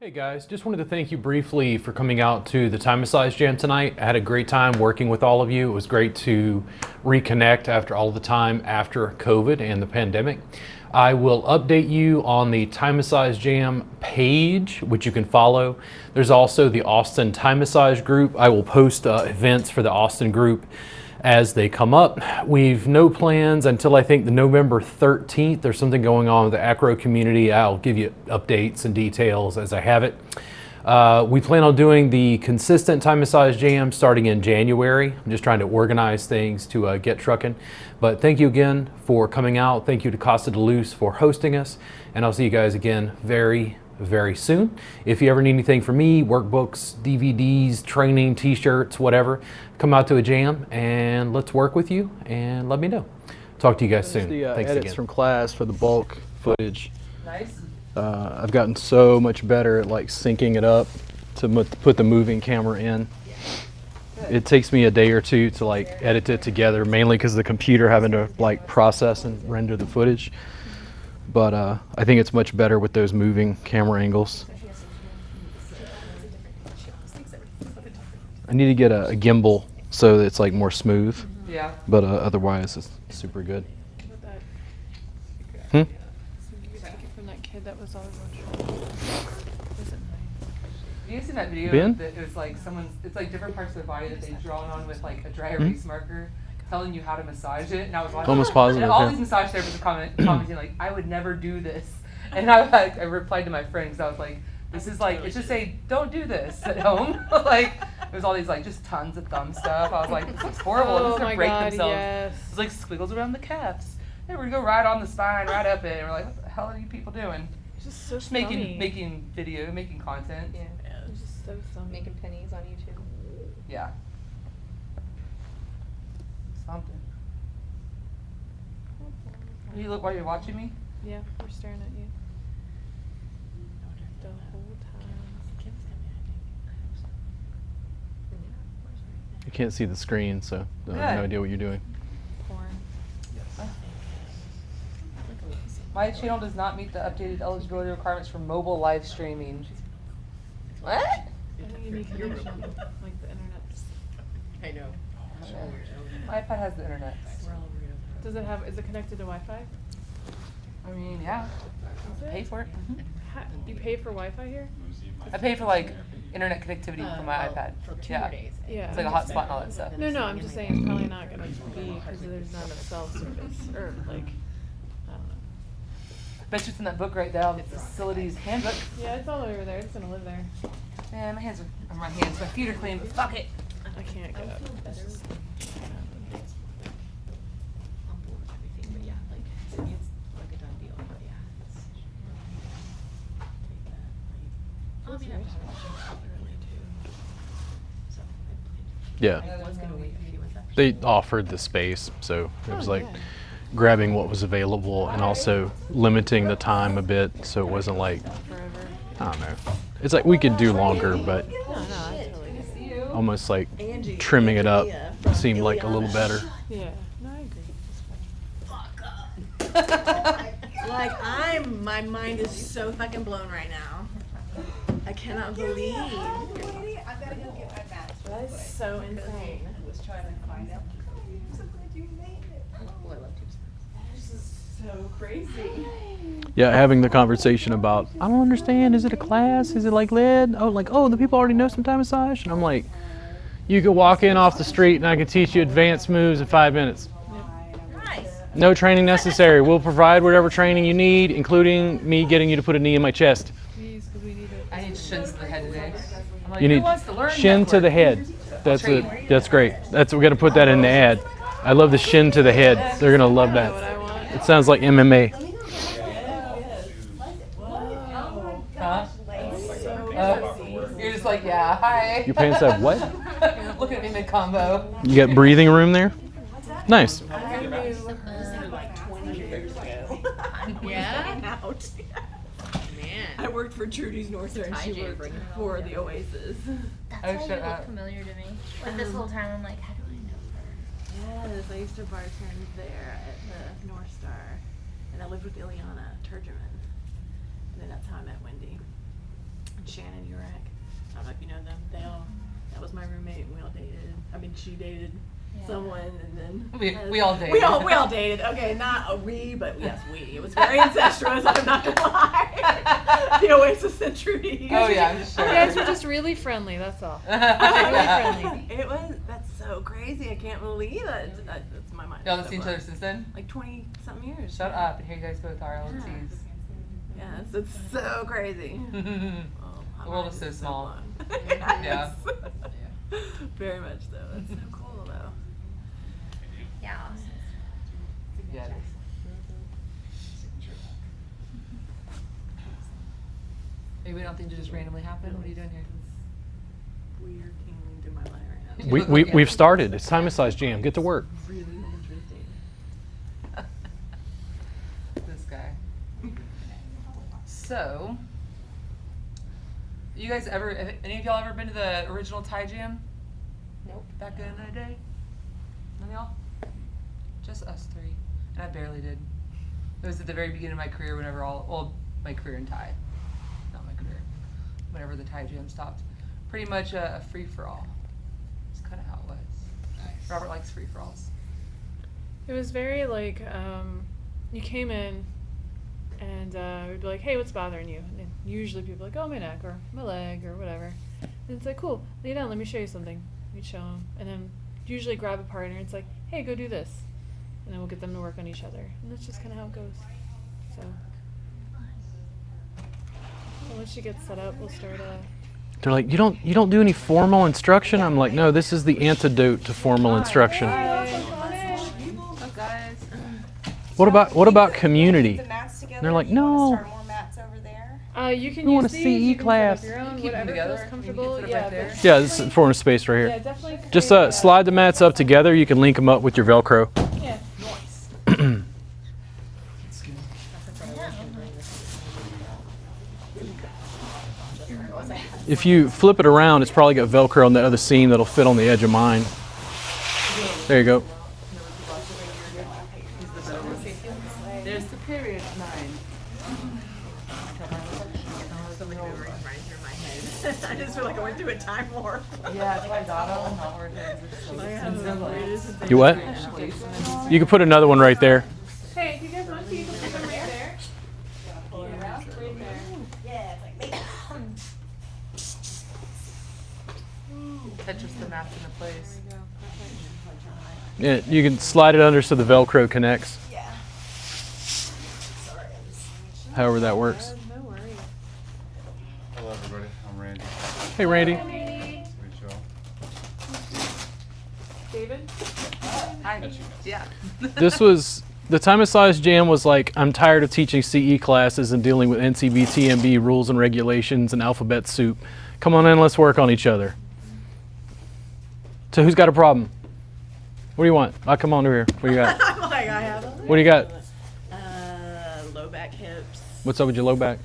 Hey guys, just wanted to thank you briefly for coming out to the Time Massage Jam tonight. I had a great time working with all of you. It was great to reconnect after all the time after COVID and the pandemic. I will update you on the Time Massage Jam page, which you can follow. There's also the Austin Time Massage group. I will post events for the Austin group as they come up. We've no plans until I think the November 13th. There's something going on with the acro community. I'll give you updates and details as I have it. We plan on doing the consistent Time Massage Jam starting in January. I'm just trying to organize things to get trucking. But thank you again for coming out. Thank you to Casa for hosting us. And I'll see you guys again very soon. If you ever need anything from me, workbooks, DVDs, training, t-shirts, whatever, come out to a jam and let's work with you and let me know. Talk to you guys soon. Thanks edits again. from class for the bulk footage. Nice. I've gotten so much better at like syncing it up to put the moving camera in. It takes me a day or two to like edit it together, mainly because the computer having to like process and render the footage. But I think it's much better with those moving camera angles. I need to get a gimbal so that it's like more smooth. Yeah. But otherwise, it's super good. From that kid that was always on trial. Have you seen that video? Ben? That it was like it's like different parts of their body that they've drawn on with like a dry erase marker, telling you how to massage it. And I was watching. Almost positive, And all yeah. these massage therapists are commenting like, I would never do this. And I replied to my friend because I was like, this is like, it's just say, don't do this at home. Like, there's all these like just tons of thumb stuff. I was like, this looks horrible. This is gonna break themselves. Yes. It's like squiggles around the calves. Hey, we're gonna go right on the spine, right up it. And we're like, what the hell are you people doing? It's just so Just funny. making video, making content. Yeah. It's just so funny. Making pennies on YouTube. Yeah. Something. You look while you're watching me? Yeah, we're staring at you. The whole time. I can't see the screen, so I have no Good. idea what you're doing. Porn. My channel does not meet the updated eligibility requirements for mobile live streaming. What? I think you need connection, like the internet. I know. My iPad has the internet. Does it have, is it connected to Wi-Fi? I mean, yeah. Is it? Pay for it. You pay for Wi-Fi here? I pay for like internet connectivity for my iPad. Yeah. Yeah. It's like a hotspot and all that stuff. No, I'm just saying it's probably not gonna be, because there's not enough cell service, or like, I don't know. Bet you it's in that book right there, the facilities handbook. Yeah, it's all over there, it's gonna live there. Man, my feet are clean, but fuck it. I can't get up. It's just- Yeah. They offered the space, so it was like grabbing what was available and also limiting the time a bit, so it wasn't like, Forever. I don't know. It's like we could do longer, but No, I totally get it. almost like trimming it up seemed like a little better. Yeah, no, I agree. My mind is so fucking blown right now. I cannot believe. I've got to go get my match. That is so insane. I was trying to find out. I'm so glad you made it. Oh, I love tips. This is so crazy. Yeah, having the conversation about, I don't understand, is it a class? Is it like lead? Oh, like, oh, the people already know some time massage? And I'm like, you could walk in off the street and I could teach you advanced moves in 5 minutes. Nice. No training necessary. We'll provide whatever training you need, including me getting you to put a knee in my chest. Please, because we need it. I need shins to the head today. I'm like, You who need wants to learn shin that to the work? head. That's it. Train. That's great. We're gonna put that in the ad. I love the shin to the head. They're gonna love What that. I want. It sounds like MMA. Huh? You're just like, yeah, hi. Your pants have what? Look at me mid-combo. You got breathing room there? Nice. I knew like 20 years ago. Yeah? Out. Man. I worked for Trudy's North and she worked for the Oasis. Oh, That's why shut you up. look familiar to me. Like this whole time I'm like, how do I know her? Yes, I used to bartend there at the North Star. And I lived with Ileana Turgeman. And then that's how I met Wendy. and Shannon Urek. I don't know if you know them. That was my roommate, and we all dated. I mean, she dated someone, and then We all dated. We all dated. Okay, not a we, but yes, we. It was very incestuous. I'm not gonna lie. The Oasis and Trudy. Oh yeah, I'm sure. You guys were just really friendly, that's all. Really friendly. It was. That's so crazy. I can't believe that. That's my mind. Y'all have seen each other since then? Like 20-something years. Shut up, and here you guys both are LTs. Yes, it's so crazy. The world is so small. Yes. Yeah. Very much so. It's so cool though. Yeah. Yeah, it is. Are you waiting on things to just randomly happen? What are you doing here? Weird tingling through my leg right now. We've started. It's time size jam. Get to work. Really interesting. This guy. So, you guys have any of y'all ever been to the original Thai Jam? Nope. Back in the day? None of y'all? Just us three. And I barely did. It was at the very beginning of my career whenever my career in Thai. Not my career. Whenever the Thai Jam stopped. Pretty much a free-for-all. That's kind of how it was. Nice. Robert likes free-for-alls. It was very like, you came in and we'd be like, hey, what's bothering you? And then usually people are like, oh, my neck or my leg or whatever. And it's like, cool, lay down, let me show you something. We'd show them. And then usually grab a partner. It's like, hey, go do this. And then we'll get them to work on each other. And that's just kind of how it goes. So once you get set up, we'll start They're like, you don't do any formal instruction? I'm like, no, this is the antidote to formal instruction. What's guys? What about community? The mats together. They're like, Do you wanna no. start more mats over there? you can We want use a these, CE you can class. set up your own, Keep them whatever together. feels You comfortable. can sit up right Yeah, there. Yeah, this is forming space right yeah, here. definitely. Just create, slide the mats up together. You can link them up with your Velcro. Yeah. If you flip it around, it's probably got Velcro on that other seam that'll fit on the edge of mine. There you go. There's the period 9. I just feel like I went through a time warp. Yeah, it's my daughter. Not worth it. It's so You what? You can put another one right there. Hey, if you guys want to, you can put them right there. Yeah, it's like Tetris the maps into place. Yeah, you can slide it under so the Velcro connects. yeah. However that works. No worries. Hello, everybody. I'm Randy. Hey, Randy. Great show. David? Hi. Yeah. This was the time of size jam was like, I'm tired of teaching CE classes and dealing with NCB, TMB rules and regulations and alphabet soup. Come on in, let's work on each other. So who's got a problem? What do you want? I'll come on over here. What do you got? I'm like, I have. What do you got? Low back, hips. What's up with your low back?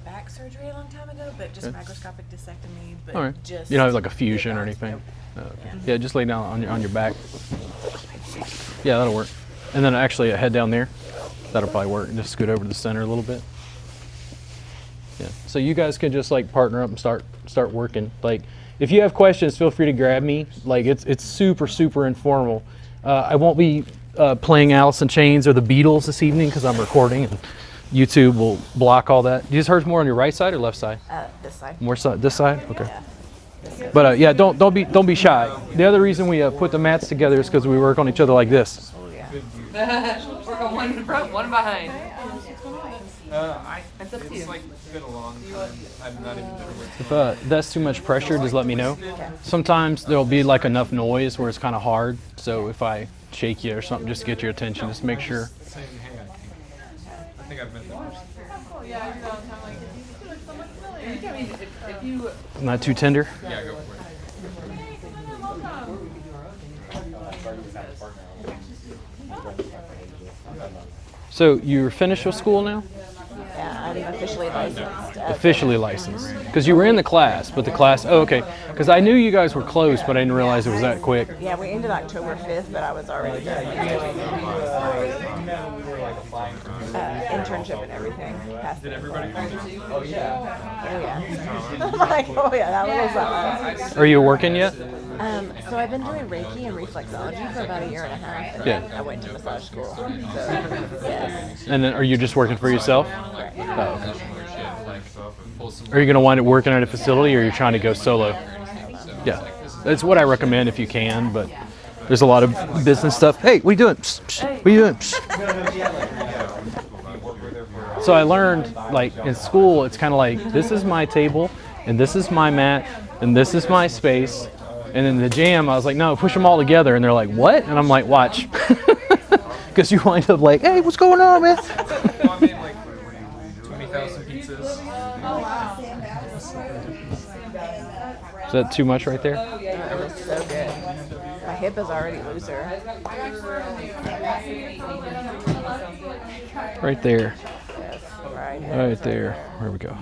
Back surgery a long time ago, but just Okay. microscopic discectomy. But All right. just You don't have like a fusion or Yep. anything? Yep. Okay. Yeah, just lay down on your back. Yeah, that'll work. And then actually a head down there. That'll probably work. Just scoot over to the center a little bit. Yeah. So you guys can just like partner up and start working. Like if you have questions, feel free to grab me. Like it's super informal. I won't be playing Alice in Chains or the Beatles this evening because I'm recording and YouTube will block all that. You just heard more on your right side or left side? This side. More side, this side? Okay. Yeah. But yeah, don't be shy. The other reason we put the mats together is because we work on each other like this. Oh yeah. Work on one in front, one behind. It's up to you. It's like been a long time. I'm not even done with If that's too much pressure, just let me know. Sometimes there'll be like enough noise where it's kind of hard. So if I shake you or something, just to get your attention, just make sure. the same hand. I think I've met that person. Yeah, I know. I'm like, you look so much familiar. I mean, if you Not too tender. Yeah, go for it. So you're finished with school now? Yeah, I'm officially licensed. Officially licensed. Because you were in the class, but the class, oh, okay. Because I knew you guys were close, but I didn't realize it was that quick. Yeah, we ended October 5th, but I was already done. internship and everything. Passed Did it. everybody come? Oh yeah. I'm like, oh yeah, that little something. Are you working yet? So I've been doing Reiki and reflexology for about a year and a half, and then I went to massage school. So yes. And then are you just working for yourself? Correct. Oh, okay. Are you going to wind up working at a facility, or are you trying to go solo? Yeah, that's what I recommend if you can, but there's a lot of business stuff. Hey, what are you doing? Psst, psst, what are you doing? Psst. So I learned, like, in school, it's kind of like, this is my table, and this is my mat, and this is my space. And in the jam, I was like, no, push them all together. And they're like, what? And I'm like, watch. Because you wind up like, hey, what's going on, man? I made like 20,000 pizzas. Is that too much right there? It was so good. My hip is already looser. Right there. Yes, right. Right there. There we go.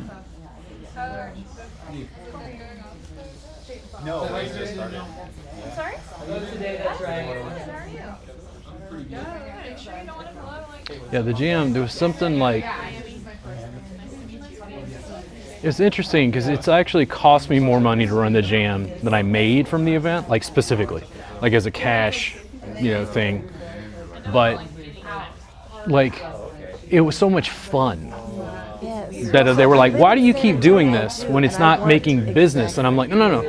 No, I just started. Sorry? Today, that's right. Yeah, the jam, there was something like, it's interesting because it's actually cost me more money to run the jam than I made from the event, like specifically, like as a cash, thing. But like, it was so much fun Yes. that they were like, why do you keep doing this when it's not making business? And I'm like, no.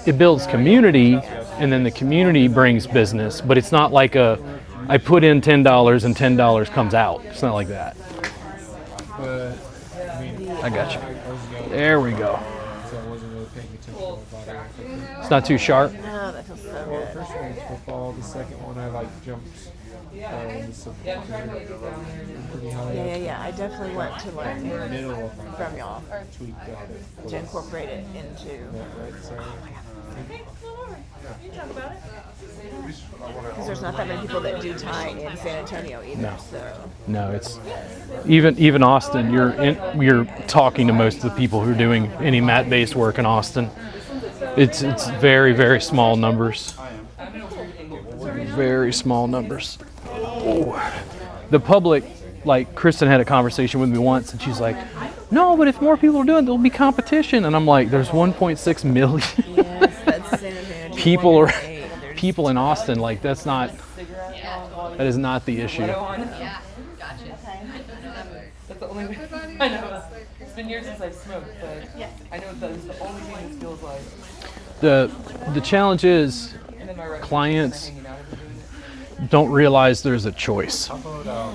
It builds community, and then the community brings business, but it's not like I put in $10 and $10 comes out. It's not like that. But I mean, I got you. I was young, There we go. so I wasn't really paying attention to my body. It's not too sharp. No, that feels so Well, the good. first one was football. The second one, I like jumped into some pretty high. Yeah. I definitely want to learn Middle of my from y'all tweak that. to incorporate it into. Right, so Because there's not that many people that do Thai in San Antonio either. No. So No, it's even Austin. You're talking to most of the people who are doing any mat-based work in Austin. It's very, very small numbers. Very small numbers. Oh. The public, like Kristen had a conversation with me once, and she's like, "No, but if more people are doing it, there'll be competition." And I'm like, "There's 1.6 million yes, that's San Antonio. people One are in eight. There's people in Austin. Like that is not the issue." Yeah, gotcha. That's the only way. I know. It's been years since I've smoked, but I know that's the only thing this feels like. The challenge is And then my recommendations clients are hanging out if you're doing it. don't realize there's a choice. Yeah,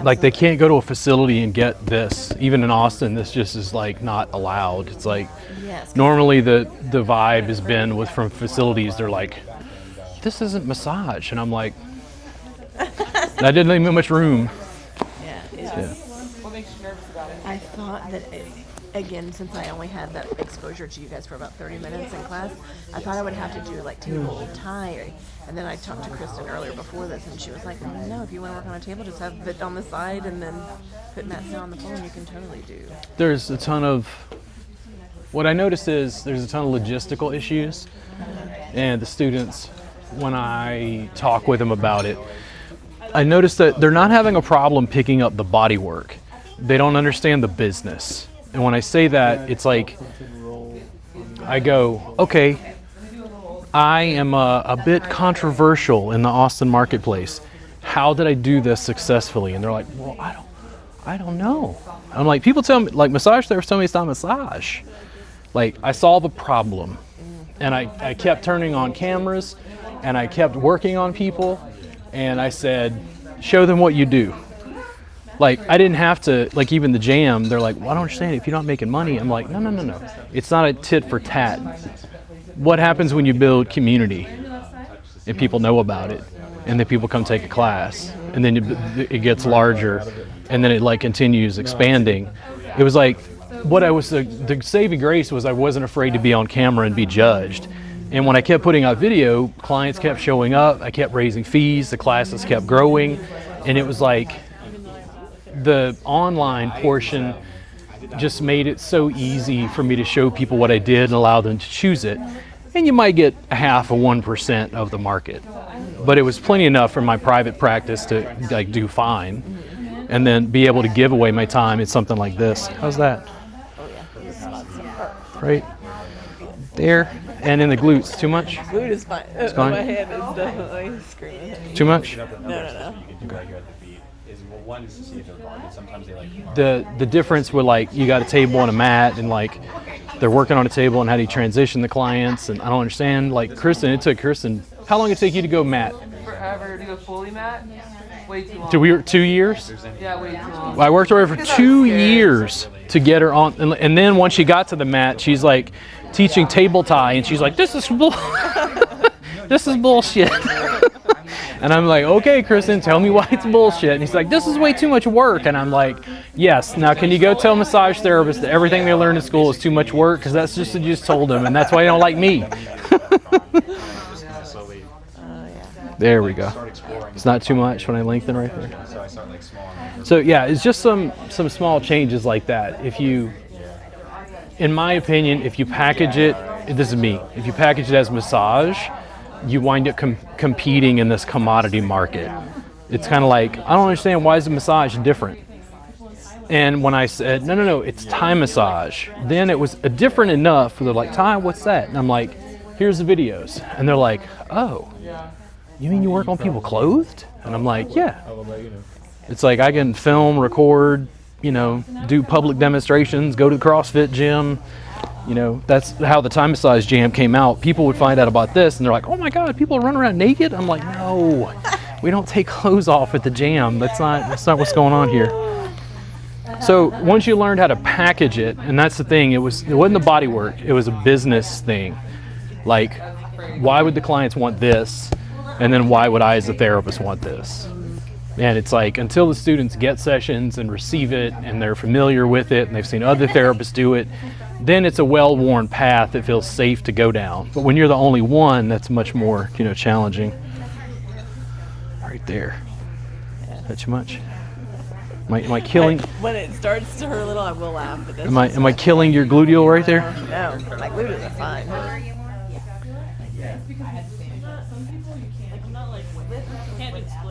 Like they absolutely. can't go to a facility and get this. Even in Austin, this just is like not allowed. It's like Yes. normally the vibe has been from facilities. They're like, this isn't massage, and I'm like, that didn't leave me much room. Yeah. Yeah. What makes you nervous about it? I thought that, again, since I only had that exposure to you guys for about 30 minutes in class, I thought I would have to do like table Thai. And then I talked to Kristen earlier before this, and she was like, no, if you want to work on a table, just have it on the side and then put Matt down on the phone. You can totally do. There's a ton of, what I noticed is there's a ton of logistical issues, and the students, when I talk with them about it, I noticed that they're not having a problem picking up the body work. They don't understand the business. And when I say that, it's like, I go, okay, I am a bit controversial in the Austin marketplace. How did I do this successfully? And they're like, well, I don't know. I'm like, people tell me, like massage therapists tell me it's not massage. Like I solve a problem, and I kept turning on cameras, and I kept working on people, and I said, show them what you do. Like I didn't have to, like even the jam, they're like, well, I don't understand, if you're not making money. I'm like, no. It's not a tit for tat. What happens when you build community and people know about it, and then people come take a class, and then it gets larger, and then it like continues expanding. It was like, the saving grace was I wasn't afraid to be on camera and be judged. And when I kept putting out video, clients kept showing up, I kept raising fees, the classes kept growing, and it was like the online portion just made it so easy for me to show people what I did and allow them to choose it. And you might get 0.5% of the market. but it was plenty enough for my private practice to like do fine, and then be able to give away my time in something like this. How's that? Oh yeah, this spot's Right there, and in the glutes. Too much? Glute is fine. fine? My head is definitely screaming. Too much? No. One is to see if they're guarded. Sometimes they like The difference with like you got a table and a mat, and like they're working on a table, and how do you transition the clients? And I don't understand. Like Kristen, it took Kristen. How long did it take you to go mat? Forever to go fully mat. Way too long. 2 years? Yeah, way too long. I worked with her for Because I was 2 scared. years to get her on, and then once she got to the mat, she's like teaching table tie, and she's like, "This is this is bullshit." And I'm like, "Okay, Kristen, tell me why it's bullshit." And he's like, "This is way too much work." And I'm like, "Yes. Now, can you go tell massage therapists that everything they learn in school is too much work? Because that's just what you just told them, and that's why they don't like me." There we go. It's not too much when I lengthen right there. so I start like small. So yeah, it's just some small changes like that. If you, in my opinion, if you package it, this is me, if you package it as massage, you wind up competing in this commodity market. It's kind of like, I don't understand, why is the massage different? And when I said, no, it's Thai massage, then it was different enough where they're like, Thai, what's that? And I'm like, here's the videos. And they're like, oh, you mean you work on people clothed? And I'm like, yeah. It's like I can film, record, do public demonstrations, go to the CrossFit gym. That's how the Thai massage jam came out. People would find out about this and they're like, oh my God, people run around naked? I'm like, no, we don't take clothes off at the jam. That's not what's going on here. So once you learned how to package it, and that's the thing, it wasn't the body work, it was a business thing. Like, why would the clients want this? And then why would I as a therapist want this? And it's like, until the students get sessions and receive it and they're familiar with it and they've seen other therapists do it, then it's a well-worn path that feels safe to go down. But when you're the only one, that's much more, challenging. Right there. Is that too much? Am I killing? When it starts to hurt a little, I will laugh. But that's Am I killing your gluteal right there? No, my gluteals are fine.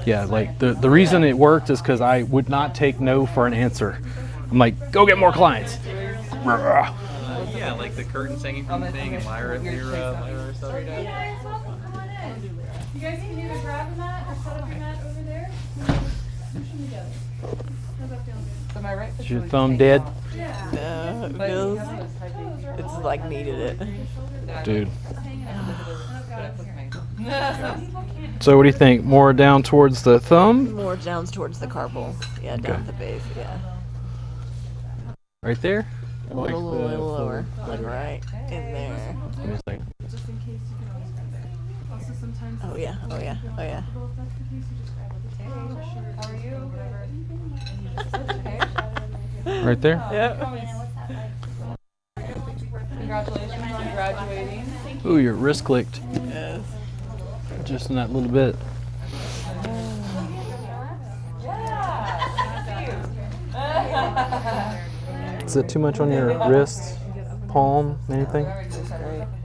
Yeah, like the reason it worked is because I would not take no for an answer. I'm like, go get more clients. Yeah, like the curtains hanging from the thing and Lyra stuff. You guys can either grab a mat or set up your mat over there. Push them together. How's that feeling? Am I right? Is your thumb dead? No, it feels, it's like needed it. Dude. So what do you think? More down towards the thumb? More down towards the carpal. Yeah, down at the base. Yeah. Right there? A little lower. Like right in there. Just in case you can always grab it. Also sometimes. Oh yeah. Well, if that's the case, you just grab it. How are you? Whatever. Right there? Yep. Congratulations on graduating. Ooh, your wrist clicked. Yes. Just in that little bit. Is that too much on your wrist, palm, anything?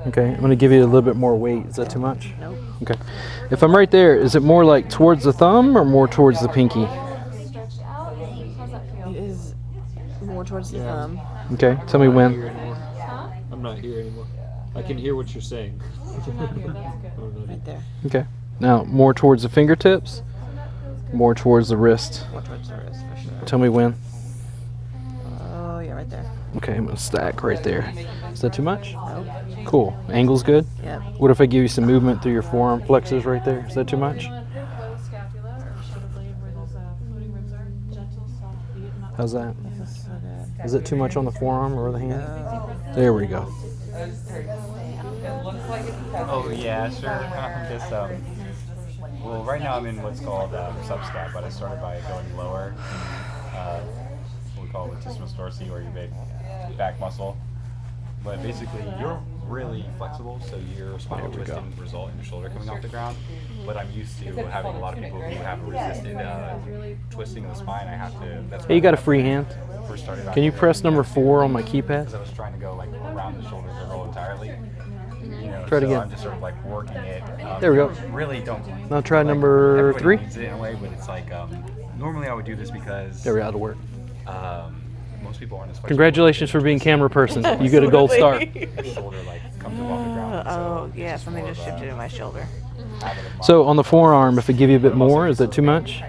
Okay, I'm going to give you a little bit more weight. Is that too much? Nope. Okay. If I'm right there, is it more like towards the thumb or more towards the pinky? It is more towards the thumb. Okay, tell me when. I'm not here anymore. I can hear what you're saying. Right there. Okay. Now, more towards the fingertips, more towards the wrist. More towards the wrist for sure. Tell me when. Oh yeah, right there. Okay, I'm going to stack right there. Is that too much? Nope. Cool. Angle's good? Yep. What if I give you some movement through your forearm flexors right there? Is that too much? How's that? This is so good. Is it too much on the forearm or the hand? No. There we go. Oh yeah, sure. Just well, right now I'm in what's called subscat, but I started by going lower. What we call latissimus dorsi, or your big back muscle. But basically, you're really flexible, so your spinal twisting result in your shoulder coming off the ground. But I'm used to having a lot of people who have resisted twisting of the spine. I have to. That's Hey, you got a free hand? First started out Can you here, press number 4 on my keypad? because I was trying to go like around the shoulder girdle entirely. Try it so again. I'm just sort of like working it. There we go. Really don't. Now try like, number everybody 3. needs it in a way, but it's like normally I would do this because There we go, to work. most people aren't as flexible. Congratulations for being camera person. You get a gold star. The shoulder like comes up off the ground. Oh, so yeah, it's something more just of shifted a in my shoulder. habit of So mine. on the forearm, if I give you a bit more, is that too much?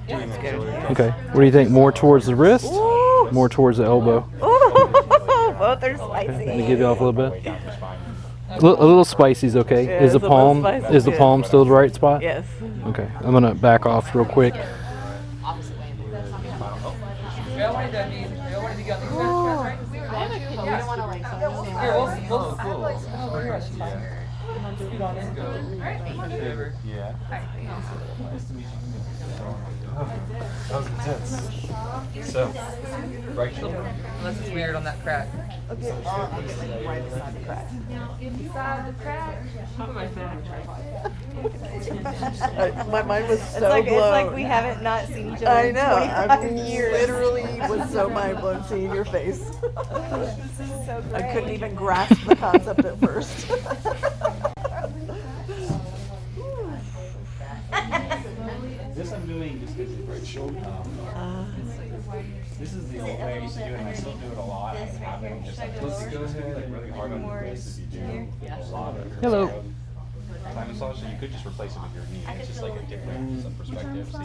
Doing the shoulder. Okay. What do you think? More towards the wrist? More towards the elbow? Ooh, both are spicy. Let me give you off a little Way bit. down your spine. A little spicy's okay. Yeah, Is the it's a little palm spicy. is the palm still the right spot? Yes. Okay. I'm gonna back off real quick. We all wanted to be, we all wanted to get on the exercise, right? We want to, but we don't want to like. Here, we'll scoot on in. Yeah. Nice to meet you. That was intense. So, right shoulder. Unless it's weird on that crack. My mind was so It's blown. like we haven't not seen each other I in know. 25 I years. literally was so mind blown seeing your face. This is so great. I couldn't even grasp the concept at first. This I'm doing just because it's right shoulder. This is the old way I used to do it, and I still do it a lot. I'm having just like this goes like really hard on your wrist if you do a lot of Hello. Thigh massage, so you could just replace it with your knee. It's just like a different perspective. See,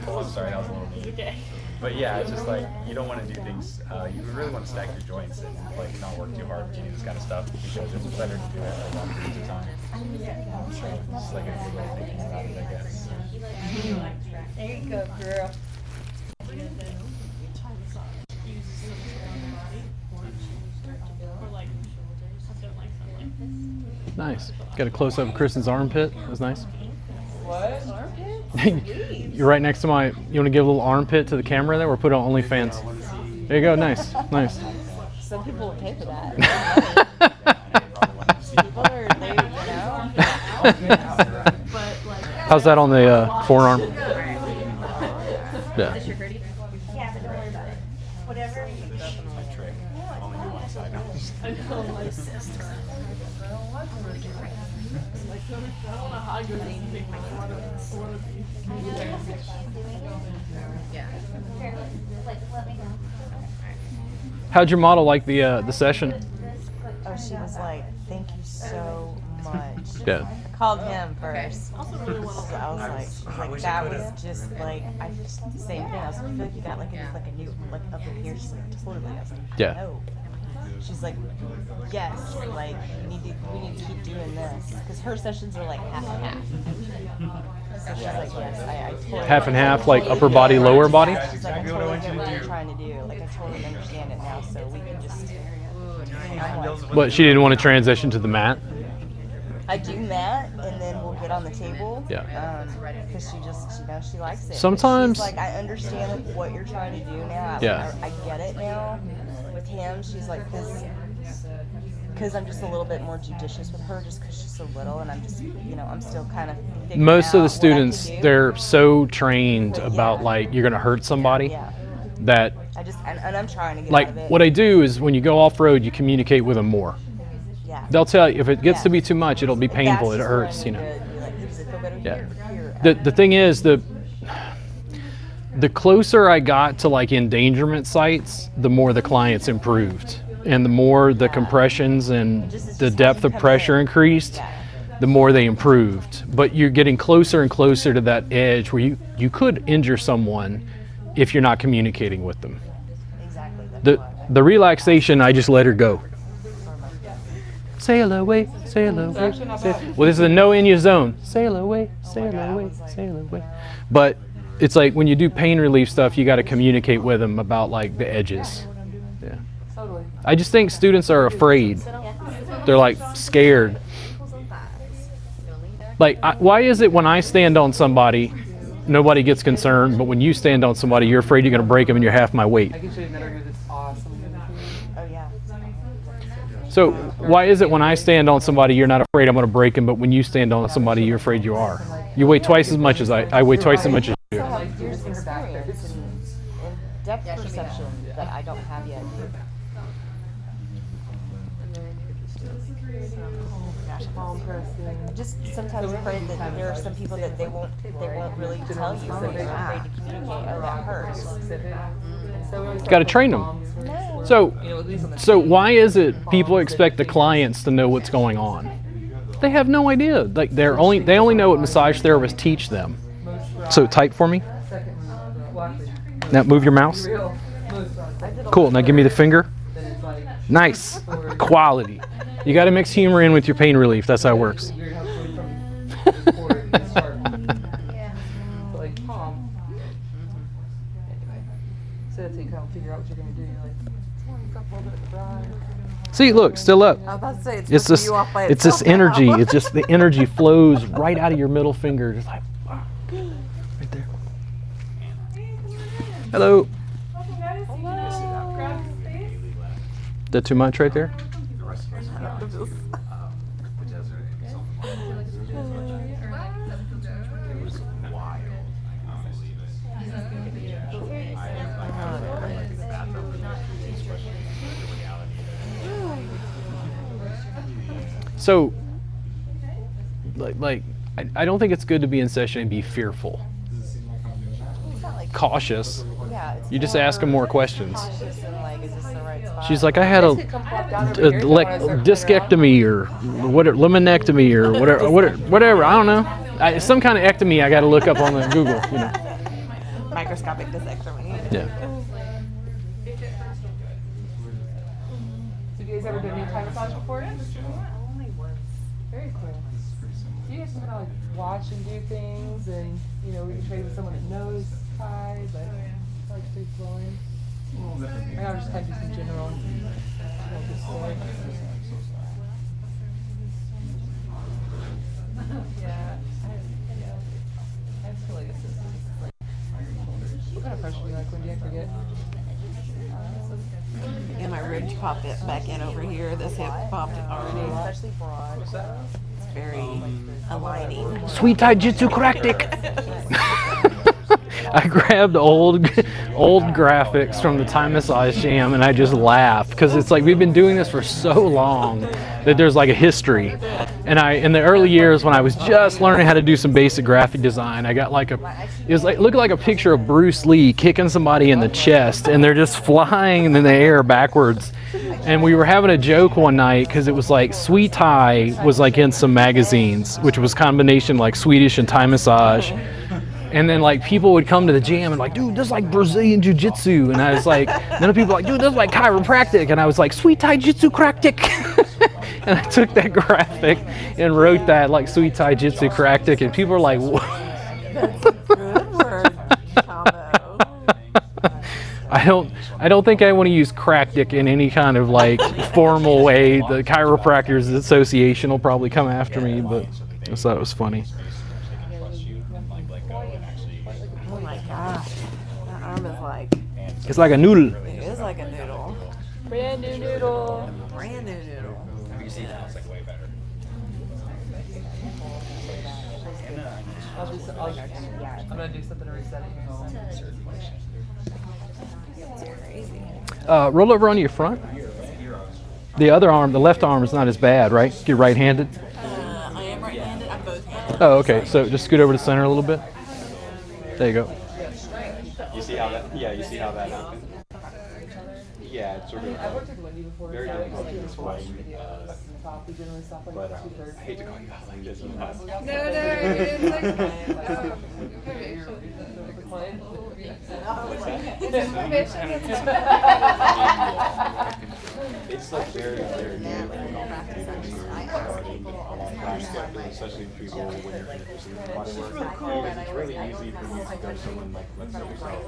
oh, I'm sorry, that was a little mean. But yeah, it's just like you don't want to do things. You really want to stack your joints and like not work too hard when you do this kind of stuff because it's better to do it for long periods of time. So it's just like a good way of thinking about it, I guess. There you go, girl. Nice. Got a close up of Kristen's armpit. That was nice. What? You're right next to my. You want to give a little armpit to the camera there? We're putting on OnlyFans. There you go. Nice. Nice. Some people will pay for that. People are, they, you know. How's that on the forearm? Yeah. Whatever. My trick. Only do one side. How'd your model like the session? Oh, she was like, thank you so much. Yeah. I called him first. So I was like, that was just like, the same thing. I was like, I feel like you got like a new, like up in here. She's like, totally. I was like, Yeah. no. She's like, yes, like we need to keep doing this because her sessions are like half and half. So she's like, yes, I totally. Half and half, like upper body, lower body. She's like, I totally get what you're trying to do. Like I totally understand it now, so we can just. I'm like, But she didn't want to transition to the mat. I do that, and then we'll get on the table. Yeah. Because she just, you know, she likes it. Sometimes- She's like, I understand what you're trying to do now. Yeah. I get it now. With him, she's like, because I'm just a little bit more judicious with her, just because she's so little, and I'm just, you know, I'm still kind of figuring Most of out the what I students, can do. they're so trained about like you're gonna hurt somebody Yeah. that I just, and I'm trying to get like out of it. what I do is when you go off road, you communicate with them more. Yeah. They'll tell you if it gets to be too much, it'll be That's painful. It just where I hurts, need you know. to be like, does it feel better Yeah. here or here? The thing is the closer I got to like endangerment sites, the more the clients improved, and the more the compressions and the depth of pressure increased, the more they improved. But you're getting closer and closer to that edge where you could injure someone if you're not communicating with them. Exactly. That's why. The relaxation, I just let her go. Sail away, sail away. Well, this is a no in your zone. Sail away, sail away, sail away. But it's like when you do pain relief stuff, you got to communicate with them about like the edges. Yeah. Totally. I just think students are afraid. They're like scared. Like, why is it when I stand on somebody, nobody gets concerned, but when you stand on somebody, you're afraid you're going to break them and you're half my weight? I can show you another here that's awesome. Oh yeah. So why is it when I stand on somebody, you're not afraid I'm going to break them, but when you stand on somebody, you're afraid you are? You weigh twice as much as I weigh twice as much as you. So like years of experience and depth perception that I don't have yet. Gosh, palm pressing. I'm just sometimes afraid that there are some people that they won't really tell you, so they're afraid to communicate. Oh, that hurts. Got to train them. So why is it people expect the clients to know what's going on? They have no idea. Like they only know what massage therapists teach them. So type for me. Now move your mouse. Cool. Now give me the finger. Nice. Quality. You got to mix humor in with your pain relief. That's how it works. See, look, still up. I was about to say, It's this, it's this energy. It's just the energy flows right out of your middle finger, just like wow, right there. Hello. That too much right there? So, I don't think it's good to be in session and be fearful. Cautious. Yeah, You just ask them more questions. cautious and like, is this the right spot? She's like, I had a discectomy or whatever, laminectomy or whatever. I don't know. Some kind of ectomy I got to look up on the Google. You know. Microscopic disectomy. Yeah. Have you guys ever done any Thai massage before? Only once. Very cool. You guys can like watch and do things, and you know we can trade with someone that knows Thai, but I like to be flowing. I'll just kind of do some general. Yeah, I feel like it's like. What kind of pressure do you like, Wendy? I forget. And my ribs popped it back in over here. This hip popped it already. Especially broad. It's very aligning. Sweet Thai Jitsu Karactic. I grabbed old graphics from the Thai Massage Jam and I just laughed because it's like we've been doing this for so long that there's like a history. And in the early years when I was just learning how to do some basic graphic design, I got it was like looked like a picture of Bruce Lee kicking somebody in the chest and they're just flying in the air backwards. And we were having a joke one night because it was like Sweet Thai was like in some magazines, which was combination like Swedish and Thai massage. And then like people would come to the jam and like, dude, this is like Brazilian Jiu-Jitsu. And I was like, then people were like, dude, this is like chiropractic. And I was like, Sweet Thai Jitsu Karactic. And I took that graphic and wrote that like Sweet Thai Jitsu Karactic. And people were like, what? That's a good word combo. I don't think I want to use Karactic in any kind of like formal way. The Chiropractors Association will probably come after me, but I just thought it was funny. Oh my gosh. That arm is like, It's like a noodle. it is like a noodle. Brand new noodle. Brand new noodle. I'm gonna do something to reset it. It's crazy. Roll over onto your front. The other arm, the left arm is not as bad, right? You're right-handed? I am right-handed. I'm both-handed. Oh, okay. So just scoot over to the center a little bit. There you go. You see how that? Yeah, you see how that happened. Yeah, it's sort of I've worked with Wendy before. very so difficult to like, explain. videos and talk. We generally stop like But 2:30. I hate to call you out like this. And not. It's like very, very new. Especially people when you're interested in bodywork. Because it's really easy for you to go to someone like, let's say yourself,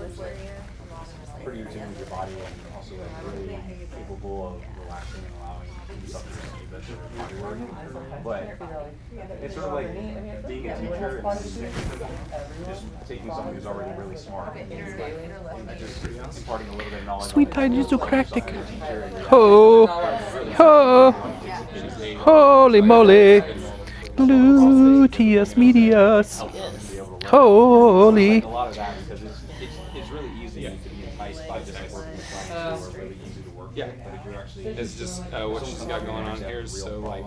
pretty in tune with your body and also like really capable of relaxing and allowing yourself to receive that sort of bodywork. But it's sort of like being a teacher and just taking someone who's already really smart and just imparting a little bit of knowledge. Sweet Thai Jitsu Karactic. Ho! Ho! Holy moly! Gluteus medius. Holy! A lot of that because it's really easy to be enticed by just like working with really easy to work Yeah. with, but if you're actually It's just what she's got going on here is so like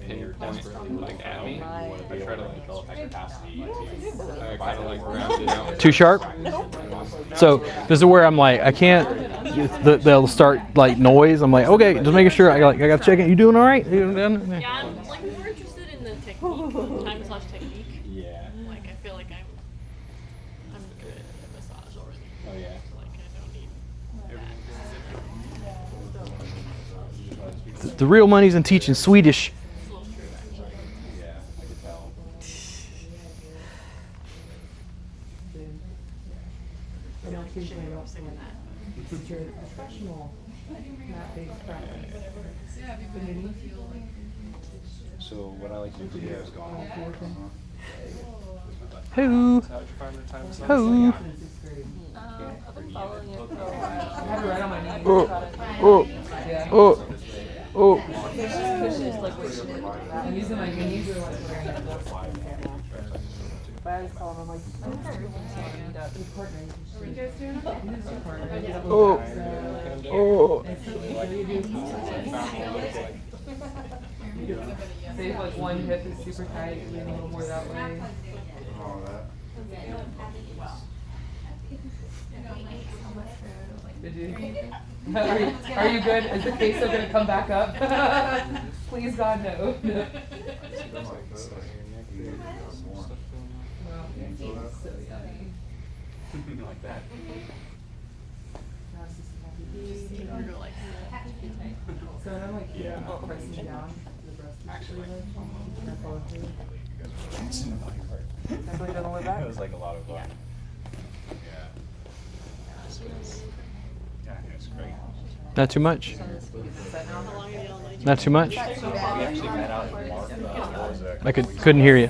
pinpoint like at me. I try to like capacity I kind of like round it out. Too sharp? So this is where I'm like, I can't, they'll start like noise. I'm like, okay, just making sure. I got to check it. You doing all right? Yeah, I'm like more interested in the technique, time/technique. Yeah. Like I feel like I'm good at massage already. Oh yeah. Like I don't need that. The real money's in teaching Swedish. It's a little true actually. Yeah, I could tell. So what I like to do is go on. Who? How'd you find the time to Who? I've been following it for a I while. have it right on my knee. Oh, Yeah. oh, oh. I'm using my knees. But I just call him, I'm like, I'm kind of really sorry that his partner. What are you guys doing? He's his partner. Oh. Oh. Say if like one hip is super tight, lean a little more that way. Did you? Are you good? Is the queso gonna come back up? Please God, no. So yummy. Like that. So then I'm like pressing down the breast. Actually, Definitely doesn't look back. it was like a lot of fun. Yeah, it's great. Not too much. How long are you on like? Not too much. We actually met out in March. I couldn't hear you.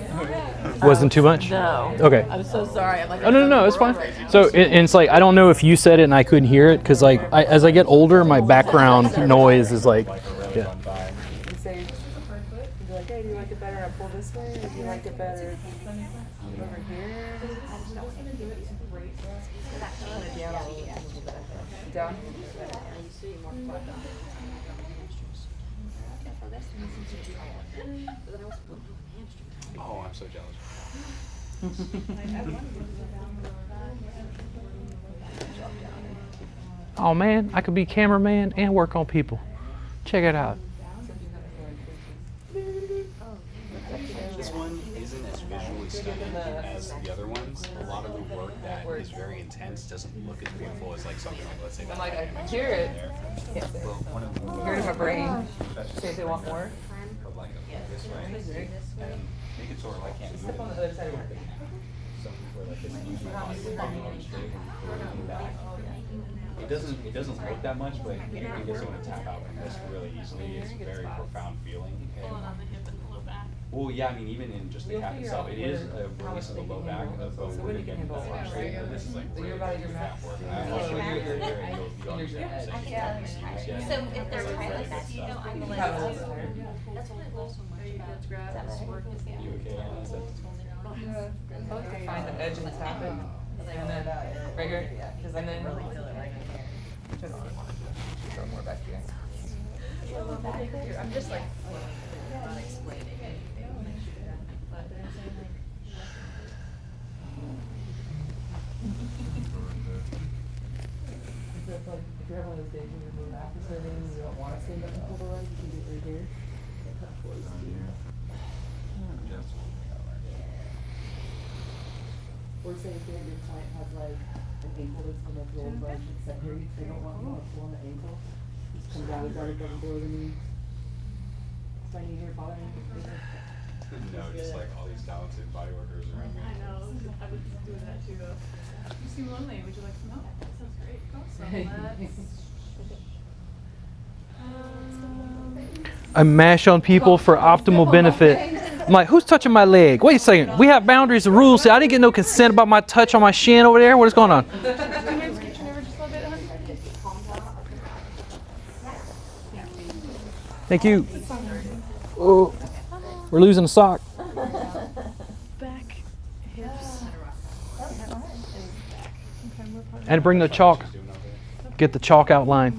Wasn't too much? No. Okay. I'm so sorry. I'm like, Oh, no, it's fine. So and it's like, I don't know if you said it and I couldn't hear it because like as I get older, my background noise is like, yeah. You say, you be like, hey, do you like it better I pull this way, or do you like it better over here? Down? Oh, I'm so jealous. Oh man, I could be cameraman and work on people. Check it out. This one isn't as visually stunning as the other ones. A lot of the work that is very intense doesn't look as beautiful as like something like, let's say, I'm like, I can hear it. Can't say it. one of them. Hear it in my brain. Say if they want more. But like this way, and make it sort of like can't move. Step on the other side of your face. Some where like this use my body to pump on straight and lean back. It doesn't look that much, but you can get someone to tap out from this really easily. It's a very profound feeling. Pull it on the hip and the low back. Well, yeah, I mean, even in just the calf itself, it is a release of the low back of both when you get involved. This is like really good calf work. And I'll show you the area and you'll be on the same side. So if they're tight like that, do you know I'm Have a like, little bit there. That's what I love so much about this work is the You okay, Anna? Is that- Yeah. I like to find the edge and tap it. And then right here, because and then turn on. Throw more back here. I'm just like, not explaining anything. So it's like, if you're having one of those days when you're moving after serving and you don't want to stand up and pull the leg, you can do it right here. Get cut close to you. Or say if your client has like an ankle that's on the rolled leg that's set here, they don't want you to pull on the ankle. Just come down and guard it down below the knee. Is my knee here bothering you? No, just like all these talented body workers around me. I know. I would do that too. You seem lonely. Would you like some help? That sounds great. I mash on people for optimal benefit. I'm like, who's touching my leg? Wait a second. We have boundaries and rules. I didn't get no consent about my touch on my shin over there. What is going on? Thank you. Oh, we're losing a sock. Back, hips. And bring the chalk. Get the chalk outline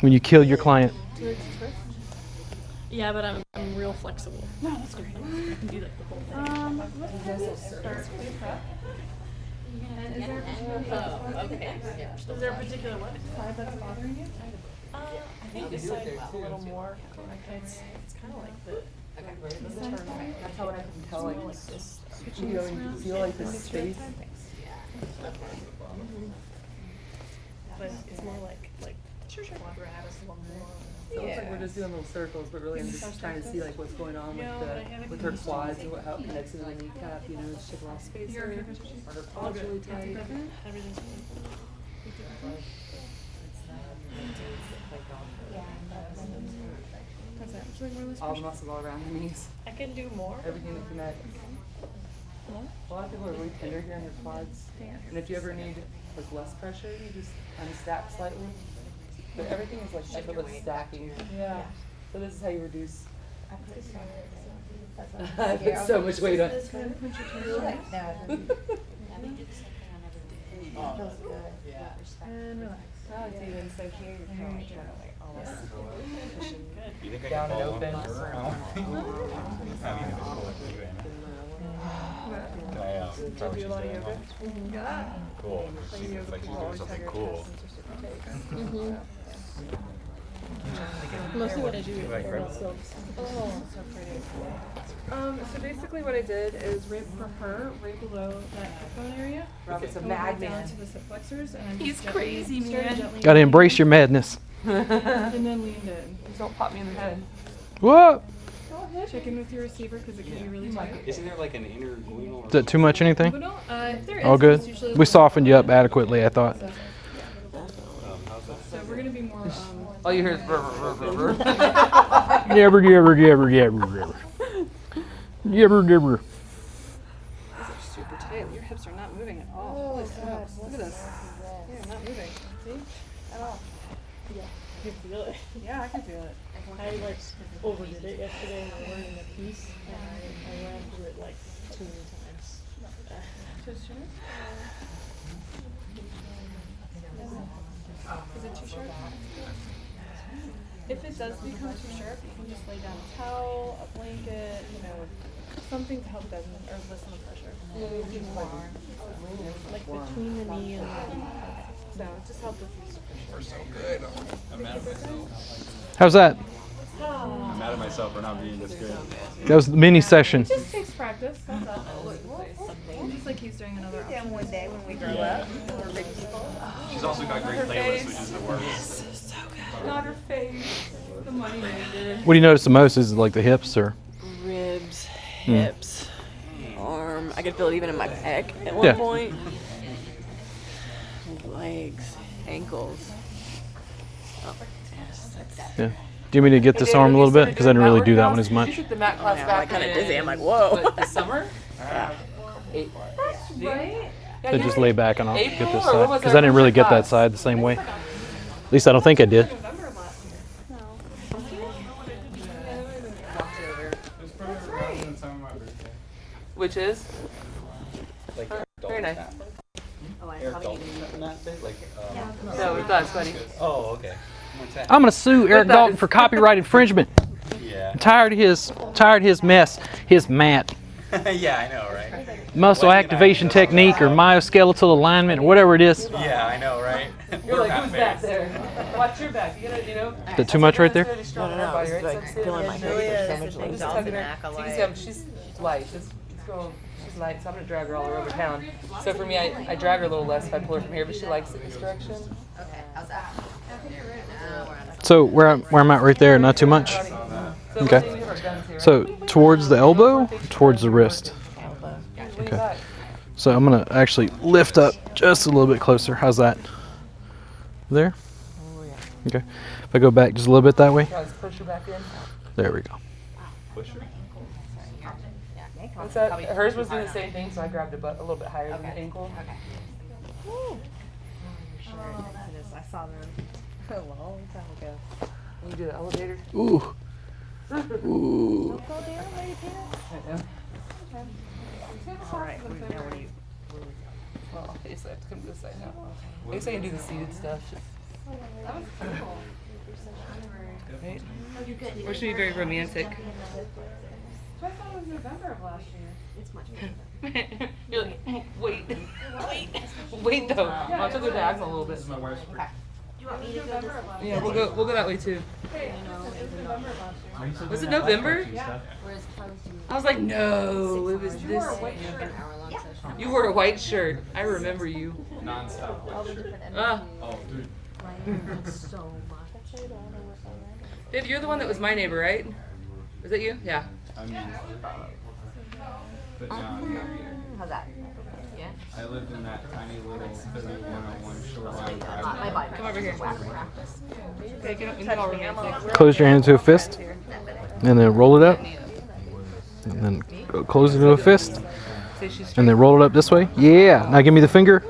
when you kill your client. Yeah, but I'm real flexible. No, that's great. I can do like the whole thing. Is there a particular what side that's bothering you? I think this side a little more. It's kind of like the. That's how I can tell, like this. You know, you can feel like this space. But it's more like grab us along the So it looks like we're just doing little circles, but really I'm just trying to see like what's going on with her quads and how it connects to the kneecap. You know, just take a lot of space here. Are her quads really tight? All the muscles all around the knees. I can do more. Everything that connects. A lot of people are really tender here in their quads. And if you ever need like less pressure, you just unstack slightly. But everything is like effortless stacking. Yeah. So this is how you reduce. I put so much weight on. Feels good. Yeah. And relax. Oh, it's even so here you're trying to like almost You think I down can and follow open. her around? I mean, if it's cool with you, Anna. Can I try what she's doing? Cool. She seems like she's doing something cool. Mostly what I do is Like, right? so pretty. So basically what I did is right for her, right below that hip bone area. Robert's a Go right madman. down to the hip flexors, and I He's just gently- crazy, started man. gently Gotta embrace your madness. and then leaned in. Just don't pop me in the head. What? Check in with your receiver because it can be really tight. Isn't there like an inner gluteal? Is that too much anything? There is. All good? It's usually We softened you up adequately, I thought. So we're gonna be more. All you hear is brr, brr, brr, brr, brr. Yabber, yabber, yabber, yabber, yabber. Yabber, yabber. These are super tight. Your hips are not moving at all. Holy smokes. Look at this. They are not moving. See? At all. Yeah. You can feel it. Yeah, I can feel it. I like overdid it yesterday when we were learning the piece, and I ran through it like too many times. Is it too sharp? If it does become too sharp, you can just lay down a towel, a blanket, something to help lessen the pressure. Like between the knee and the so just help with these pressure. We're so good. I'm mad at myself. How's that? I'm mad at myself for not being this good. That was the mini session. It just takes practice. That's all. Just like he's doing another option. One day when we grow up, and we're big people. She's also got great playlists, which is the worst. Not her face. The money needed. What do you notice the most? Is it like the hips or? Ribs, hips, arm. I could feel it even in my pec at one Yeah. point. Legs, ankles. Oh, yes, that's Yeah. Do you want me to get this arm a little bit? Because I didn't really do that one as much. You took the mat class I'm back like kind of in, dizzy. I'm like, whoa. what, this summer? Yeah. Right? I just lay back and I'll get April, this or side. what was Because our I didn't really first get that class? side the same way. At least I don't think I did. November last year. It's probably around the time of my birthday. Which is? Like Very nice. Eric Dalton. Like, No, with us, buddy. oh, okay. I'm gonna sue Eric that Dalton is- for copyright infringement. Yeah. I'm tired of his mess, his mat, Yeah, I know, right? muscle What do you activation think? technique, or myoskeletal alignment, or whatever it is. Yeah, I know, right? You're We're like, not who's back fans. there? Watch your back. You gotta, Is that too much right there? No, it's like feeling my hips are so much like Just Johnson tugging her. acolyte. She's light. She's light, so I'm gonna drag her all over town. So for me, I drag her a little less if I pull her from here, but she likes it this direction. Okay, how's that? So where I'm at right there, not too much. So Okay. we'll leave our guns here. So towards the elbow, towards the wrist. Lean back. So I'm gonna actually lift up just a little bit closer. How's that? There? Okay. If I go back just a little bit that way. Guys, push her back in. There we go. Push her. What's that? Hers was doing the same thing, so I grabbed a little bit higher than the ankle. I saw them a long time ago. And you do the elevator. Ooh. Ooh. Go down, lady penis. Right now. All right, now what do you? Well, I guess I have to come to this side now. I guess I can do the seated stuff. Right? Or should be very romantic. I thought it was November of last year. It's much better. You're like, wait though. I'll have to go diagonal a little bit. Do you want me to go this way? Yeah, we'll go that way too. Hey, it was November of last year. Was it November? Yeah. I was like, no, it was You wore a this. white shirt. You wore a white shirt. I remember you. Non-stop lecture. Oh, dude. So much. Viv, you're the one that was my neighbor, right? Was that you? Yeah. I mean, but no, I'm not here. How's that? Yeah? I lived in that tiny little 3101 shoreline. My body. Come over here. Okay, get up and all romantic. Close your hand into a fist, and then roll it up, and then close it into a fist, Say she's and then roll it up this way. Yeah. Now give me the finger.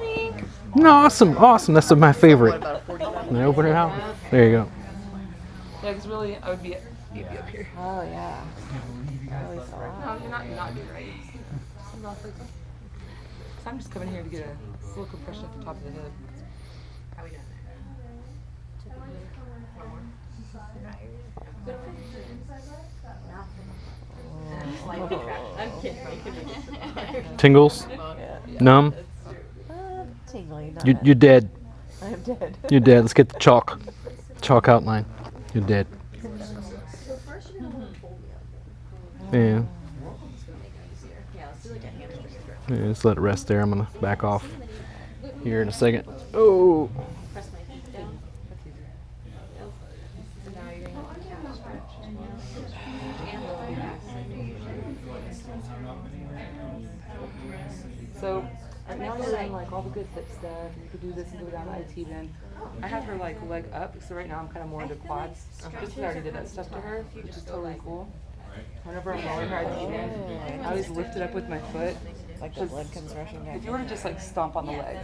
No, awesome, awesome. That's my favorite. And then open it out. There you go. Yeah, because really, I would be you'd be up here. Oh, yeah. No, you're not here, right? So I'm just coming here to get a little compression at the top of the head. How are we doing? I'm kidding. Tingles. Numb. Tingly. You're dead. I'm dead. You're dead. Let's get the chalk outline. You're dead. Yeah. Yeah, just let it rest there. I'm gonna back off here in a second. Oh. So now you're in like all the good hip stuff, and you could do this and go down the IT bend. I have her like leg up, so right now I'm kind of more into quads. Just because I already did that stuff to her, which is totally cool. Whenever I'm lowering her IT bend, I always lift it up with my foot. Like the blood comes rushing down. If you were to just like stomp on the leg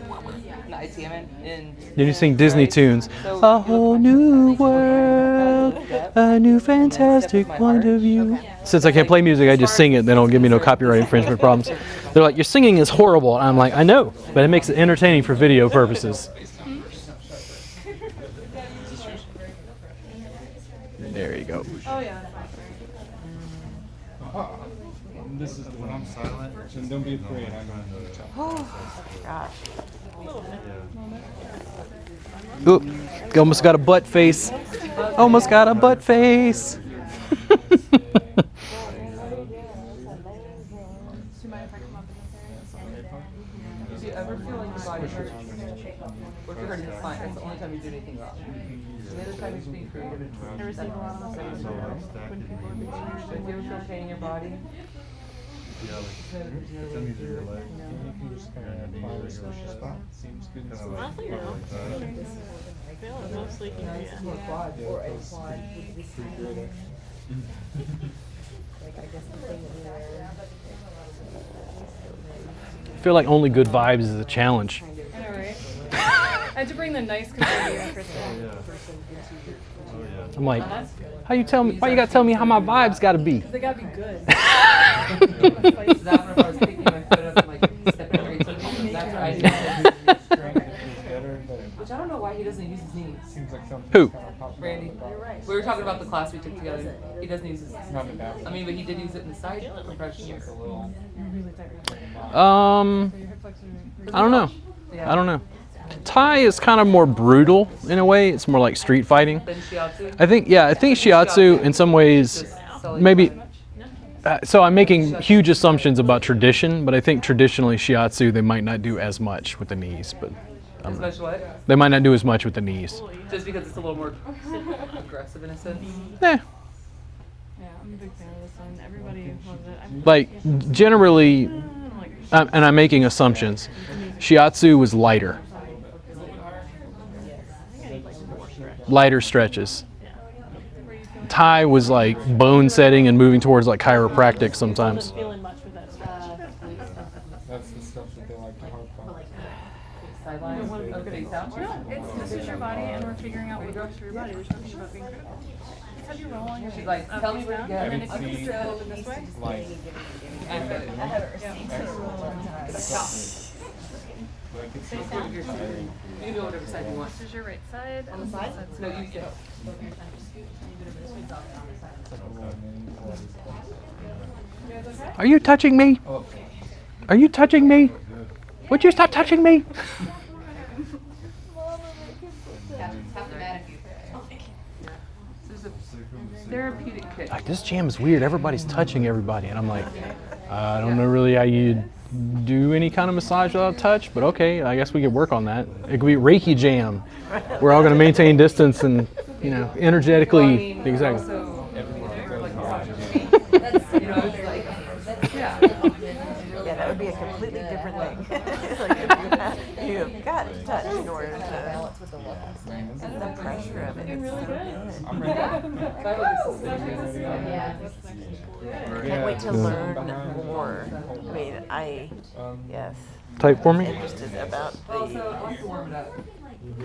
in the IT bend, and Then you sing Disney tunes. A whole new world, a new fantastic point of view. Since I can't play music, I just sing it. They don't give me no copyright infringement problems. They're like, your singing is horrible. And I'm like, I know, but it makes it entertaining for video purposes. There you go. Oh, yeah. This is when I'm silent, and don't be afraid. I'm going to Gosh. Oop, almost got a butt face. Almost got a butt face. Do you mind if I come up in this area? if you ever feel like your body hurts, or if you're hurting, it's fine. That's the only time you do anything wrong. The other time is being creative. I receive a lot of messages when people are being So if you ever feel pain in your body, Honestly, no. I feel mostly or a quad would be I feel like only good vibes is a challenge. I know, right? I had to bring the nice community, Kristen. I'm like, how you tell me? Why you gotta tell me how my vibes gotta be? They gotta be good. that when I was picking my foot up and like stepping right to me. That's what I do. Which I don't know why he doesn't use his knees. Who? Randy. We were talking about the class we took together. He doesn't use his. I mean, but he did use it in the side compression. I don't know. I don't know. Thai is kind of more brutal in a way. It's more like street fighting. Then shiatsu. I think shiatsu in some ways, maybe. So I'm making huge assumptions about tradition, but I think traditionally shiatsu they might not do as much with the knees, but As much what? they might not do as much with the knees. Just because it's a little more aggressive in a sense. Eh, Yeah, I'm a big fan of this one. Everybody loves it. I'm like generally, like, and I'm making assumptions. Shiatsu was lighter stretches. Thai was like bone setting and moving towards like chiropractic sometimes. feeling much with that stretch. That's the stuff that they like to harp on. Sidelines. Okay, sound. No, this is your body, and we're figuring out what works for your body. We're talking about being critical. Just have you roll on your She's like, up, tell me face what you down, got. and then if you can strip open this way. Like, You can go whatever side you want. This is your right side. On the side? No, you sit. Are you touching me? Are you touching me? Would you stop touching me? This is a therapeutic kick. Like, this jam is weird. Everybody's touching everybody. And I'm like, I don't know really how you do any kind of massage without touch, but okay, I guess we could work on that. It could be Reiki jam. We're all going to maintain distance and, you know, energetically. Well, I mean, Exactly. also, like massaging feet. You know, it's like, yeah. Yeah, that would be a completely different thing. Like, you've got to touch in order to balance with the pressure of it. It's so good. Can't wait to learn more. I mean, yes, Type for me. interested about the Also, I like to warm it up.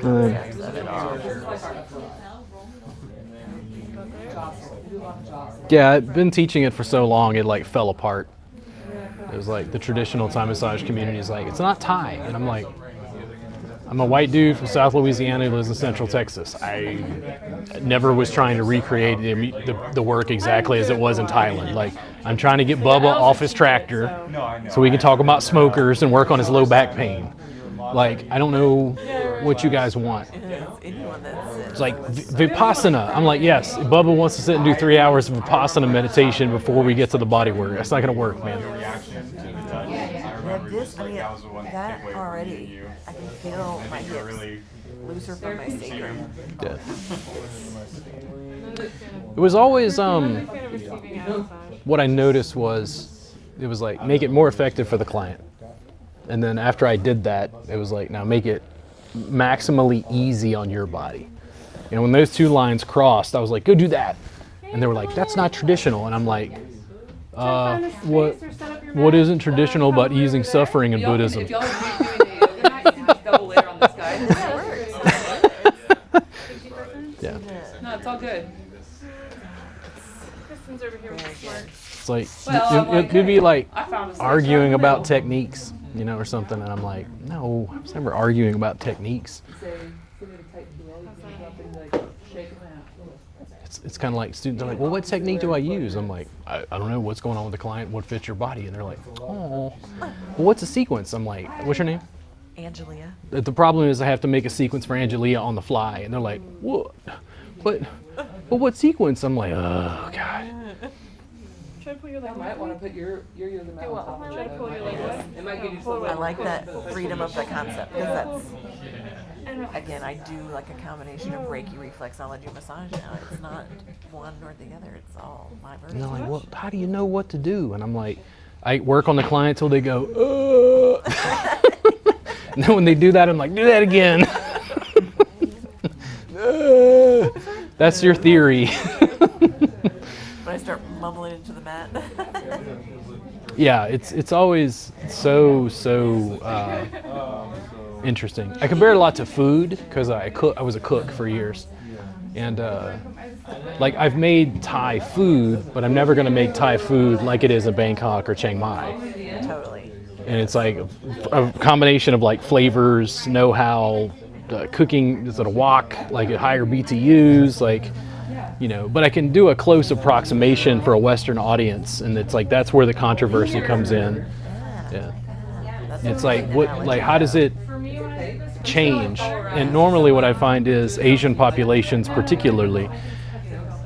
concepts of it all. Yeah, I've been teaching it for so long, it like fell apart. It was like the traditional Thai massage community is like, it's not Thai. And I'm like, I'm a white dude from South Louisiana who lives in Central Texas. I never was trying to recreate the work exactly as it was in Thailand. Like, I'm trying to get Bubba off his tractor so we can talk about smokers and work on his low back pain. Like, I don't know what you guys want. Anyone that's It's like Vipassana. I'm like, yes, Bubba wants to sit and do 3 hours of Vipassana meditation before we get to the body work. That's not going to work, man. yeah, this, I mean, that already, I can feel my hips looser from my sacrum. Yeah. It was always what I noticed was it was like make it more effective for the client. And then after I did that, it was like, now make it maximally easy on your body. You know, when those two lines crossed, I was like, go do that. And they were like, that's not traditional. And I'm like, what isn't traditional but easing suffering in Buddhism? If y'all are doing a yoga night, you can just double layer on this guy. Yeah. No, it's all good. Kristen's over here with the smart. It's like, Well, I'm it'd be like I found a arguing solution. about techniques, you know, or something. And I'm like, no, I was never arguing about techniques. Say, give it a tight heel, you can drop in, like, shake them out. It's kind of like students are like, well, what technique do I use? I'm like, I don't know what's going on with the client, what fits your body. And they're like, oh, well, what's a sequence? I'm like, what's your name? Angelia. The problem is I have to make a sequence for Angelia on the fly. And they're like, what? But what sequence? I'm like, oh, God. Try to put your You leg. might want to put your yoga mat on top of Try to pull your leg it. It might give you some I like that freedom of the concept because that's, again, I do like a combination of Reiki reflexology massage now. It's not one or the other. It's all my version. And they're like, well, how do you know what to do? And I'm like, I work on the client till they go, and then when they do that, I'm like, do that again. That's your theory. When I start mumbling into the mat. Yeah, it's always so interesting. I compare it a lot to food because I was a cook for years, and like I've made Thai food, but I'm never gonna make Thai food like it is in Bangkok or Chiang Mai. Totally. And it's like a combination of like flavors, know-how, cooking is at a wok, like at higher BTUs, like, you know, but I can do a close approximation for a Western audience, and it's like that's where the controversy comes in. Yeah. It's like how does it change? And normally what I find is Asian populations particularly,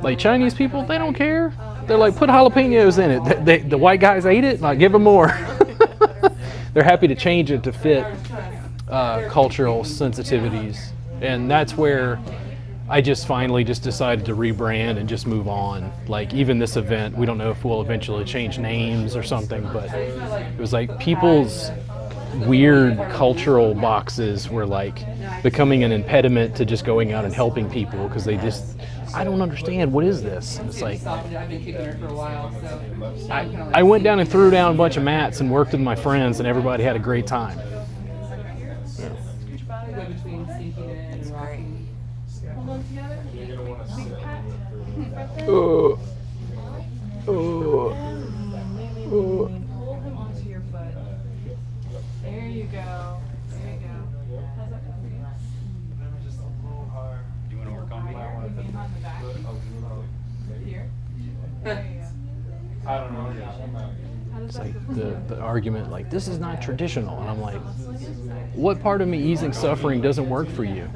like Chinese people, they don't care. They're like, put jalapenos in it. The white guys ate it, like give them more. They're happy to change it to fit cultural sensitivities. And that's where I just finally just decided to rebrand and just move on. Like even this event, we don't know if we'll eventually change names or something, but it was like people's weird cultural boxes were like becoming an impediment to just going out and helping people because they just, I don't understand, what is this? And it's like, I've been kicking her for a while, so I went down and threw down a bunch of mats and worked with my friends and everybody had a great time. go between sinking in and rocking. Hold on together. Big pat. Right there. Pull him onto your foot. There you go. Very I don't know. It's like the argument, like, this is not traditional. And I'm like, what part of me easing suffering doesn't work for you?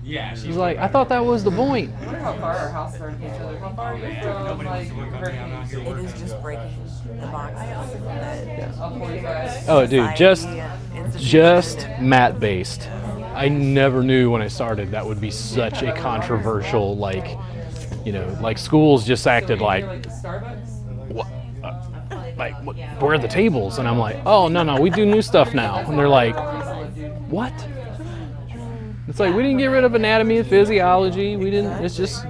Yeah, He's like, I thought that was the point. I wonder how far our houses are from each other. How far are you from, like, Hurricanes? It is just breaking the boxes. That Up 45. Oh, dude, society and just institution. mat based. I never knew when I started that would be such a controversial, like, you know, like schools just acted like, Like the Starbucks? what? Where are the tables? And I'm like, oh, no, we do new stuff now. And they're like, what? It's like, we didn't get rid of anatomy and physiology. We didn't, it's just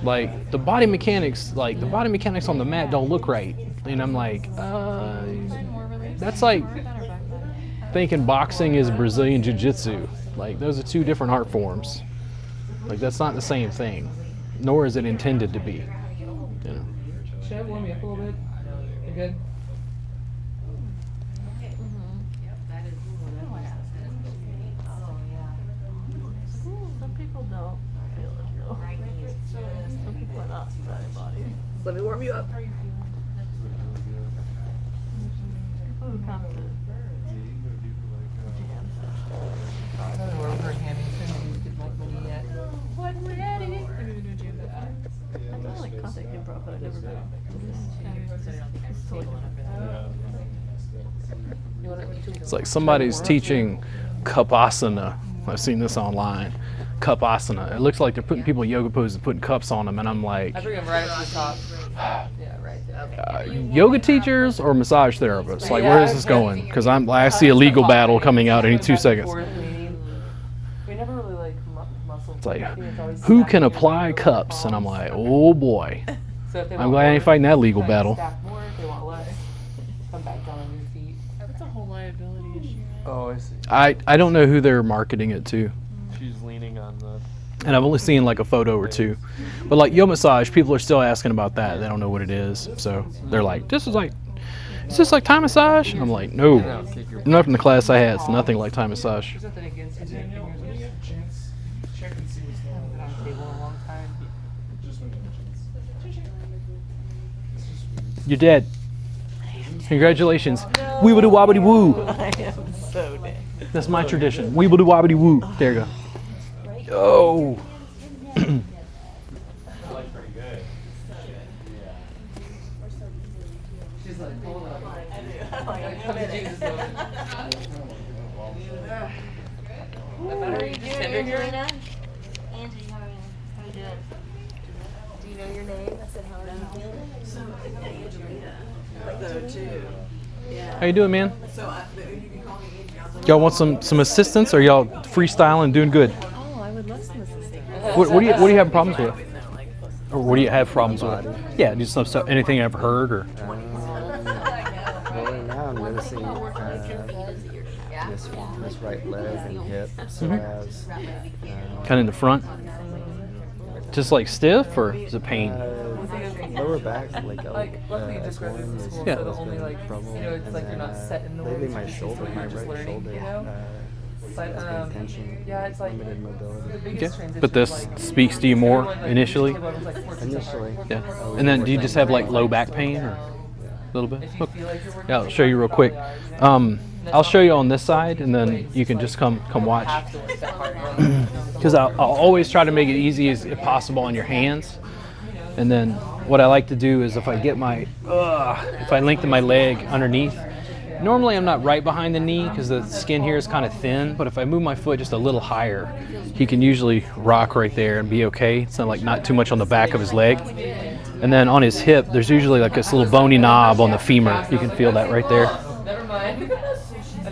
like the body mechanics on the mat don't look right. And I'm like, that's like thinking boxing is Brazilian jiu-jitsu. Like, those are two different art forms. Like, that's not the same thing, nor is it intended to be. You know. Should I warm you up a little bit? You good? Some people don't feel it though. Some people are not study body. Let me warm you up. People who come to jam sessions. I don't know where we're Hamilton. We could make money yet. What ready? Maybe we do a jam before. I don't like contact improv, but I've never been. It's like somebody's teaching Kapasana. I've seen this online. Kapasana. It looks like they're putting people in yoga poses and putting cups on them, and I'm like, I bring them right up to the top. Yeah, right there. yoga teachers or massage therapists? Like, where is this going? Because I see a legal battle coming out any 2 seconds. We never really like muscle. It's like, who can apply cups? And I'm like, oh boy. I'm glad I ain't fighting that legal battle. More, if they want less, come back down on your feet. That's a whole liability issue. Oh, I see. I don't know who they're marketing it to. She's leaning on the. And I've only seen like a photo or two. But like yoga massage, people are still asking about that. They don't know what it is. So they're like, is this like Thai massage? And I'm like, no. Not from the class I had. It's nothing like Thai massage. There's nothing against you. Check and see what's going on the table in a long time. You're dead. Congratulations. Weebly wobbly woo. I am so dead. That's my tradition. Weebly wobbly woo. There you go. Oh. She's like, hold on. Come to Jesus moment. Are you just tender here? Angie, how are you? How you doing? Do you know your name? I said, how are you feeling? So, Angelina. Like though too. Yeah. How you doing, man? So you can call me Angie. I was like, Y'all want some assistance, or y'all freestyling, doing good? Oh, I would love some assistance. What do you have problems with? Or what do you have problems with? Yeah, just some stuff. Anything you ever heard or? Well, right now I'm noticing this right leg and hip, so as Kind of in the front. Just like stiff, or is it pain? lower back, like luckily you just graduated from school, Yeah. so the only like, problem, you know, it's like you're not set in the lately ways my you're shoulder, just my just right learning, shoulder, you know? But has been tension, yeah, it's like limited the mobility. biggest transition. But this is, like, speaks to you more everyone, like, initially? everyone's, like, 14 Initially. Yeah. And then do you just have like low back pain, or a little bit? If you Look. feel like you're working Yeah, I'll too show you hard, real probably quick. are, you know? I'll show you on this side, and then you can just come watch. Because I'll always try to make it easy as possible on your hands. And then what I like to do is if I lengthen my leg underneath, normally I'm not right behind the knee because the skin here is kind of thin, but if I move my foot just a little higher, he can usually rock right there and be okay. It's not too much on the back of his leg. And then on his hip, there's usually like this little bony knob on the femur. You can feel that right there. Never mind.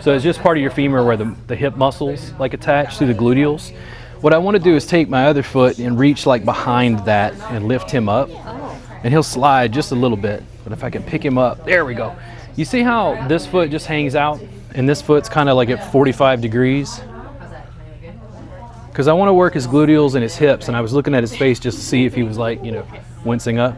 So it's just part of your femur where the hip muscles like attach to the gluteals. What I want to do is take my other foot and reach like behind that and lift him up. And he'll slide just a little bit. But if I can pick him up, there we go. You see how this foot just hangs out and this foot's kind of like at 45 degrees? Because I want to work his gluteals and his hips, and I was looking at his face just to see if he was like, wincing up.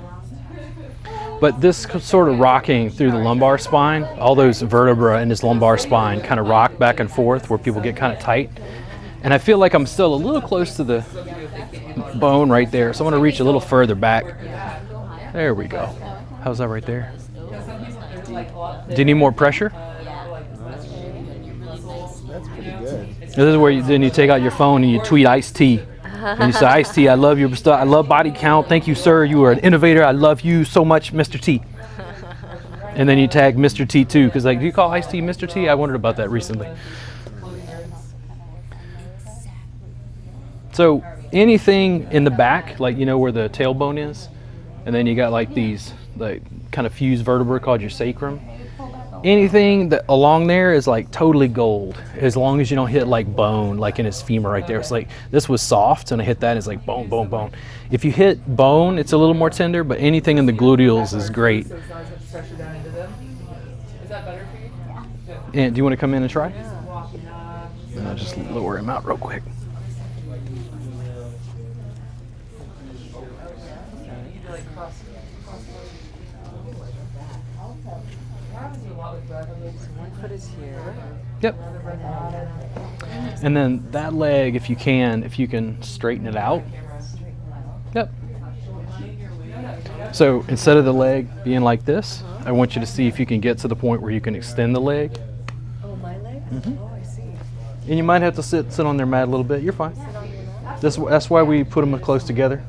But this sort of rocking through the lumbar spine, all those vertebrae in his lumbar spine kind of rock back and forth where people get kind of tight. And I feel like I'm still a little close to the bone right there. So I'm gonna reach a little further back. There we go. How's that right there? Do you need more pressure? That's pretty good. This is where then you take out your phone and you tweet Ice-T. And you say, Ice-T, I love your stuff. I love body count. Thank you, sir. You are an innovator. I love you so much, Mr. T. And then you tag Mr. T too, because like, do you call Ice-T Mr. T? I wondered about that recently. So anything in the back, like you know where the tailbone is, and then you got like these like kind of fused vertebrae called your sacrum. Anything that along there is like totally gold, as long as you don't hit like bone, like in his femur right there. It's like this was soft, and I hit that, it's like bone, bone, bone. If you hit bone, it's a little more tender, but anything in the gluteals is great. And do you want to come in and try? And I'll just lower him out real quick. One foot is here. Yep. And then that leg, if you can straighten it out. Yep. So instead of the leg being like this, I want you to see if you can get to the point where you can extend the leg. Oh, my leg? Mm-hmm. Oh, I see. And you might have to sit on their mat a little bit. You're fine. That's why we put them close together.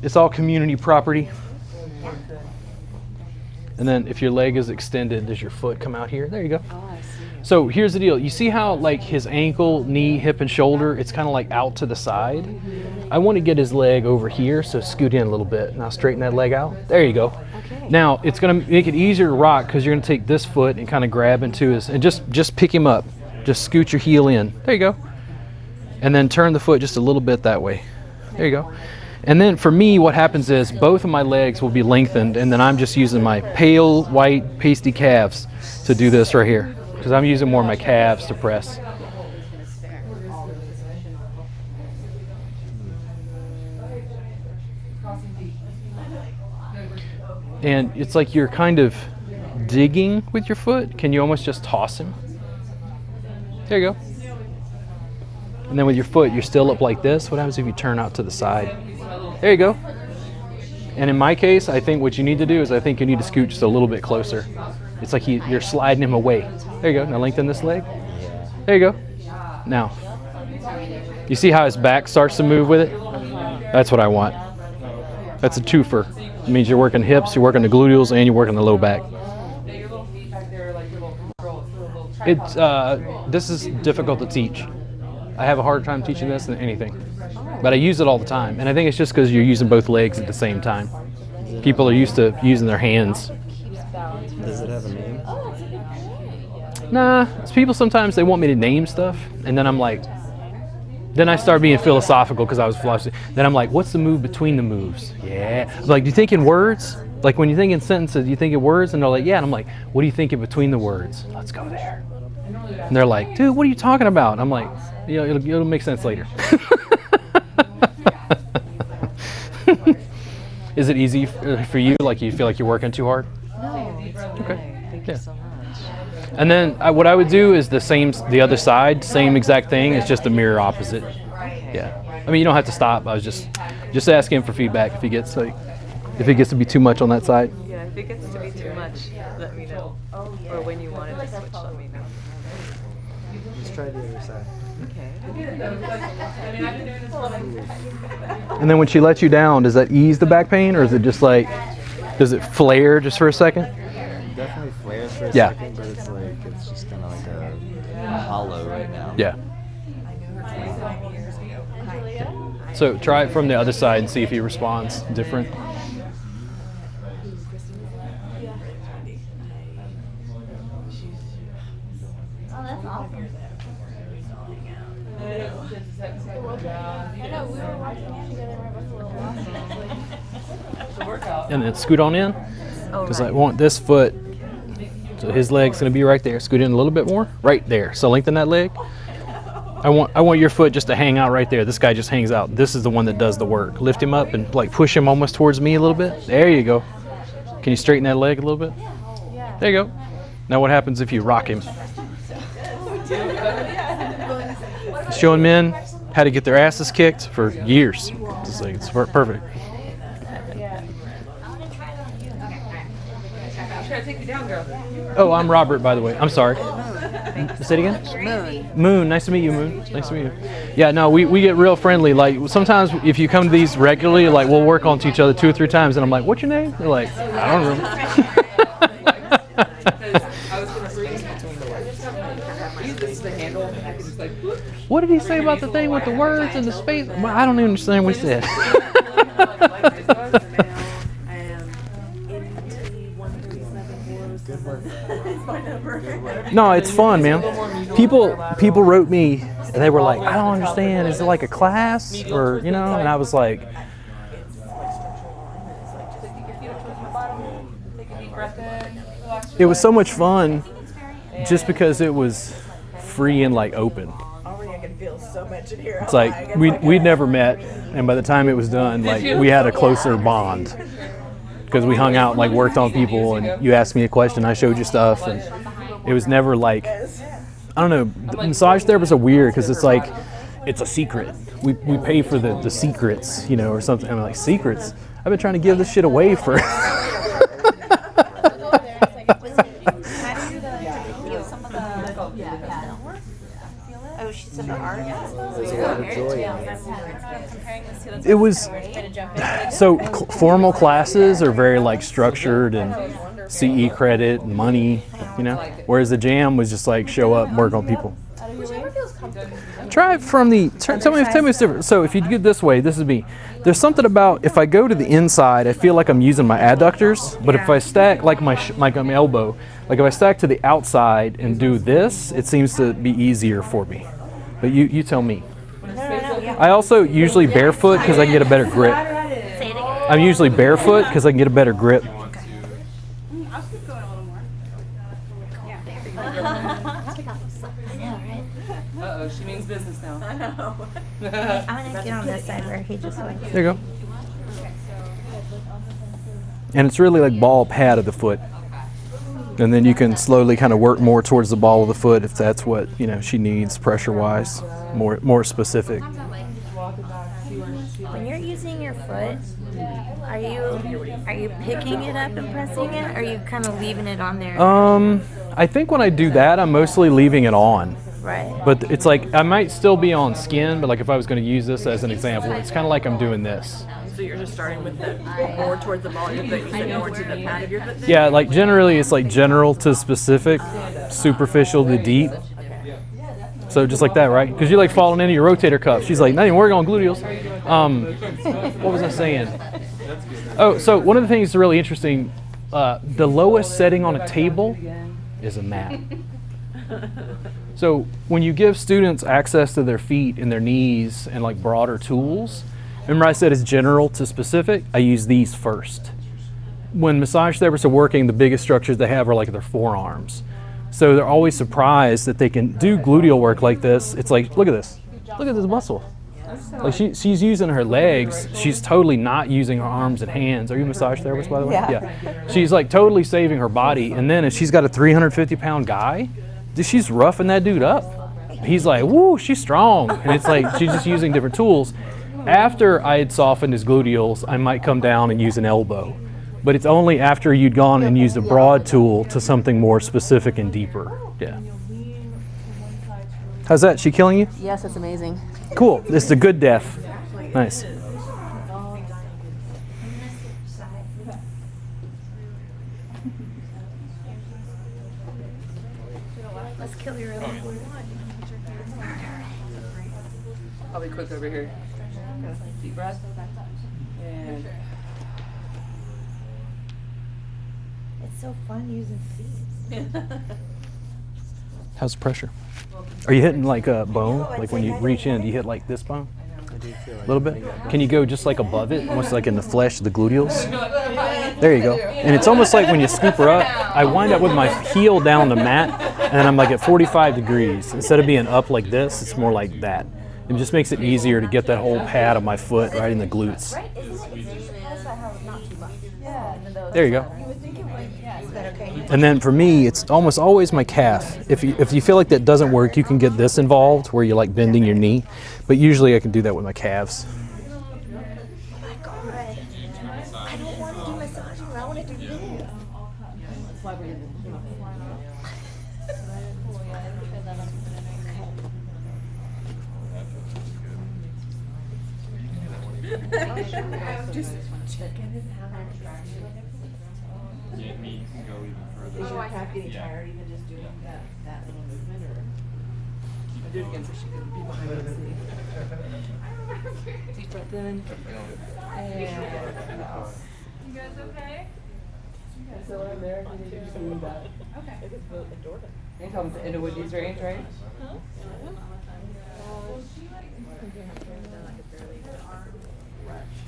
It's all community property. And then if your leg is extended, does your foot come out here? There you go. Oh, I see. So here's the deal. You see how like his ankle, knee, hip, and shoulder, it's kind of like out to the side? I want to get his leg over here, so scoot in a little bit. Now straighten that leg out. There you go. Okay. Now it's going to make it easier to rock because you're going to take this foot and kind of grab into his, and just pick him up. Just scoot your heel in. There you go. And then turn the foot just a little bit that way. There you go. And then for me, what happens is both of my legs will be lengthened, and then I'm just using my pale white pasty calves to do this right here, because I'm using more of my calves to press. And it's like you're kind of digging with your foot. Can you almost just toss him? There you go. And then with your foot, you're still up like this. What happens if you turn out to the side? There you go. And in my case, I think what you need to do is I think you need to scoot just a little bit closer. It's like you're sliding him away. There you go. Now lengthen this leg. There you go. Now, you see how his back starts to move with it? That's what I want. That's a twofer. It means you're working hips, you're working the gluteals, and you're working the low back. This is difficult to teach. I have a harder time teaching this than anything. But I use it all the time. And I think it's just because you're using both legs at the same time. People are used to using their hands. Does it have a name? Nah, it's people sometimes they want me to name stuff, and then I'm like, then I start being philosophical because I was philosophy. Then I'm like, what's the move between the moves? Yeah. Like, do you think in words? Like when you think in sentences, you think in words? And they're like, yeah. And I'm like, what do you think in between the words? Let's go there. And they're like, dude, what are you talking about? I'm like, you know, it'll make sense later. Is it easy for you? Like you feel like you're working too hard? No, it's okay. Thank you so much. And then what I would do is the other side, same exact thing. It's just the mirror opposite. Yeah. I mean, you don't have to stop. I was just asking for feedback if he gets to be too much on that side. Yeah, if it gets to be too much, let me know. Or when you want it to switch, let me know. Let's try the other side. And then when she lets you down, does that ease the back pain, or is it just like, does it flare just for a second? Definitely flares for a Yeah. second, but it's just kind of like a hollow right now. Yeah. So try it from the other side and see if he responds different. And then scoot on in, because I want this foot, so his leg's going to be right there. Scoot in a little bit more, right there. So lengthen that leg. I want your foot just to hang out right there. This guy just hangs out. This is the one that does the work. Lift him up and like push him almost towards me a little bit. There you go. Can you straighten that leg a little bit? There you go. Now what happens if you rock him? showing men how to get their asses kicked for years. It's like, it's perfect. Should I take you down, girl? Oh, I'm Robert, by the way. I'm sorry. Say it again? Moon. Nice to meet you, Moon. Nice to meet you. Yeah, no, we get real friendly. Like, sometimes if you come to these regularly, like, we'll work onto each other 2 or 3 times, and I'm like, what's your name? They're like, I don't know. What did he say about the thing with the words and the space? Well, I don't even understand what he said. No, it's fun, man. People wrote me and they were like, I don't understand. Is it like a class or, you know? And I was like, it was so much fun just because it was free and like open. It's like we'd never met, and by the time it was done, like we had a closer bond because we hung out and like worked on people, and you asked me a question, I showed you stuff, and it was never like, I don't know, massage therapists are weird because it's like, it's a secret. We pay for the secrets, you know, or something. I'm like, secrets? I've been trying to give this shit away for Oh, she said the art. it was so formal classes are very like structured and CE credit and money, you know, whereas the jam was just like show up and work on people. Try it from the, tell me if it's different. So if you do it this way, this is me. There's something about, if I go to the inside, I feel like I'm using my adductors, but if I stack like my elbow, like if I stack to the outside and do this, it seems to be easier for me. But you tell me. I also usually barefoot because I can get a better grip. I'm usually barefoot because I can get a better grip. Uh-oh, she means business now. I know. I'm gonna get on this side where he just went. There you go. And it's really like ball pad of the foot. And then you can slowly kind of work more towards the ball of the foot if that's what, you know, she needs pressure-wise, more specific. When you're using your foot, are you picking it up and pressing it, or are you kind of leaving it on there? I think when I do that, I'm mostly leaving it on. Right. But it's like, I might still be on skin, but like if I was going to use this as an example, it's kind of like I'm doing this. So you're just starting with the more towards the ball of your foot, you said more to the pad of your foot? Yeah, like generally it's like general to specific, superficial to deep. So just like that, right? Because you're like falling into your rotator cuff. She's like, not even working on gluteals. What was I saying? Oh, so one of the things that's really interesting, the lowest setting on a table is a mat. So when you give students access to their feet and their knees and like broader tools, remember I said it's general to specific? I use these first. When massage therapists are working, the biggest structures they have are like their forearms. So they're always surprised that they can do gluteal work like this. It's like, look at this. Look at this muscle. Like she's using her legs. She's totally not using her arms and hands. Are you a massage therapist, by the way? Yeah. She's like totally saving her body. And then if she's got a 350-pound guy, she's roughing that dude up. He's like, woo, she's strong. And it's like she's just using different tools. After I had softened his gluteals, I might come down and use an elbow. But it's only after you'd gone and used a broad tool to something more specific and deeper. Yeah. How's that? She killing you? Yes, that's amazing. Cool. This is a good death. Nice. Let's kill your own. I'll be quick over here. Deep breath. And It's so fun using feet. How's the pressure? Are you hitting like a bone? Like when you reach in, do you hit like this bone? A little bit? Can you go just like above it? Almost like in the flesh, the gluteals? There you go. And it's almost like when you scoop her up, I wind up with my heel down the mat, and I'm like at 45 degrees. Instead of being up like this, it's more like that. It just makes it easier to get that whole pad of my foot right in the glutes. There you go. And then for me, it's almost always my calf. If you feel like that doesn't work, you can get this involved where you're like bending your knee. But usually I can do that with my calves. I don't want to do massaging. I want to do this. Just checking it out. Get me to go even further. Is your calf getting tired even just doing that little movement, or? I do it again so she can be behind me and see. Deep breath in. And You guys okay? so I'm there, and you just lean back. Okay. And tell them the end of Woody's range, right?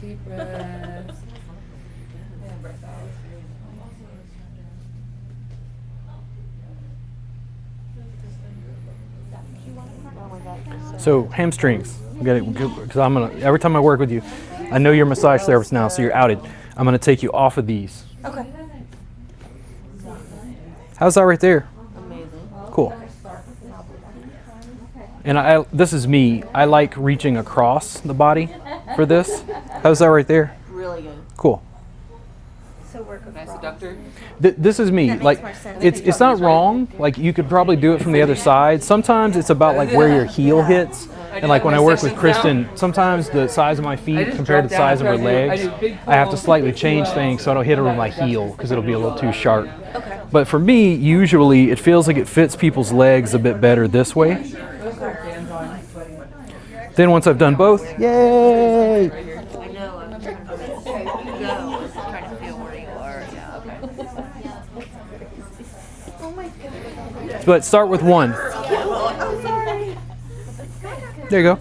Deep breath. And breath out. So hamstrings, because I'm gonna every time I work with you, I know you're a massage therapist now, so you're outed. I'm gonna take you off of these. Okay. How's that right there? Amazing. Cool. And this is me. I like reaching across the body for this. How's that right there? Really good. Cool. So work across. Nice abductor. This is me. That makes Like more sense. it's not wrong. Like you could probably do it from the other side. Sometimes it's about like where your heel hits. And like when I work with Kristen, sometimes the size of my feet compared to the size of her legs, I have to slightly change things so I don't hit her with my heel because it'll be a little too sharp. Okay. But for me, usually it feels like it fits people's legs a bit better this way. Then once I've done both, yay! I know, I'm trying to go. I'm trying to feel where you are. Yeah, okay. Oh my God. But start with one. Oh, sorry. There you go.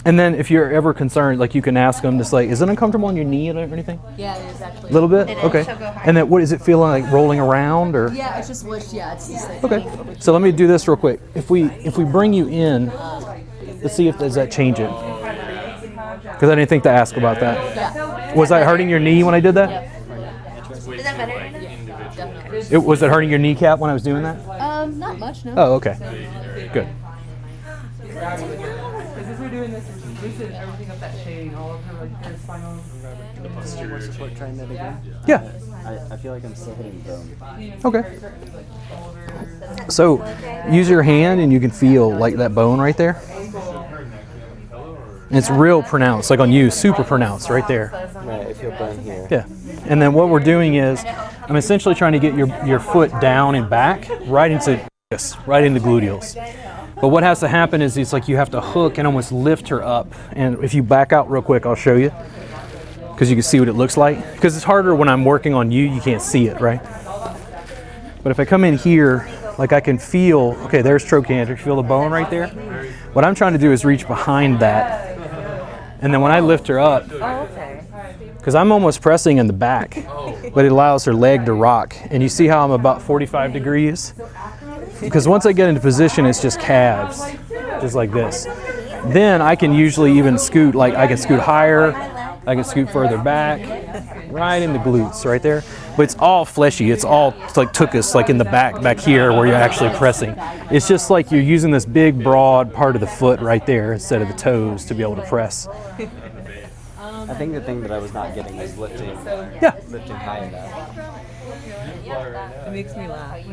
And then if you're ever concerned, like you can ask them, just like, is it uncomfortable on your knee or anything? Yeah, it is actually. A little bit? It is. Okay. She'll go higher. And then what is it feeling like, rolling around or? Yeah, it's just yeah, it's just like. Okay. So let me do this real quick. If we bring you in, let's see if does that change it. Because I didn't think to ask about that. Yeah. Was I hurting your knee when I did that? Is that better? Was it hurting your kneecap when I was doing that? Not much, no. Oh, okay. Good. Because as we're doing this, we're loosening everything up that chain, all of her like her spinal. More support trying that again? Yeah. I feel like I'm still hitting bone. Okay. So use your hand and you can feel like that bone right there. And it's real pronounced, like on you, super pronounced right there. Right, I feel bone here. Yeah. And then what we're doing is I'm essentially trying to get your foot down and back right into this, right into gluteals. But what has to happen is it's like you have to hook and almost lift her up. And if you back out real quick, I'll show you. Because you can see what it looks like. Because it's harder when I'm working on you, you can't see it, right? But if I come in here, like I can feel, okay, there's trochanter. Feel the bone right there? What I'm trying to do is reach behind that. And then when I lift her up, because I'm almost pressing in the back, but it allows her leg to rock. And you see how I'm about 45 degrees? Because once I get into position, it's just calves, just like this. Then I can usually even scoot, like I can scoot higher, I can scoot further back, right in the glutes, right there. But it's all fleshy, it's like tuchus, like in the back here where you're actually pressing. It's just like you're using this big, broad part of the foot right there instead of the toes to be able to press. I think the thing that I was not getting is lifting high enough. It makes me laugh.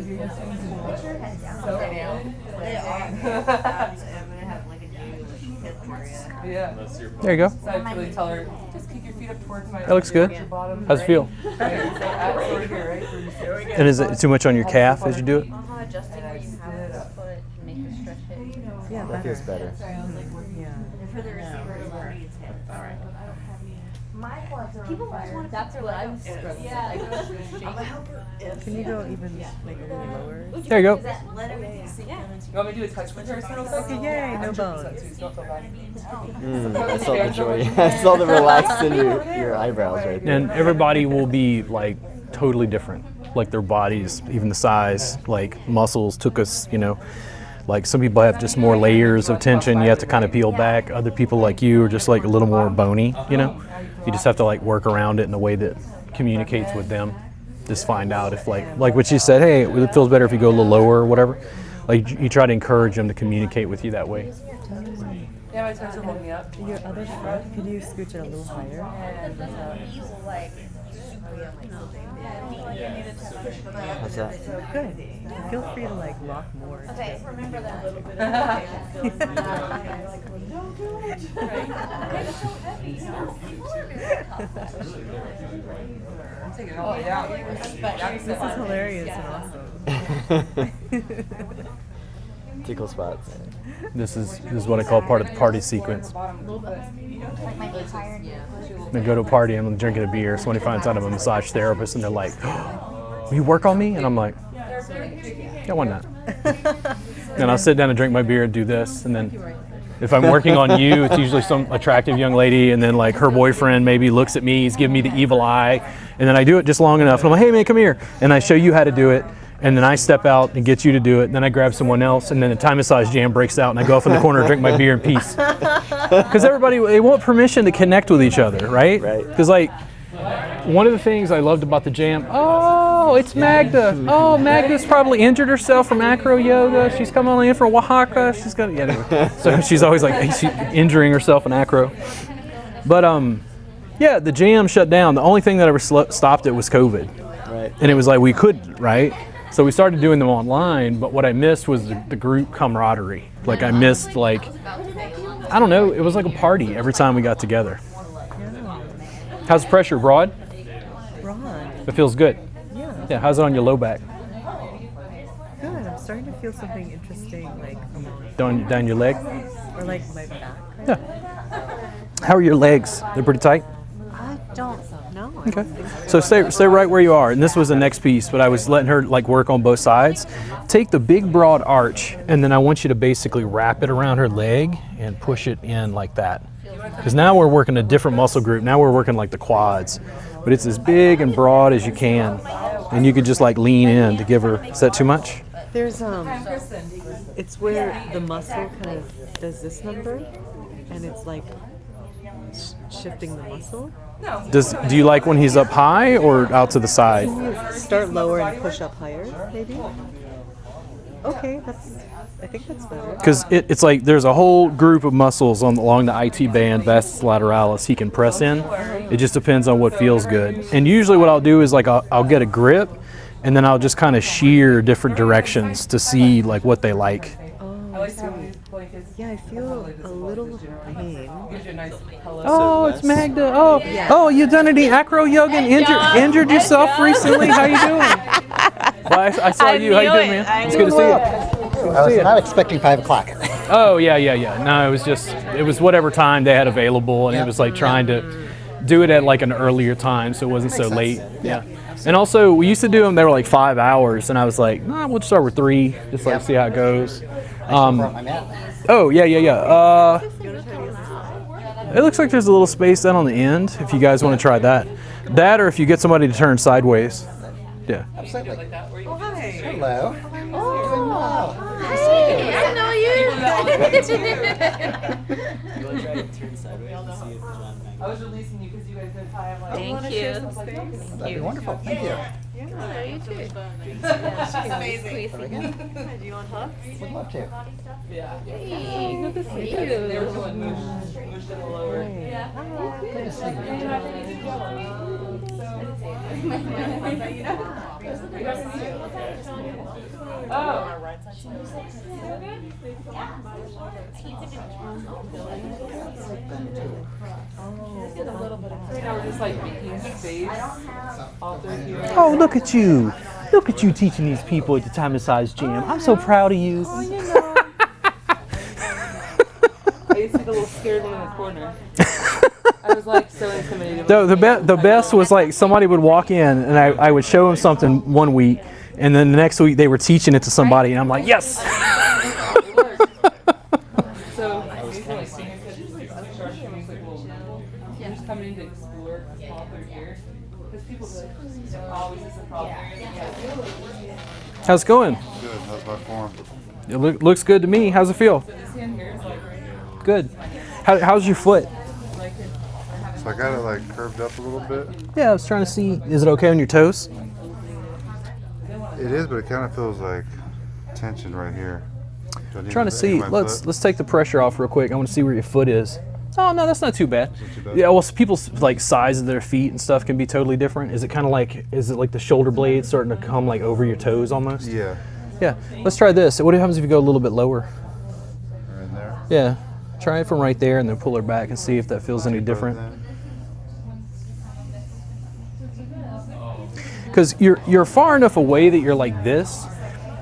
Yeah. There you go. So I really tell her, just kick your feet up towards my. That looks good. How's it feel? And is it too much on your calf as you do it? Adjusting where you have the foot and make the stretch it. Yeah, That feels better. For the receiver, it's already its head. Alright. People always want to. That's what I was struggling. Yeah. Can you go even like a little lower? There you go. You want me to do a touch comparison real quick? Okay, yay, no bones. I saw the joy. I saw the relaxed in your eyebrows right there. And everybody will be like totally different, like their bodies, even the size, like muscles, tuchus, Like some people have just more layers of tension. You have to kind of peel back. Other people like you are just like a little more bony, you know? You just have to like work around it in a way that communicates with them. Just find out if like what you said, hey, it feels better if you go a little lower or whatever. Like you try to encourage them to communicate with you that way. Yeah, my toes are holding me up. Your other foot, could you scooch it a little higher? What's that? Good. Feel free to like rock more. Okay, remember that. I'm taking it all the way down. This is hilarious and awesome. Tickle spots. This is what I call part of the party sequence. I go to a party and I'm drinking a beer. Somebody finds out I'm a massage therapist and they're like, "Will you work on me?" And I'm like, "Yeah, why not?" And I'll sit down and drink my beer and do this. And then if I'm working on you, it's usually some attractive young lady, and then like her boyfriend maybe looks at me, he's giving me the evil eye, and then I do it just long enough. And I'm like, "Hey man, come here," and I show you how to do it. And then I step out and get you to do it. And then I grab someone else, and then the Thai massage jam breaks out, and I go off in the corner and drink my beer in peace. Because everybody, they want permission to connect with each other, right? Right. Because like, one of the things I loved about the jam, oh, it's Magda. Oh, Magda's probably injured herself from acro yoga. She's coming on in from Oaxaca. She's got, yeah, anyway. So she's always like she's injuring herself in acro. But yeah, the jam shut down. The only thing that ever stopped it was COVID. Right. And it was like we couldn't, right? So we started doing them online, but what I missed was the group camaraderie. Like I missed like, I don't know, it was like a party every time we got together. How's the pressure, broad? Broad. It feels good. Yeah. Yeah, how's it on your low back? Good. I'm starting to feel something interesting, like Down your leg? or like my back. Yeah. How are your legs? They're pretty tight? I don't know. Okay. So stay right where you are. And this was the next piece, but I was letting her like work on both sides. Take the big broad arch, and then I want you to basically wrap it around her leg and push it in like that. Because now we're working a different muscle group. Now we're working like the quads. But it's as big and broad as you can. And you could just like lean in to give her, is that too much? There's it's where the muscle kind of does this number, and it's like shifting the muscle. Do you like when he's up high or out to the side? Can you start lower and push up higher, maybe? Okay, I think that's better. Because it's like there's a whole group of muscles along the IT band, vastus lateralis, he can press in. It just depends on what feels good. And usually what I'll do is like I'll get a grip, and then I'll just kind of shear different directions to see like what they like. Oh, I see. Yeah, I feel a little pain. Oh, it's Magda. Oh, oh, you done any acro yoga and injured yourself recently? How you doing? Well, I saw you. How you doing, man? It's good to see you. I was not expecting 5 o'clock. Oh, yeah. No, it was whatever time they had available, and it was like trying to do it at like an earlier time so it wasn't so late. Yeah. And also, we used to do them, they were like 5 hours, and I was like, nah, we'll start with 3, just like see how it goes. Oh, yeah. It looks like there's a little space down on the end if you guys want to try that. That or if you get somebody to turn sideways. Yeah. Absolutely. Oh, hi. Hello. Hey, I know you. You want to try to turn sideways and see if John I was releasing you because you guys did have like. Thank you. That'd be wonderful. Thank you. Yeah, you too. She's amazing. Do you want hugs? Would love to. Yeah. Hey, good to see you. They were doing mushed in the lower. Good to see you. Oh, look at you. Look at you teaching these people at the Thai massage jam. I'm so proud of you. Oh, you know. I used to be a little scared in the corner. I was like so intimidated. The best was like somebody would walk in and I would show them something one week, and then the next week they were teaching it to somebody, and I'm like, yes. So I was kind of seeing just coming in to explore all through here. Because people always is a problem. How's it going? Good. How's my form? It looks good to me. How's it feel? Good. How's your foot? So I got it like curved up a little bit. Yeah, I was trying to see. Is it okay on your toes? It is, but it kind of feels like tension right here. Trying to see. Let's take the pressure off real quick. I want to see where your foot is. Oh no, that's not too bad. Yeah, well, people's like size of their feet and stuff can be totally different. Is it kind of like? Is it like the shoulder blade starting to come like over your toes almost? Yeah. Yeah. Let's try this. What happens if you go a little bit lower? Right there. Yeah. Try it from right there and then pull her back and see if that feels any different. Because you're far enough away that you're like this.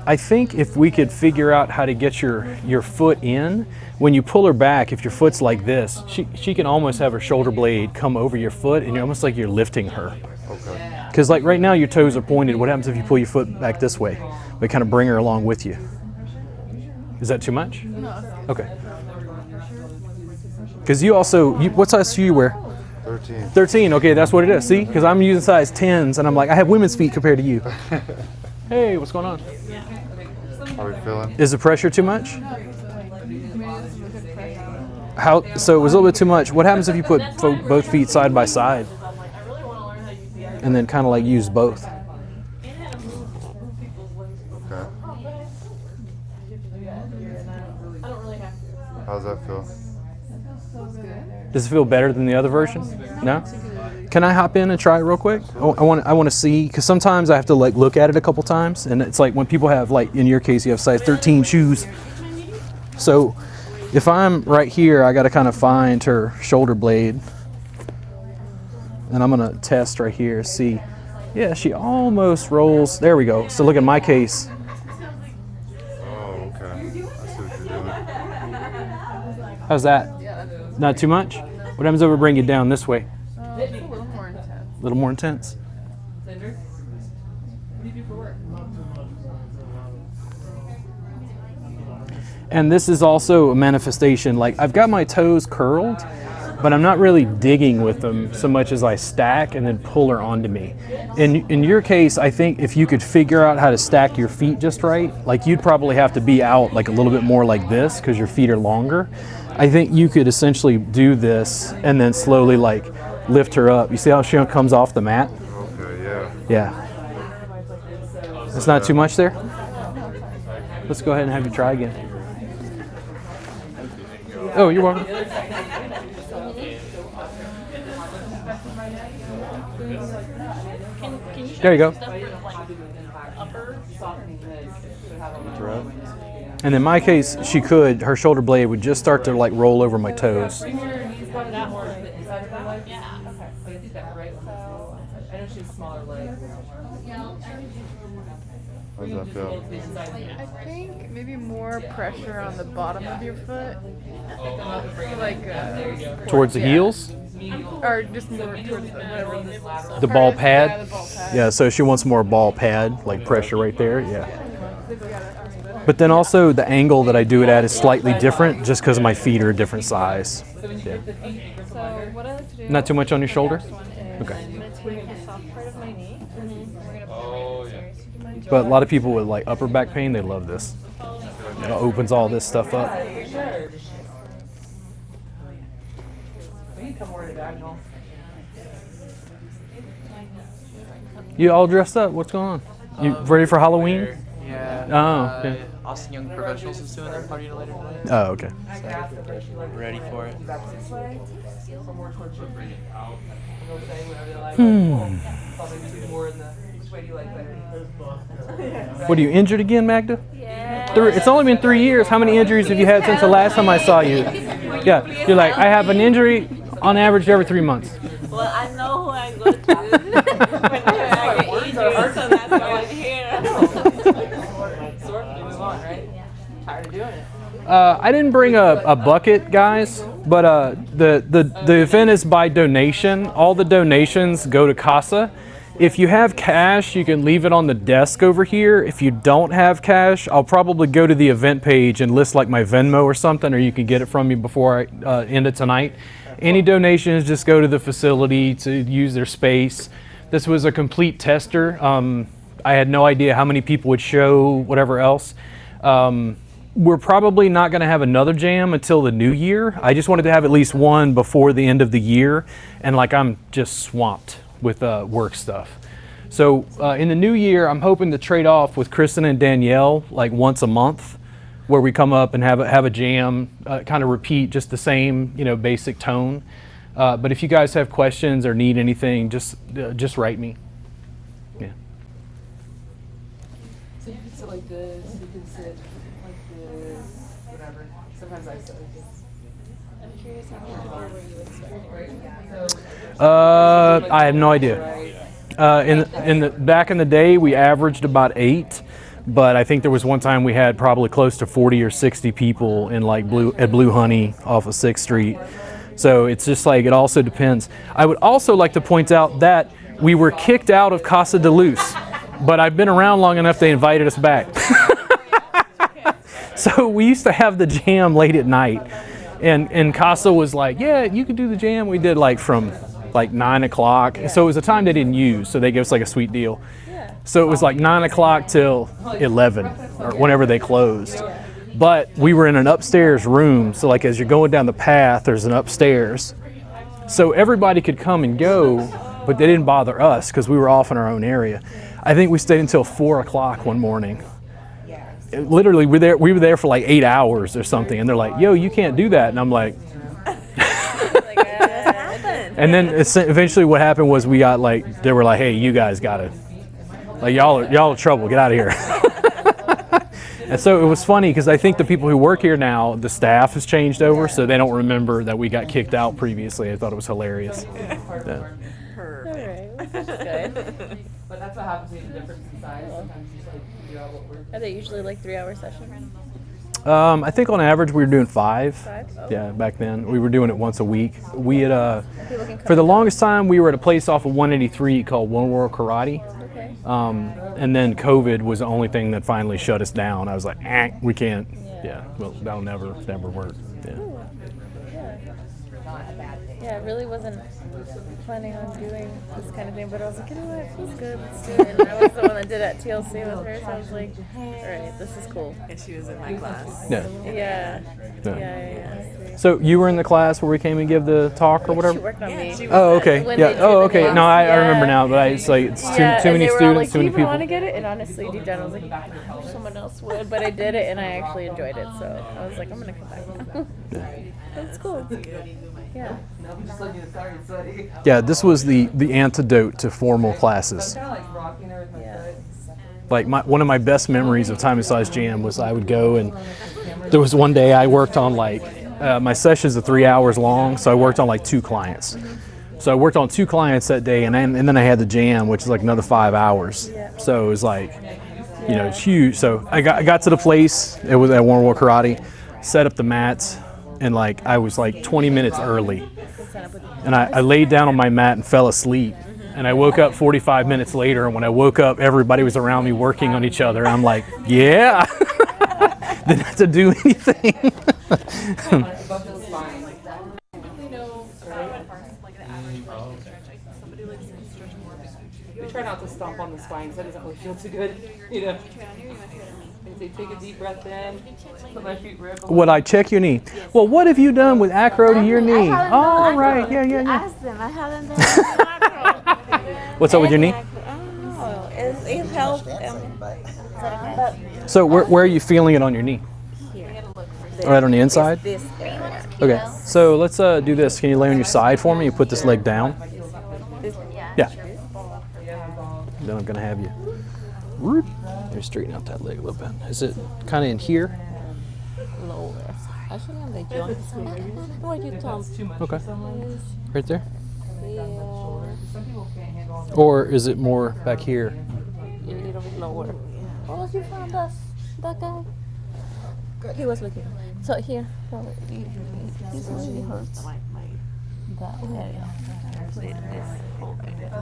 I think if we could figure out how to get your foot in, when you pull her back, if your foot's like this, she can almost have her shoulder blade come over your foot and you're almost like you're lifting her. Okay. Because like right now your toes are pointed. What happens if you pull your foot back this way? We kind of bring her along with you. Is that too much? No. Okay. Because you also, what size shoe you wear? 13. 13, okay, that's what it is. See, because I'm using size 10s, and I'm like, I have women's feet compared to you. Hey, what's going on? How are we feeling? Is the pressure too much? How? So it was a little bit too much. What happens if you put both feet side by side, and then kind of like use both? Okay. How's that feel? Does it feel better than the other version? No? Can I hop in and try it real quick? I want to see, because sometimes I have to like look at it a couple times, and it's like when people have, like in your case, you have size 13 shoes. So if I'm right here, I got to kind of find her shoulder blade, and I'm going to test right here, see. Yeah, she almost rolls. There we go. So look at my case. Oh, okay. I see what you're doing. How's that? Not too much? What happens if I bring you down this way? It's a little more intense. A little more intense? What do you do for work? And this is also a manifestation. Like I've got my toes curled, but I'm not really digging with them so much as I stack and then pull her onto me. In your case, I think if you could figure out how to stack your feet just right, like you'd probably have to be out like a little bit more like this because your feet are longer. I think you could essentially do this and then slowly like lift her up. You see how she comes off the mat? Okay, yeah. Yeah. It's not too much there? Let's go ahead and have you try again. Oh, you're welcome. There you go. And in my case, she could, her shoulder blade would just start to like roll over my toes. I know she's smaller legs. How does that feel? I think maybe more pressure on the bottom of your foot. Like Towards the heels? Or just more towards whatever The ball Yeah, pad? the ball pad. Yeah, so she wants more ball pad, like pressure right there, yeah. But then also the angle that I do it at is slightly different just because my feet are a different size. Yeah. So what I like to do. Not too much on your shoulder? Okay. I'm gonna take the soft part of my knee. We're gonna pull it serious. Do you mind But a lot of people with like upper back pain, they love this. It opens all this stuff up. You all dressed up? What's going on? You ready for Halloween? Yeah. Oh, okay. Austin Young Professionals is doing their party later tonight. Oh, okay. So, ready for it. What, are you injured again, Magda? Yeah. It's only been 3 years. How many injuries have you had since the last time I saw you? Yeah, you're like, I have an injury on average every 3 months. Well, I know who I go to when I get injured, so that's why I'm here. Tired of doing it. I didn't bring a bucket, guys, but the event is by donation. All the donations go to Casa. If you have cash, you can leave it on the desk over here. If you don't have cash, I'll probably go to the event page and list like my Venmo or something, or you can get it from me before I end it tonight. Any donations just go to the facility to use their space. This was a complete tester. I had no idea how many people would show, whatever else. we're probably not going to have another jam until the new year. I just wanted to have at least one before the end of the year, and like I'm just swamped with work stuff. So in the new year, I'm hoping to trade off with Kristen and Danielle like once a month, where we come up and have a jam, kind of repeat just the same, you know, basic tone. But if you guys have questions or need anything, just write me. Yeah. So you can sit like this, you can sit like this, whatever. Sometimes I sit like this. I'm curious how many people were you expecting? I have no idea. Back in the day, we averaged about 8, but I think there was one time we had probably close to 40 or 60 people in like Blue Honey off of 6th Street. So it's just like, it also depends. I would also like to point out that we were kicked out of Casa de Luz, but I've been around long enough they invited us back. So we used to have the jam late at night, and Casa was like, yeah, you could do the jam. We did like from like 9 o'clock. So it was a time they didn't use, so they gave us like a sweet deal. So it was like 9 o'clock till 11 or whenever they closed. But we were in an upstairs room, so like as you're going down the path, there's an upstairs. So everybody could come and go, but they didn't bother us because we were off in our own area. I think we stayed until 4 o'clock one morning. Literally, we were there for like 8 hours or something, and they're like, yo, you can't do that. And I'm like, and then eventually what happened was we got like, they were like, hey, you guys gotta, like y'all are in trouble, get out of here. And so it was funny because I think the people who work here now, the staff has changed over, so they don't remember that we got kicked out previously. I thought it was hilarious. Yeah. Alright, that's good. But that's what happens in the difference in size. Sometimes you just like figure out what works. Are they usually like 3-hour sessions? I think on average we were doing 5. 5? Oh. Yeah, back then. We were doing it once a week. We had, for the longest time, we were at a place off of 183 called One World Karate. Okay. And then COVID was the only thing that finally shut us down. I was like, we can't. Yeah, well, that'll never work. Yeah. Yeah, I really wasn't planning on doing this kind of thing, but I was like, you know what, it feels good, let's do it. And I was the one that did at TLC with her, so I was like, all right, this is cool. And she was in my class. Yeah. Yeah. So you were in the class where we came and give the talk or whatever? She worked on me. Oh, okay. Yeah. Oh, okay. No, I remember now, but it's like it's too many students, too many people. Do you want to get it? And honestly, deep down, I was like, I hope someone else would, but I did it, and I actually enjoyed it. So I was like, I'm gonna come back. That's cool. Yeah. Yeah, this was the antidote to formal classes. Like one of my best memories of Time Massage Jam was I would go, and there was one day I worked on like my sessions are 3 hours long, so I worked on like 2 clients. So I worked on 2 clients that day, and then I had the jam, which is like another 5 hours. So it was like, you know, it's huge. So I got to the place. It was at One World Karate. Set up the mats, and like I was like 20 minutes early, and I laid down on my mat and fell asleep. And I woke up 45 minutes later, and when I woke up, everybody was around me working on each other. I'm like, yeah, didn't have to do anything. We try not to stomp on the spine because that doesn't really feel too good, you know. And say, take a deep breath in, put my feet right below. Would I check your knee? Well, what have you done with acro to your knee? Oh, right, yeah. Ask them. I haven't done acro. What's up with your knee? Oh, it helped. So where are you feeling it on your knee? Right on the inside? This area. Okay, so let's do this. Can you lay on your side for me? You put this leg down. Yeah. Then I'm gonna have you. Whoop. You're straighten out that leg a little bit. Is it kind of in here? Lower. Actually, on the joint. What you told. Okay. Right there? Yeah. Or is it more back here? A little bit lower. Oh, you found us. That guy. He was looking. So here. This really hurts. That area.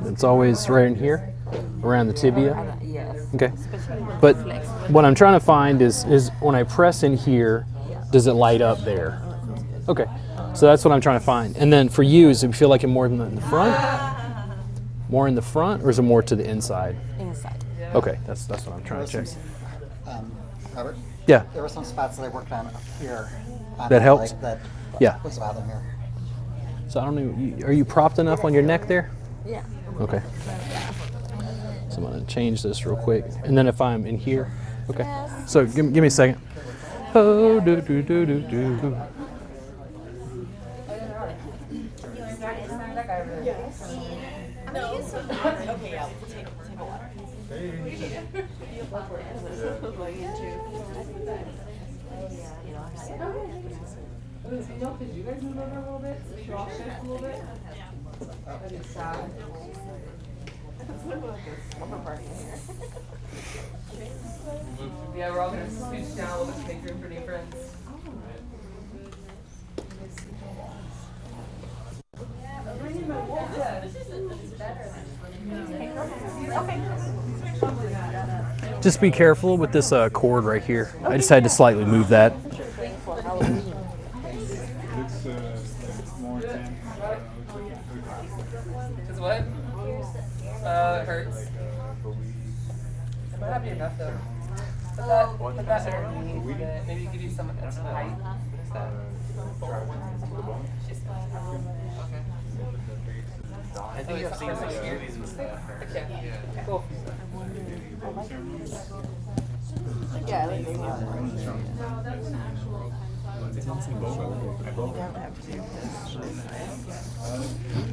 It's always right in here, around the tibia. Yes. Okay. But what I'm trying to find is when I press in here, does it light up there? Okay. So that's what I'm trying to find. And then for you, does it feel like it more in the front? More in the front, or is it more to the inside? Inside. Okay, that's what I'm trying to check. Robert, Yeah. There were some spots that I worked on up here. On That my helps? leg that Yeah. was bothering here. So I don't know, are you propped enough on your neck there? Yeah. Okay. So I'm gonna change this real quick. And then if I'm in here, okay. Yes. So give me a second. Oh, do, do, do, do, do. Okay, yeah, we'll take a water. Could you guys move over a little bit? Should all shift a little bit? That'd be sad. Yeah, we're all gonna scooch down a little bit to make room for new friends. Just be careful with this cord right here. I just had to slightly move that. Cause what? It hurts. It might not be enough though. Put that underneath it. Maybe give you some height. What is that? I think I've seen some movies and stuff. Okay. Cool. Yeah, I like these.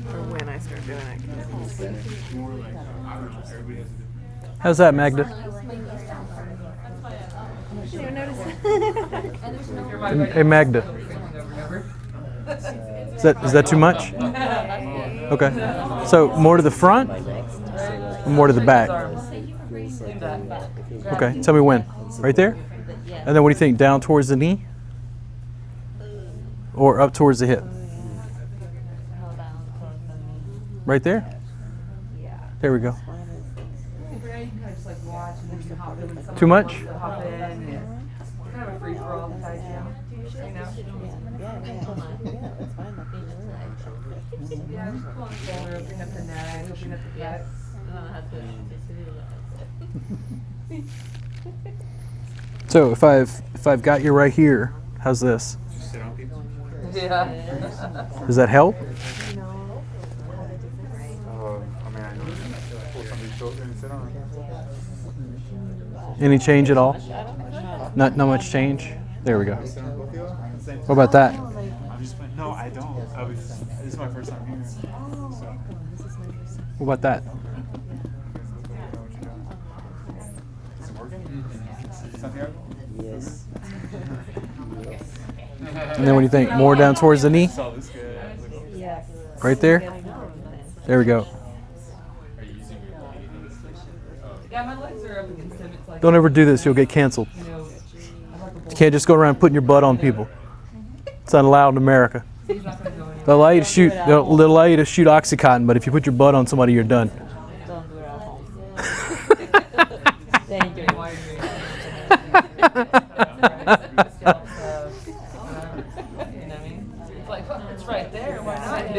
For when I start doing it. How's that, Magda? Hey, Magda. Is that too much? Okay. So more to the front or more to the back? Okay. Tell me when. Right there? And then what do you think? Down towards the knee? Or up towards the hip? Right there? There we go. Too much? Kind of a free for all besides you know. Yeah, just pull on the shoulder, open up the neck, open up the gut. So if I've got you right here, how's this? Yeah. Does that help? I mean, I know pull somebody's shoulder and sit on it. Any change at all? Not much change. There we go. What about that? No, I don't. This is my first time here. So. What about that? Is it working? Santiago? Yes. And then what do you think? More down towards the knee? Yes. Right there? There we go. Yeah, my legs are up against him. It's like, Don't ever do this, you'll get canceled. You can't just go around putting your butt on people. It's not allowed in America. They'll allow you to shoot. They'll allow you to shoot Oxycontin, but if you put your butt on somebody, you're done. Don't do it at home. Thank you. It's like, well, it's right there. Why not,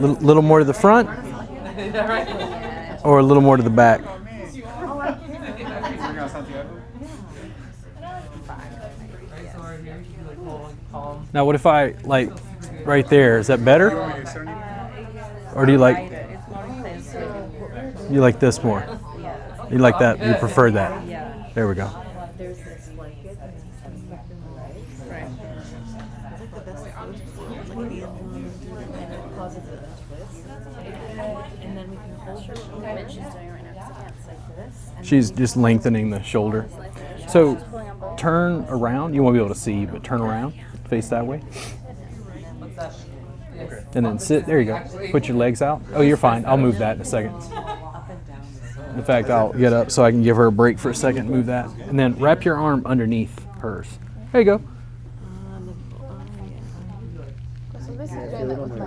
dude? Little more to the front, Yeah, right. or a little more to the back. Now, what if I like right there? Is that better? Or do you like this more? You like that? You prefer that? There we go. She's just lengthening the shoulder. So turn around. You won't be able to see, but turn around. Face that way. And then sit. There you go. Put your legs out. Oh, you're fine. I'll move that in a second. In fact, I'll get up so I can give her a break for a second. Move that. And then wrap your arm underneath hers. There you go. So this is doing that with my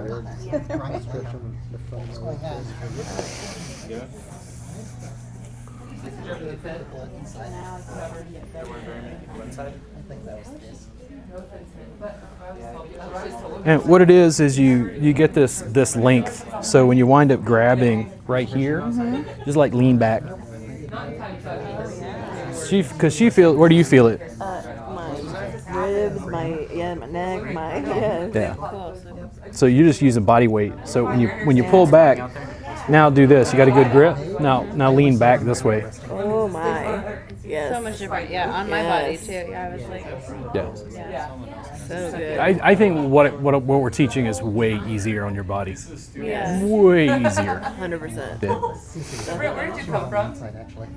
And what it is you get this length. So when you wind up grabbing right here, just like lean back. because she feel. Where do you feel it? My ribs, my neck, my Yeah. So you're just using body weight. So when you pull back, now do this. You got a good grip. Now lean back this way. Oh my. Yes. So much different. Yeah, on my body too. Yeah, I was like. Yeah. So good. I think what we're teaching is way easier on your body. Yeah. Way easier. 100%. Yeah. Where did you come from? Actually.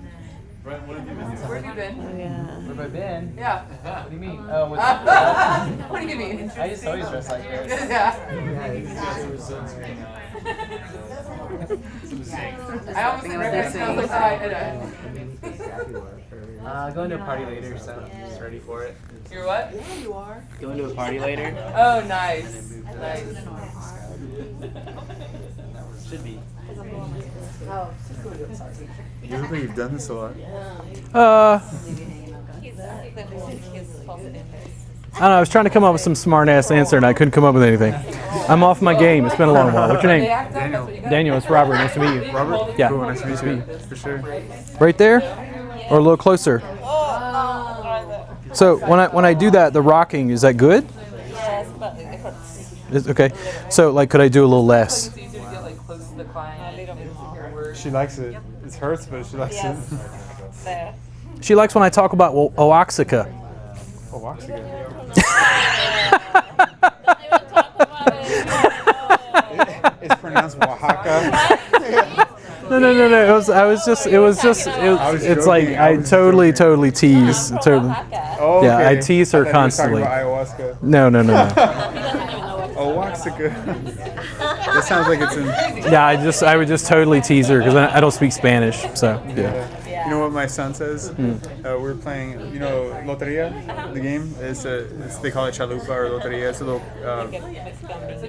Where have you been? Oh, yeah. Where have I been? Yeah. What do you mean? Oh, What do you mean? I just always dress like this. Yeah. I almost said right I was like, Going to a party later, so I'm just ready for it. You're what? Yeah, you are. Going to a party later? Oh, nice. Nice. Should be. You look like you've done this a lot. I don't know. I was trying to come up with some smart ass answer and I couldn't come up with anything. I'm off my game. It's been a long while. What's your name? Daniel. It's Robert. Nice to meet you. Robert? Yeah. Cool, nice to meet you. For sure. Right there, or a little closer. So when I do that, the rocking, is that good? Yes, but it hurts. Okay. So like, could I do a little less? She likes it. It hurts, but she likes it. There. She likes when I talk about Oaxaca. Oaxaca. It's pronounced Oaxaca. No. It's like I totally tease. Totally. Oh, Yeah, okay. I tease her I thought constantly. You were talking about ayahuasca. No. Oaxaca. That sounds like it's in. Yeah, I would just totally tease her because I don't speak Spanish. So yeah. You know what my son says? We're playing, Loteria, the game. They call it chalupa or Loteria. It's a little,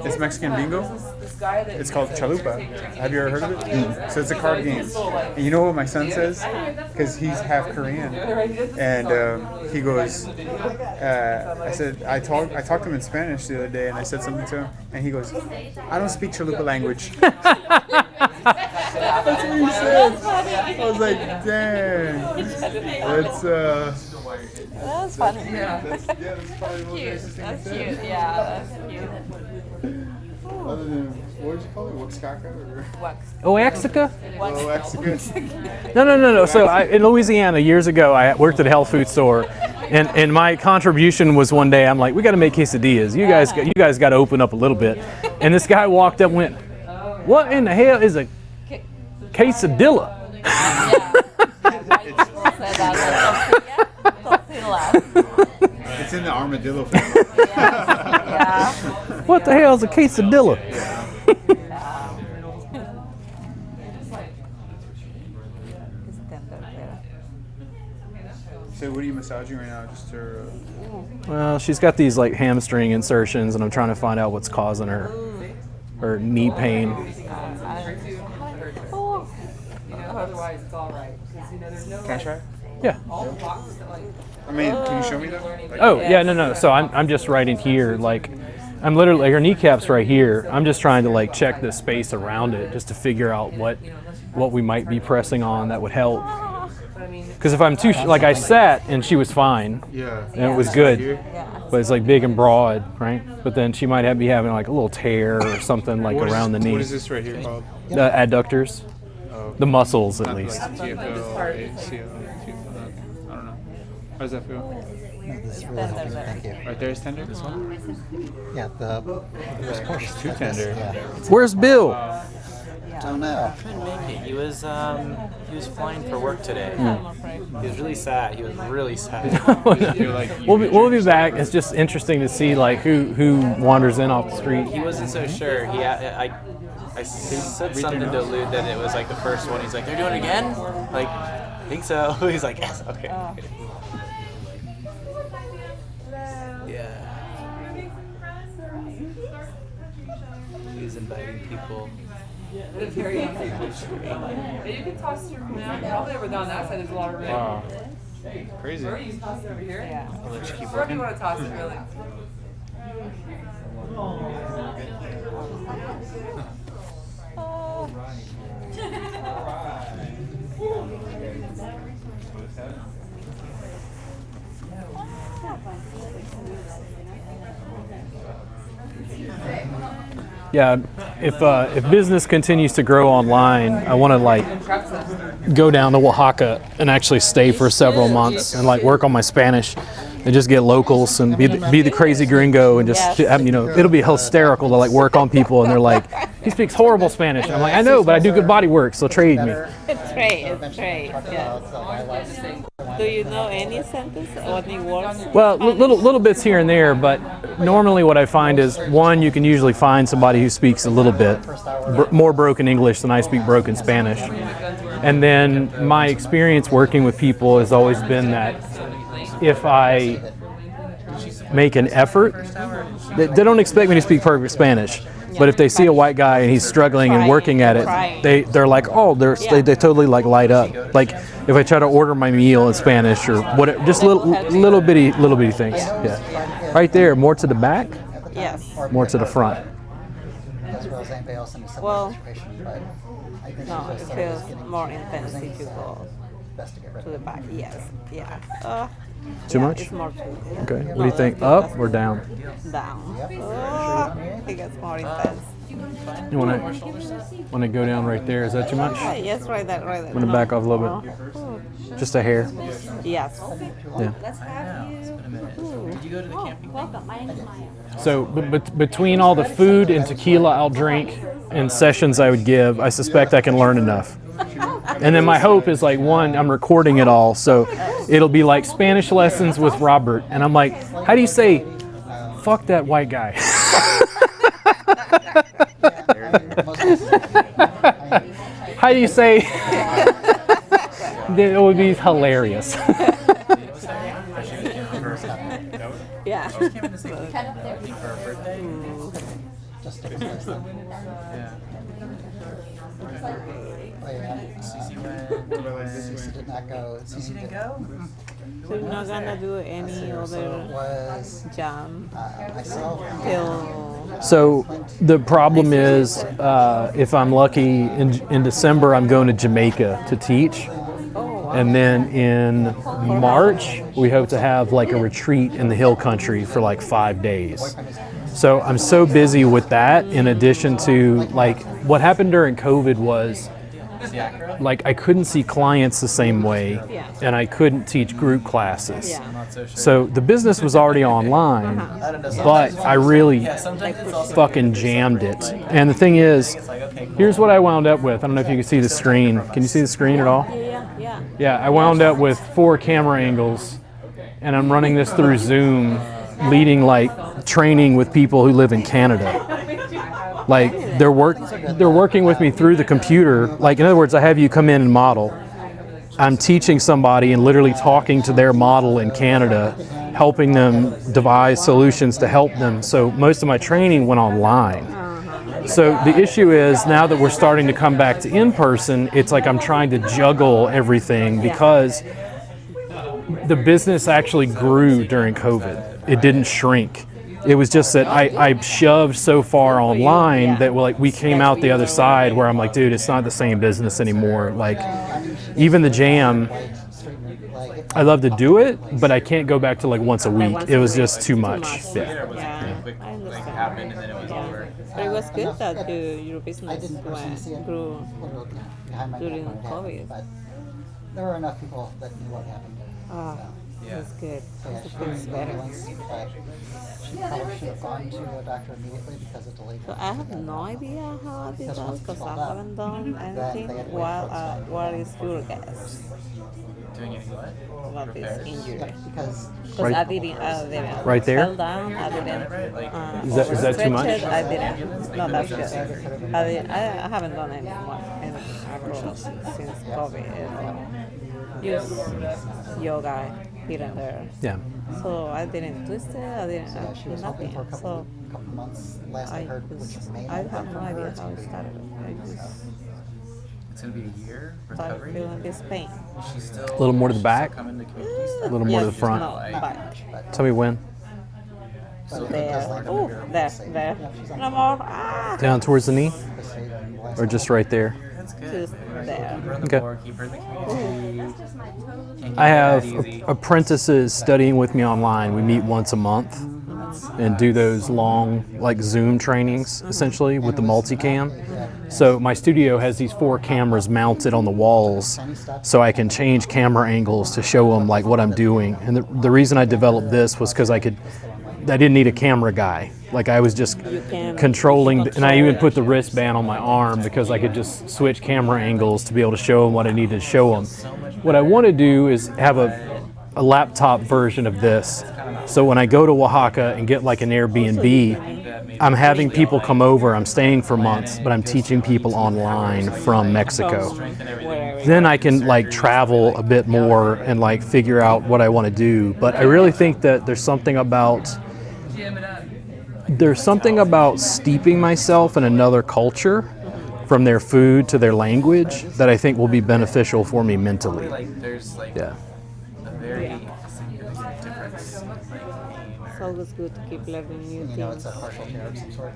it's Mexican bingo. It's called chalupa. Have you ever heard of it? So it's a card game. And you know what my son says? Because he's half Korean. And he goes, I talked to him in Spanish the other day and I said something to him. And he goes, I don't speak chalupa language. That's what he said. I was like, dang. That's That's funny. that's probably the most racist thing That's he said. cute. Yeah, that's cute. Other than, what did you call it? Waxcaca? Or? Oaxaca? Oaxaca. No. So in Louisiana years ago, I worked at a health food store, and my contribution was one day I'm like, we got to make quesadillas. You guys got to open up a little bit. And this guy walked up and went, what in the hell is a quesadilla? It's in the armadillo family. What the hell is a quesadilla? So what are you massaging right now? Just her. Well, she's got these like hamstring insertions, and I'm trying to find out what's causing her knee pain. Otherwise, it's all right. Can I try? Yeah. I mean, can you show me that? Like, Oh yeah, no. So I'm just right in here, like I'm literally like her kneecap's right here. I'm just trying to like check the space around it, just to figure out what we might be pressing on that would help. Because if I'm too like I sat and she was fine, Yeah. and it was good, but it's like big and broad, right? But then she might be having like a little tear or something like around the knee. What is this right here called? The adductors, the muscles at least. Like TFL, ACL, I don't know. How does that feel? No, this is really helping. Thank you. Right there is tender. This one. Yeah, this portion Too tender. Yeah. Where's Bill? Don't know. Couldn't make it. He was flying for work today. He was really sad. He was really sad. We'll be back. It's just interesting to see like who wanders in off the street. He wasn't so sure. I said something to allude that it was like the first one. He's like, they're doing it again? Like, I think so. He's like, yes, okay. Yeah. He's inviting people. Very easy. You can toss your mouth. Probably over down that side. There's a lot of room. Wow. Crazy. Or you can toss it over here. Yeah. I'll let you keep Wherever you working. want to toss it, really. Yeah, if business continues to grow online, I want to like go down to Oaxaca and actually stay for several months and like work on my Spanish and just get locals and be the crazy gringo and just it'll be hysterical to like work on people and they're like, he speaks horrible Spanish. And I'm like, I know, but I do good body work, so trade me. Trade, yes. Do you know any sentence or any words? Well, little bits here and there, but normally what I find is, one, you can usually find somebody who speaks a little bit more broken English than I speak broken Spanish. And then my experience working with people has always been that if I make an effort, they don't expect me to speak perfect Spanish. But if they see a white guy and he's struggling and working at it, they're like, oh, they totally like light up. Like if I try to order my meal in Spanish or whatever, just little bitty things. Yeah, right there, more to the back. Yes. More to the front. Well, no, it feels more intense if you go to the back. Yes. Yeah. Too much? It's more too. Okay. What do you think? Up or down? Down. It gets more intense. You want to go down right there? Is that too much? Yes, right there. Want to back off a little bit? Just a hair. Yes. Yeah. Let's have you. Did you go to the camping? Welcome. My name is Maya. So between all the food and tequila I'll drink and sessions I would give, I suspect I can learn enough. And then my hope is like, one, I'm recording it all, so it'll be like Spanish lessons with Robert. And I'm like, how do you say, fuck that white guy? How do you say, it would be hilarious. Yeah. Cece did not go. Cece didn't go? So you're not gonna do any other jam till. So the problem is, if I'm lucky, in December I'm going to Jamaica to teach. And then in March, we hope to have like a retreat in the hill country for like 5 days. So I'm so busy with that, in addition to like what happened during COVID was like I couldn't see clients the same way and I couldn't teach group classes. So the business was already online, but I really fucking jammed it. And the thing is, here's what I wound up with. I don't know if you can see the screen. Can you see the screen at all? Yeah, I wound up with 4 camera angles, and I'm running this through Zoom, leading like training with people who live in Canada. Like they're working with me through the computer. Like in other words, I have you come in and model. I'm teaching somebody and literally talking to their model in Canada, helping them devise solutions to help them. So most of my training went online. So the issue is now that we're starting to come back to in-person, it's like I'm trying to juggle everything because the business actually grew during COVID. It didn't shrink. It was just that I shoved so far online that like we came out the other side where I'm like, dude, it's not the same business anymore. Like even the jam, I love to do it, but I can't go back to like once a week. It was just too much. Yeah. Happened and then it was over. But it was good that your business grew during COVID. But there were enough people that knew what happened. That's good. So yeah, she was better. But she probably should have gone to a doctor immediately because it delayed her. So I have no idea how it does because I haven't done anything. What is your guess? Doing any what? What is injury? Because I didn't. Right there? Fell down. I didn't. Is that too much? I didn't. No, that's good. I haven't done any acro since COVID. Just yoga here and there. Yeah. So I didn't twist it. I didn't she was nothing. hoping for a couple months. Last I heard, which was May. I have no idea how it started. It's gonna be a year I'm recovery. feeling this pain. She's still A little more to the back, coming to community a stuff. little more to the front. No, back. Tell me when. There. There. No more. Ah. Down towards the knee? Or just right there? That's good. Just there. Keep her in the Okay. board, keep her in the community. Can't keep I her have that easy. apprentices studying with me online. We meet once a month and do those long like Zoom trainings essentially with the multicam. So my studio has these 4 cameras mounted on the walls so I can change camera angles to show them like what I'm doing. And the reason I developed this was because I didn't need a camera guy. Like I was just controlling, and I even put the wristband on my arm because I could just switch camera angles to be able to show them what I needed to show them. What I want to do is have a laptop version of this. So when I go to Oaxaca and get like an Airbnb, I'm having people come over, I'm staying for months, but I'm teaching people online from Mexico. Then I can like travel a bit more and like figure out what I want to do. But I really think that there's something about steeping myself in another culture, from their food to their language, that I think will be beneficial for me mentally. There's like Yeah. a very significant difference. It's always good to keep learning new You know, things. it's a partial tear of some sort.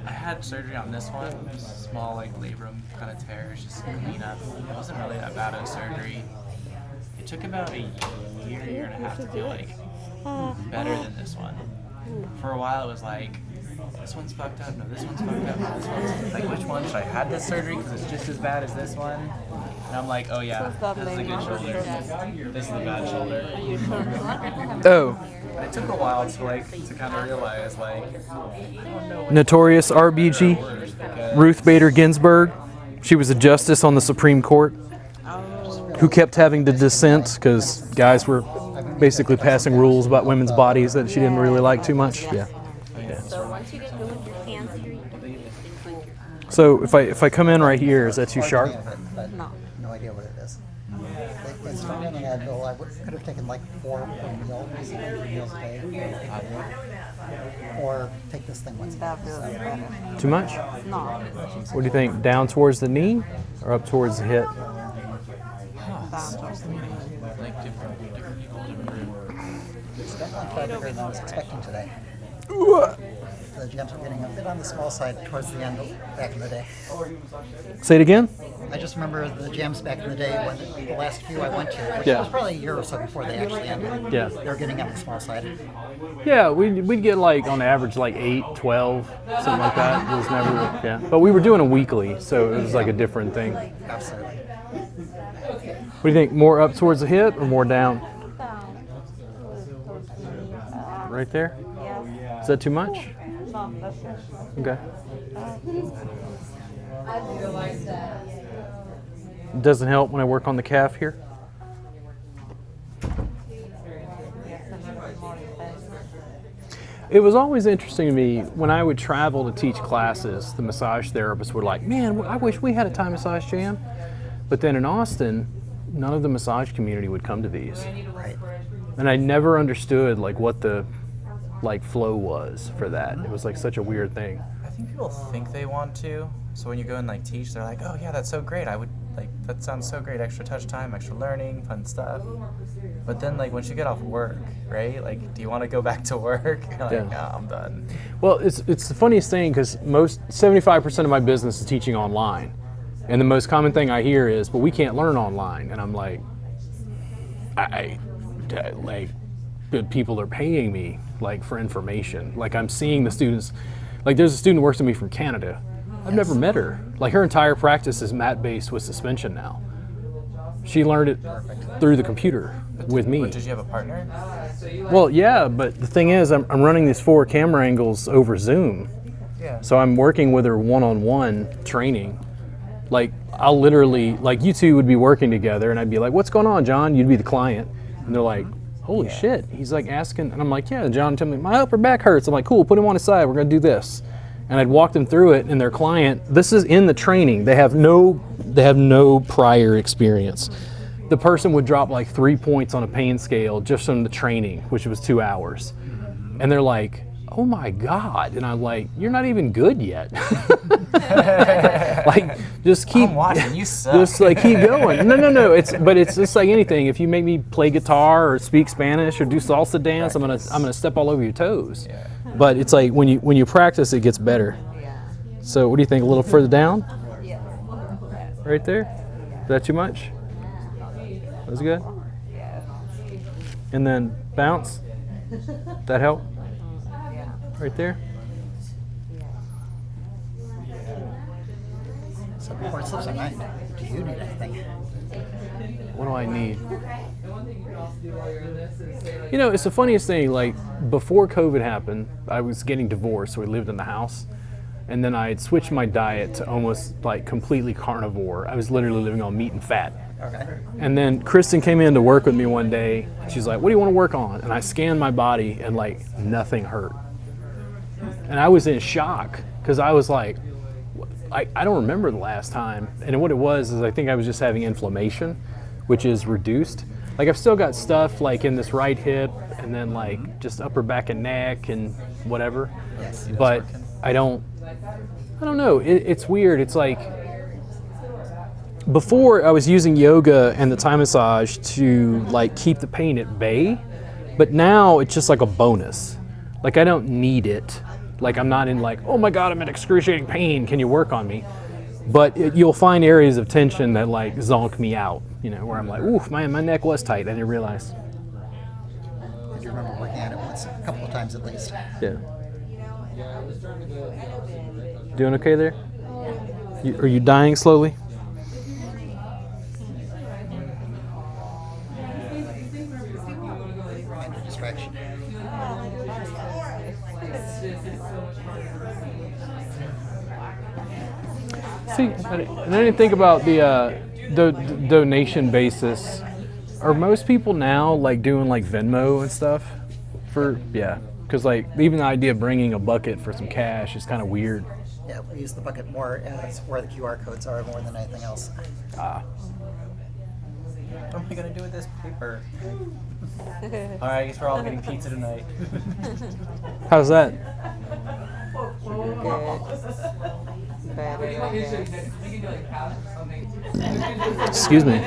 I had surgery on this one, small like labrum kind of tear, it's just clean up. It wasn't really that bad of a surgery. It took about a year and a half to feel like better than this one. For a while it was like, this one's fucked up, no this one's fucked up, no this one's like, which one should I have this surgery because it's just as bad as this one? And I'm like, oh yeah, this is a good shoulder. This is a bad shoulder. Oh. And it took a while to kind of realize like, Notorious RBG, Ruth Bader Ginsburg. She was a justice on the Supreme Court who kept having to dissent because guys were basically passing rules about women's bodies that she didn't really like too much. Yeah. So once you get going with your hands here, you can do things like your So if I come in right here, is that too sharp? But no idea what it is. It's strong on the Advil. I could have taken like 4 meals, basically 3 meals a day. Or take this thing once a day. Too much? No. What do you think? Down towards the knee or up towards the hip? like different people, It's definitely far bigger than I was expecting today. The jams were getting a bit on the small side towards the end back in the day. Say it again? I just remember the jams back in the day when the last few I went to, which Yeah. was probably a year or so before they actually ended. Yeah. They were getting on the small side. Yeah, we'd get like on average like 8, 12, something like that. It was never, yeah. But we were doing a weekly, so it was like a different thing. Absolutely. What do you think? More up towards the hip or more down? Right there? Is that too much? No, that's it. Okay. Doesn't help when I work on the calf here. It was always interesting to me when I would travel to teach classes, the massage therapists were like, man, I wish we had a Thai massage jam. But then in Austin, none of the massage community would come to these. Right. And I never understood like what the like flow was for that. It was like such a weird thing. I think people think they want to, so when you go and like teach, they're like, oh yeah, that's so great. I would like, that sounds so great. Extra touch time, extra learning, fun stuff. But then like once you get off work, right? Like, do you want to go back to work? You're like, Yeah. no, I'm done. Well, it's the funniest thing because 75% of my business is teaching online. And the most common thing I hear is, but we can't learn online. And I'm like, like, good people are paying me like for information. Like I'm seeing the students, like there's a student who works with me from Canada. I've never met her. Like her entire practice is mat-based with suspension now. She learned it through the computer with me. But did you have a partner? Well, yeah, but the thing is, I'm running these 4 camera angles over Zoom. Yeah. So I'm working with her one-on-one training. Like I'll literally, like you two would be working together and I'd be like, what's going on, John? You'd be the client. And they're like, holy shit. He's like asking, and I'm like, yeah, John, tell me, my upper back hurts. I'm like, cool, put him on his side. We're gonna do this. And I'd walk them through it, and their client, this is in the training. They have no prior experience. The person would drop like 3 points on a pain scale just from the training, which was 2 hours. And they're like, oh my God. And I'm like, you're not even good yet. Like, just keep, I'm watching, you suck. just like keep going. No. But it's just like anything. If you make me play guitar or speak Spanish or do salsa dance, I'm gonna step all over your toes. Yeah. But it's like when you practice, it gets better. So what do you think? A little further down? right there. Is that too much? That's good. And then bounce. That help? Right there. So before it slips my mind, do you need anything? What do I need? You know, it's the funniest thing. Like, before COVID happened, I was getting divorced, so we lived in the house. And then I had switched my diet to almost like completely carnivore. I was literally living on meat and fat. Okay. And then Kristen came in to work with me one day. She's like, what do you want to work on? And I scanned my body and like nothing hurt. And I was in shock because I was like, I don't remember the last time. And what it was is I think I was just having inflammation, which is reduced. Like I've still got stuff like in this right hip and then like just upper back and neck and whatever. Yes. But I don't know. It's weird. It's like before I was using yoga and the Thai massage to like keep the pain at bay, but now it's just like a bonus. Like I don't need it. Like I'm not in like, oh my God, I'm in excruciating pain. Can you work on me? But you'll find areas of tension that like zonk me out, you know, where I'm like, oof, my neck was tight. I didn't realize. I do remember working on it once, a couple of times at least. Yeah. Doing okay there? Are you dying slowly? Minor distraction. See, and I didn't think about the donation basis. Are most people now like doing like Venmo and stuff? Yeah, because like even the idea of bringing a bucket for some cash is kind of weird. Yeah, we use the bucket more as where the QR codes are more than anything else. Ah. What am I gonna do with this paper? Alright, I guess we're all getting pizza tonight. How's that? Excuse me.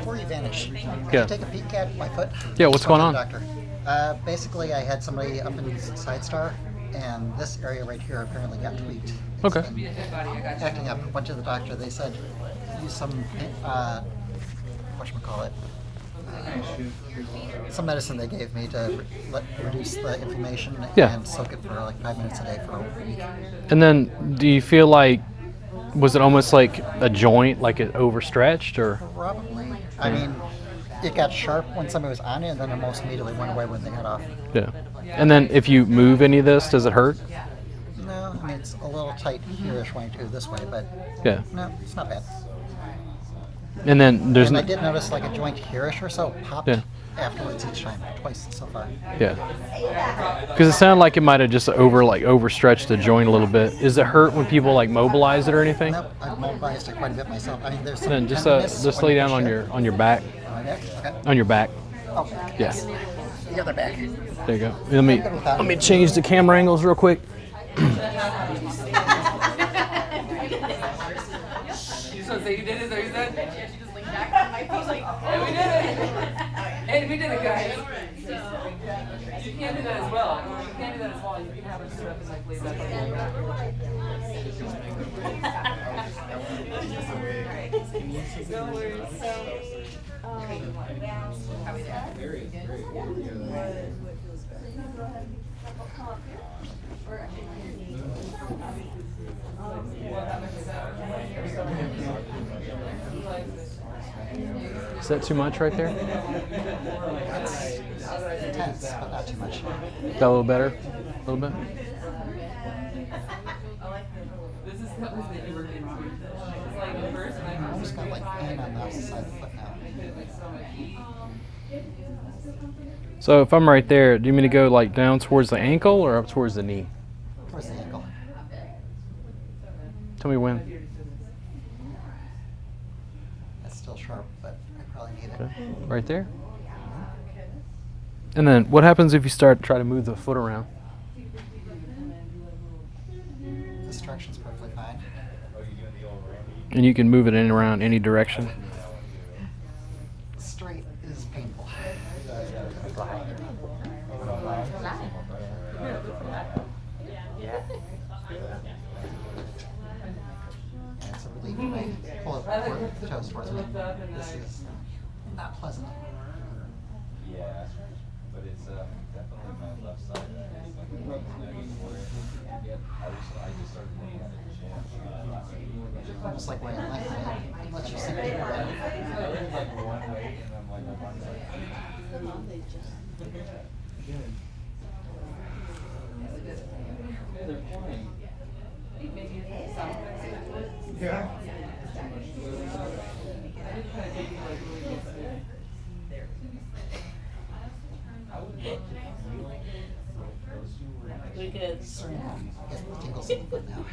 Before you vanish, can Yeah. you take a peek at my foot? Yeah, what's Just going went on? to the doctor. Basically, I had somebody up in Side Star, and this area right here apparently got tweaked. It's Okay. been acting up. Went to the doctor. They said use some whatchamacallit, some medicine they gave me to reduce the inflammation Yeah. and soak it for like 5 minutes a day for a week. And then, do you feel like, was it almost like a joint, like it overstretched, or? Probably. I mean, it got sharp when somebody was on it, and then almost immediately went away when they got off. Yeah. And then, if you move any of this, does it hurt? No, I mean it's a little tight here-ish when I do this way, but Yeah. no, it's not bad. And then there's And I did notice like a joint here-ish or so popped Yeah. afterwards each time, twice so far. Yeah. Because it sounded like it might have just overstretched the joint a little bit. Does it hurt when people like mobilize it or anything? Nope, I've mobilized it quite a bit myself. I mean, there's some Then just tenderness just when lay you down push on it. your back. On my back? Okay. On your back. Oh, back. Yeah. The other back. There you go. Let me change the camera angles real quick. You just want to say you did it, is that what you said? Yeah, she just leaned back on my feet like, and we did it! And we did it, guys! You can't do that as well. You can't do that as well. You can have her sit up and like lay back on your back. No worries. How we there? Is that too much right there? It's intense, but not too much. Got a little better? A little bit? This is something that you were getting to. It's like the first time. I'm just gonna like pain on the opposite side of the foot now. So if I'm right there, do you mean to go like down towards the ankle or up towards the knee? Towards the ankle. Tell me when. That's still sharp, but I probably need it. Okay. Right there? And then what happens if you try to move the foot around? This direction's perfectly fine. And you can move it in and around any direction. Straight is painful. And it's a relief when I pull it forward, the toes towards me. This is not pleasant. Yeah, but it's definitely my left side. It's like I just started looking at the gym last week. Almost like weighing life. It lets you sink deeper. I did like one weight and I'm like, my body's like. Yeah. We good. Get the tingles in the foot now.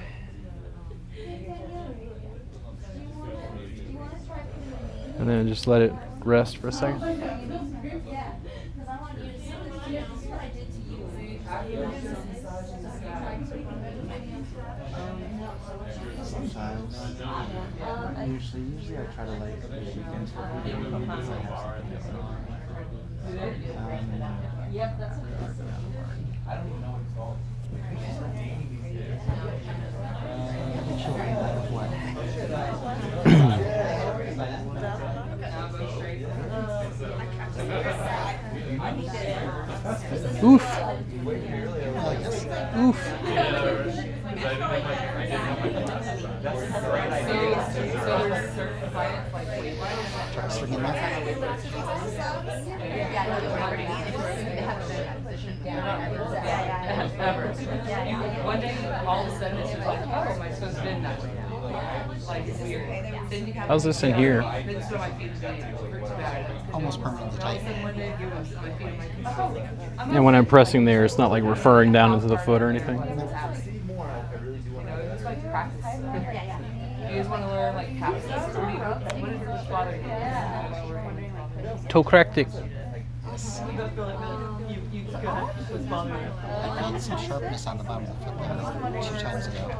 And then just let it rest for a second. Sometimes. Usually I try to like the weekends for Yep, that's I don't even know what it's called. Oof. Oof. Try swinging that. One day, all of a sudden, it's just like, oh, my toes bend that way. Like, it's weird. How's this in here? Been so my feet today, it hurts bad. Almost permanently tight. One day, give us my feet and my toes. And when I'm pressing there, it's not like referring down into the foot or anything. It's like practice. You just want to learn like Casa. What is your father? Tocractic. I found some sharpness on the bottom of the foot there 2 times ago.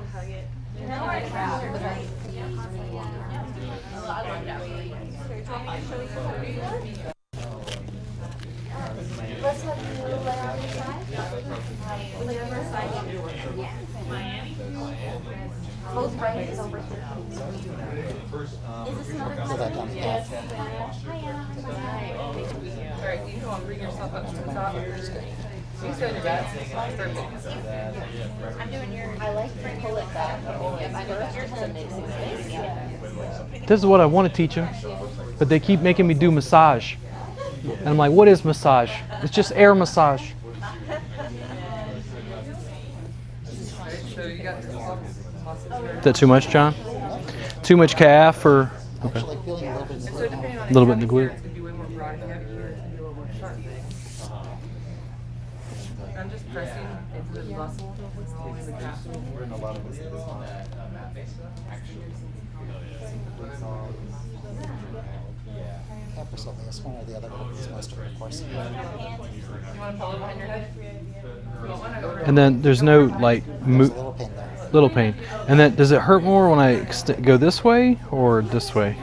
Let's have you lay on your side. Close right is over here. Is this another So that down the Yes. top. Alright, you can bring yourself up to the top. You said that. Perfect. I'm doing your. I like to pull it back. Yours is amazing. This is what I want to teach them, but they keep making me do massage. And I'm like, what is massage? It's just air massage. Is that too much, John? Too much calf or? Okay. Actually feeling a little bit in the glute now. A little bit in the glute. I'm just pressing into the muscle. We're in a lot of this. Calf or soleus, one or the other is most of it, of course. You want to pull it behind your head? And then there's no like There's a little pain there. little pain. And then does it hurt more when I go this way or this way?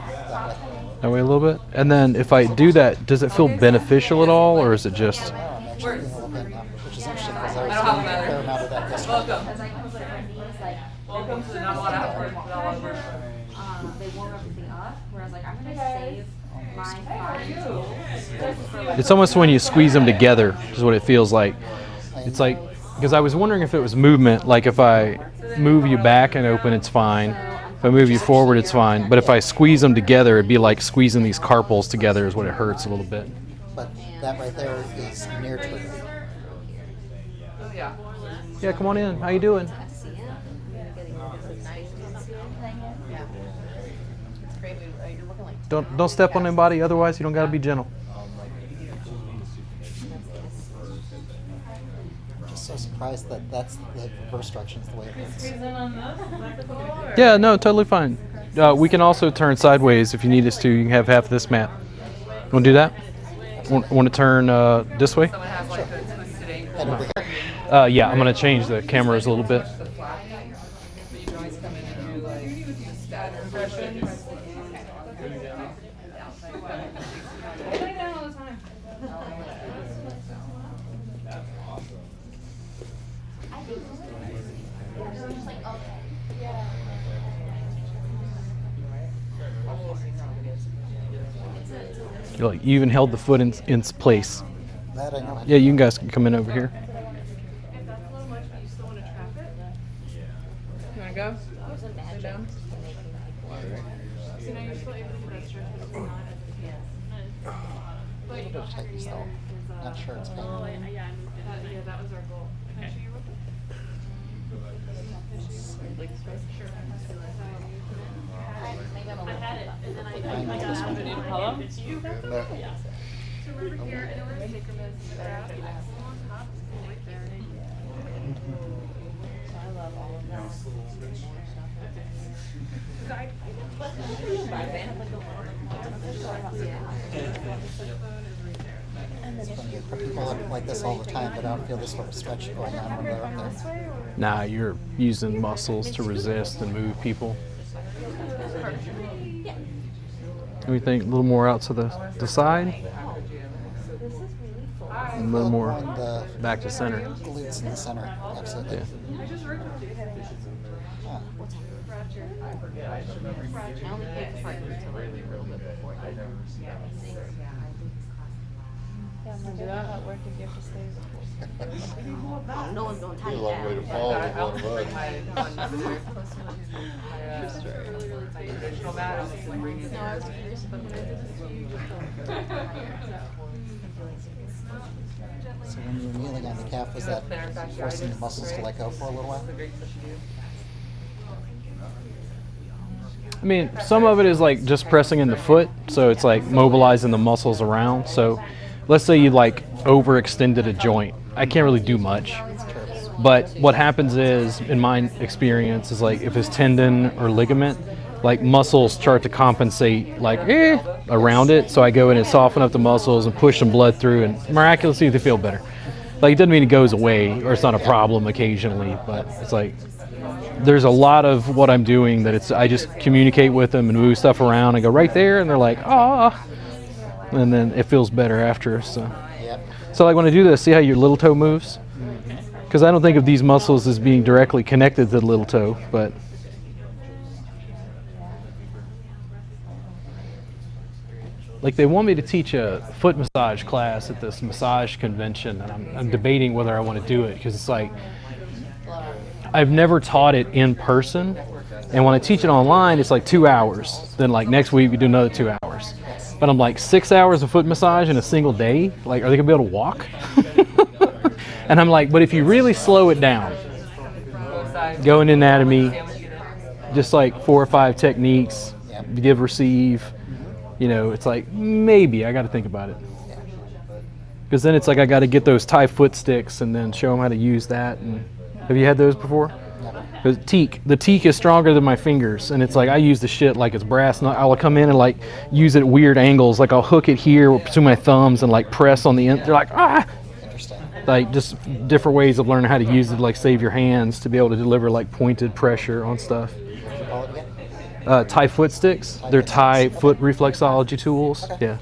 That way a little bit. And then if I do that, does it feel beneficial at all, or is it just? I'm actually feeling a little pain now, which is interesting because I was doing a fair amount of that yesterday. Welcome to the not a lot of effort, not a lot of work. They warm everything up, where I was like, I'm going to save my 5 tools. It's almost when you squeeze them together is what it feels like. It's like, because I was wondering if it was movement, like if I move you back and open, it's fine. If I move you forward, it's fine. But if I squeeze them together, it'd be like squeezing these carpals together is what it hurts a little bit. But that right there is near to it. Yeah. Yeah, come on in. How you doing? Don't step on anybody, otherwise you don't gotta be gentle. I'm just so surprised that that's the reverse direction is the way it hurts. Yeah, no, totally fine. We can also turn sideways if you need us to. You can have half this mat. Want to do that? Want to turn this way? Someone has like a twisted ankle. Head over here. Yeah, I'm going to change the cameras a little bit. But you can always come in and do like static compressions. Lay down all the time. You even held the foot in place. That I know. Yeah, you guys can come in over here. If that's a little much, but you still want to trap it. You wanna go? Lay down. So now you're still able to do that stretch, but it's not as intense. But you don't have Take to this be though. Not sure it's paying. Yeah, that was our goal. Can I show you real quick? Sure. I had it, and then I got out of it. Hello? It's you. Yeah. So remember here, I know where the sacrum is in the graph. On top, right there. I love all of that. It's funny, people look like this all the time, but I don't feel this sort of stretch going on when they're up there. Nah, you're using muscles to resist and move people. What do you think? A little more out to the side? A little more back to center. Glutes in the center, absolutely. Yeah. Huh. Yeah, I'm gonna do that at work if you have to stay. No one's gonna tie you Long way to fall with one Bring leg. my original mat. I'll just bring it No, I was curious, but when I did this to you, you just So when you were kneeling on the calf, was that forcing the muscles to let go for a little while? I mean, some of it is like just pressing in the foot, so it's like mobilizing the muscles around. So let's say you like overextended a joint. I can't really do much. But what happens is, in my experience, is like if it's tendon or ligament, like muscles start to compensate like around it. So I go in and soften up the muscles and push some blood through, and miraculously they feel better. Like it doesn't mean it goes away or it's not a problem occasionally, but it's like there's a lot of what I'm doing that it's I just communicate with them and move stuff around and go right there, and they're like, ah, and then it feels better after. So like when I do this, see how your little toe moves? Because I don't think of these muscles as being directly connected to the little toe, but like they want me to teach a foot massage class at this massage convention, and I'm debating whether I want to do it because it's like I've never taught it in person, and when I teach it online, it's like 2 hours. Then like next week we do another 2 hours. But I'm like 6 hours of foot massage in a single day. Like, are they gonna be able to walk? And I'm like, but if you really slow it down, go in anatomy, just like 4 or 5 techniques, give, receive. You know, it's like maybe I got to think about it. Because then it's like I got to get those Thai foot sticks and then show them how to use that. And have you had those before? The teak is stronger than my fingers, and it's like I use the shit like it's brass. And I'll come in and like use it at weird angles. Like I'll hook it here between my thumbs and like press on the end. They're like ah. Interesting. Like just different ways of learning how to use it, like save your hands to be able to deliver like pointed pressure on stuff. Thai foot sticks. They're Thai foot reflexology tools. Yeah.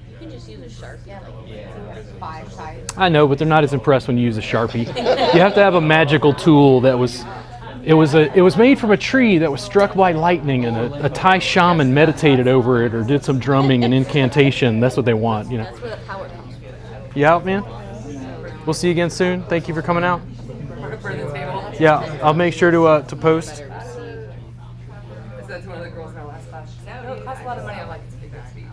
You can just use a Sharpie, like 5 sides. I know, but they're not as impressed when you use a Sharpie. You have to have a magical tool that was. It was made from a tree that was struck by lightning, and a Thai shaman meditated over it or did some drumming and incantation. That's what they want, you know. That's where the power comes from. You out, man? We'll see you again soon. Thank you for coming out. Yeah, I'll make sure to post. That's one of the girls in our last class. She said, no, it costs a lot of money. I'm like, it's a big speech.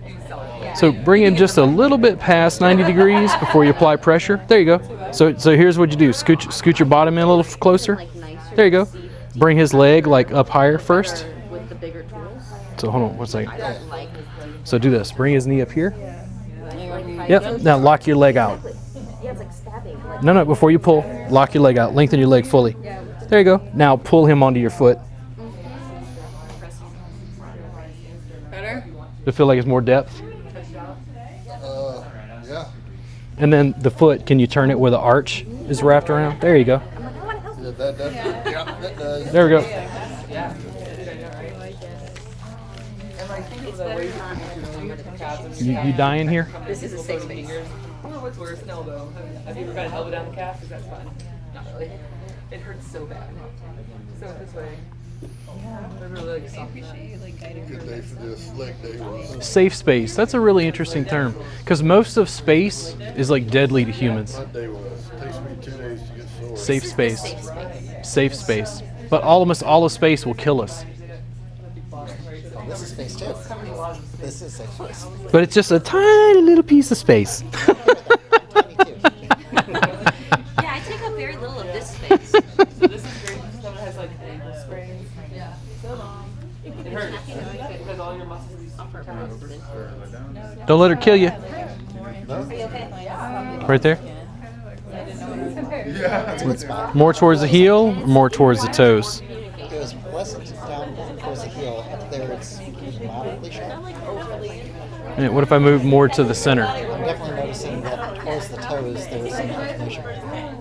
You can sell it. So bring it just a little bit past 90 degrees before you apply pressure. There you go. So here's what you do. Scoot your bottom in a little closer. There you go. Bring his leg like up higher first. With the bigger tools. So hold on 1 second. So do this. Bring his knee up here. Yep. Now lock your leg out. Yeah, it's like stabbing. No, before you pull, lock your leg out. Lengthen your leg fully. There you go. Now pull him onto your foot. Better? Does it feel like it's more depth? And then the foot, can you turn it where the arch is wrapped around? There you go. Yeah, that does. There we go. Yeah. And like think of the way you went to Casa. You dying here? This is a safe space. I don't know what's worse, an elbow. Have you ever got an elbow down the calf? Because that's fun. Not really. It hurts so bad. So this way. Yeah. They're really like soft. Good day for this leg day run. Safe space. That's a really interesting term because most of space is like deadly to humans. My day was. Takes me 2 days to get sore. Safe space. Safe space. But almost all of space will kill us. This is space too. This is safe space. But it's just a tiny little piece of space. Yeah, I take up very little of this space. So this is great. Someone has like ankle sprains. Yeah. So long. It hurts because all your muscles Don't let her kill you. Right there? That's a good spot. More towards the heel or more towards the toes? It was pleasant down towards the heel. Up there it's moderately sharp. And what if I move more to the center? I'm definitely noticing that towards the toes there is some inflammation right there.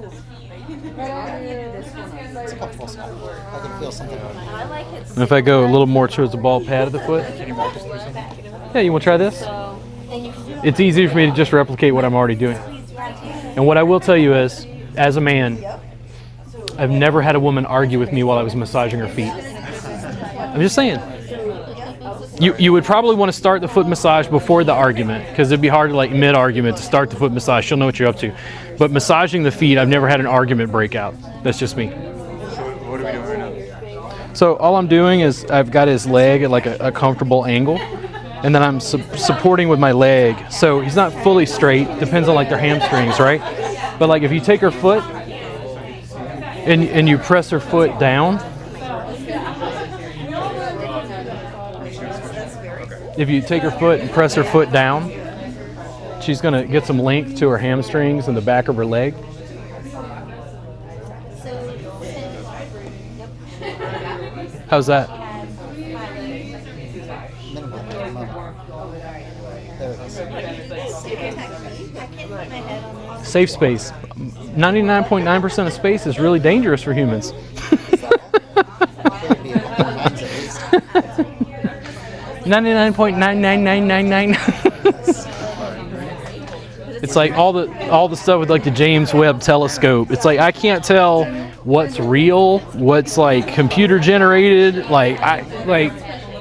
It's a comfortable spot. I can feel something. And if I go a little more towards the ball pad of the foot? Yeah, you want to try this? It's easier for me to just replicate what I'm already doing. And what I will tell you is, as a man, I've never had a woman argue with me while I was massaging her feet. I'm just saying. You would probably want to start the foot massage before the argument because it'd be hard to like mid-argument to start the foot massage. She'll know what you're up to. But massaging the feet, I've never had an argument break out. That's just me. So what are we doing right now? So all I'm doing is I've got his leg at like a comfortable angle. And then I'm supporting with my leg. So he's not fully straight. Depends on like their hamstrings, right? But like if you take her foot and you press her foot down, if you take her foot and press her foot down, she's gonna get some length to her hamstrings and the back of her leg. How's that? Safe space. 99.9% of space is really dangerous for humans. 99.99999. It's like all the stuff with like the James Webb telescope. It's like I can't tell what's real, what's like computer generated.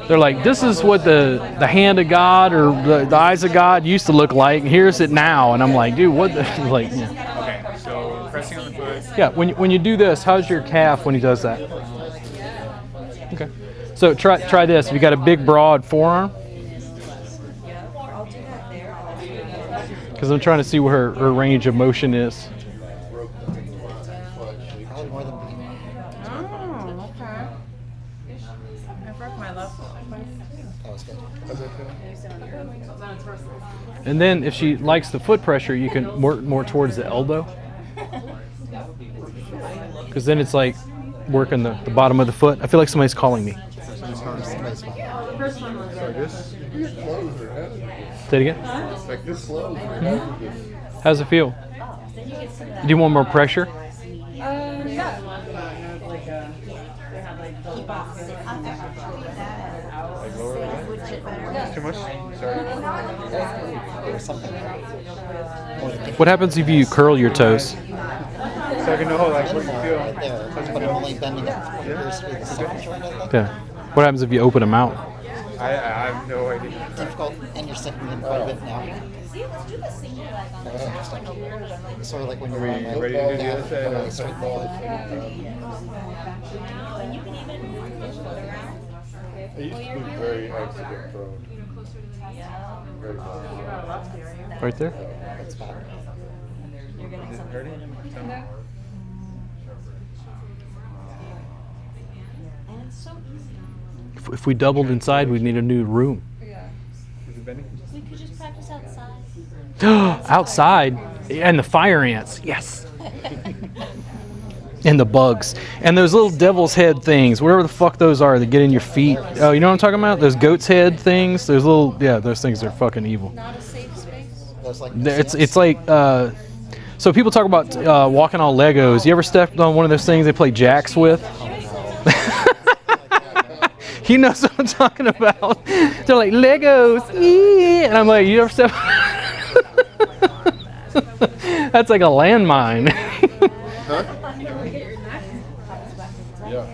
They're like, this is what the hand of God or the eyes of God used to look like, and here's it now. And I'm like, dude, what the, like, yeah. Okay, so pressing on the foot. Yeah, when you do this, how's your calf when he does that? Okay. So try this. If you got a big, broad forearm. Because I'm trying to see where her range of motion is. Probably more than me. Oh, okay. I broke my left foot. That was good. And then if she likes the foot pressure, you can work more towards the elbow. Because then it's like working the bottom of the foot. I feel like somebody's calling me. Say it again. Like this slow. Mm-hmm. How's it feel? Do you want more pressure? Yeah. Too much? Sorry. What happens if you curl your toes? So I can know like what you feel. Right there, but I'm only bending it. Appears to be the second joint, I think. Yeah. What happens if you open them out? I have no idea. Difficult, and you're sticking in quite a bit now. That's interesting. Sort of like when you're on my ready to do the other side? really straight ball. I used to be very accident prone. Very prone. Right there? That's bad. Is it hurting? If we doubled inside, we'd need a new room. Is it bending? We could just practice outside. Outside? And the fire ants. Yes. And the bugs. And those little devil's head things, whatever the fuck those are that get in your feet. Oh, you know what I'm talking about? Those goat's head things? Those little, yeah, those things are fucking evil. Not a safe space. those like It's like so people talk about walking on Legos. You ever stepped on one of those things they play jacks with? He knows what I'm talking about. They're like Legos, yeah. And I'm like, you ever step? That's like a landmine. Yeah.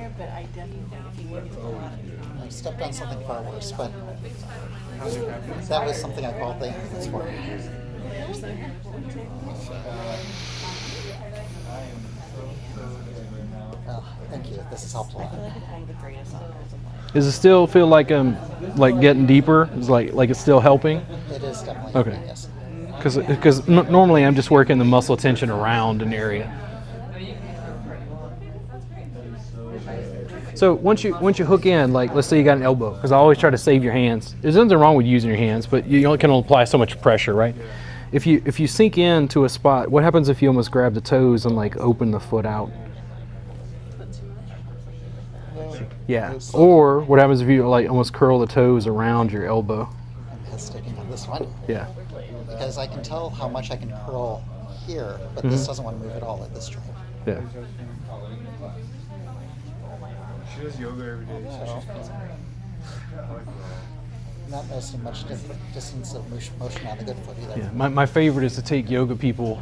I've stepped on something far worse, but that was something I called the ambulance for. Oh, thank you. This has helped a lot. Does it still feel like I'm like getting deeper? Is like it's still helping? It is definitely okay. helping, yes. Because normally I'm just working the muscle tension around an area. So once you hook in, like let's say you got an elbow, because I always try to save your hands. There's nothing wrong with using your hands, but you only can apply so much pressure, right? If you sink into a spot, what happens if you almost grab the toes and like open the foot out? Yeah. Or what happens if you like almost curl the toes around your elbow? I'm hesitating on this one. Yeah. Because I can tell how much I can curl here, but this doesn't want to move at all at this joint. Yeah. She does yoga every day, so she's fine. Not noticing much distance of motion on the good foot either. Yeah. My favorite is to take yoga people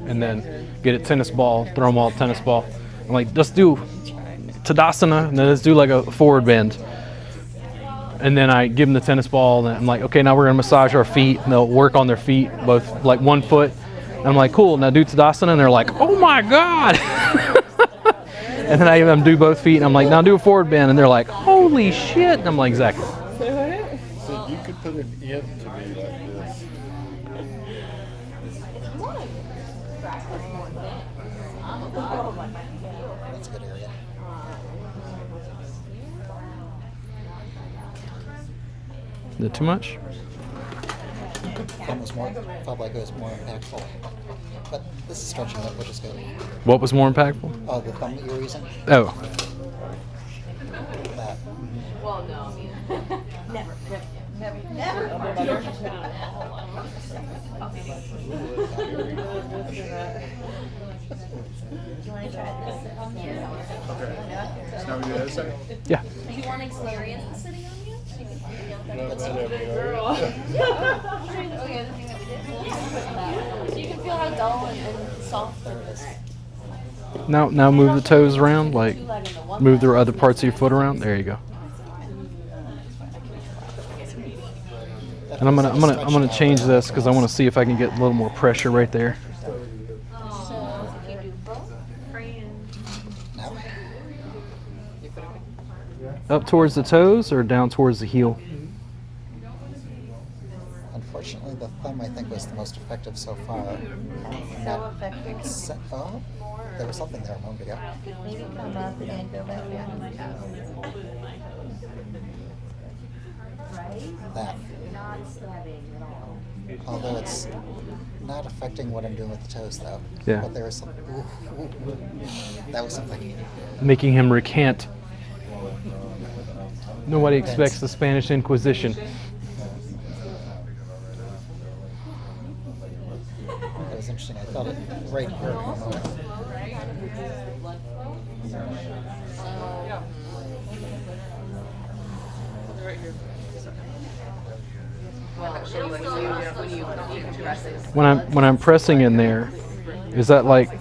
and then get a tennis ball, throw them all tennis ball. I'm like, let's do Tadasana, and then let's do like a forward bend. And then I give them the tennis ball, and I'm like, okay, now we're gonna massage our feet, and they'll work on their feet, both like one foot. And I'm like, cool, now do Tadasana, and they're like, oh my God. And then I even do both feet, and I'm like, now do a forward bend, and they're like, holy shit. And I'm like, exactly. So you could put an end to me like this. That's a good area. Is it too much? Felt like it was more impactful. But this is stretching it, which is good. What was more impactful? Oh, the thumb that you were using? Oh. That. Well, no, I mean, never. Okay. So now we do the other side? Yeah. Do you want to experience the sitting on you? So you can So you can feel how dull and soft it is. Now move the toes around, like move the other parts of your foot around. There you go. And I'm gonna change this because I want to see if I can get a little more pressure right there. Up towards the toes or down towards the heel? Unfortunately, the thumb I think was the most effective so far. So effective. Oh, there was something there a moment ago. Maybe come up and go back down. That. Although it's not affecting what I'm doing with the toes, though. Yeah. But there was some. That was something. Making him recant. Nobody expects the Spanish Inquisition. That was interesting. I felt it right here for a moment. When I'm pressing in there, is that like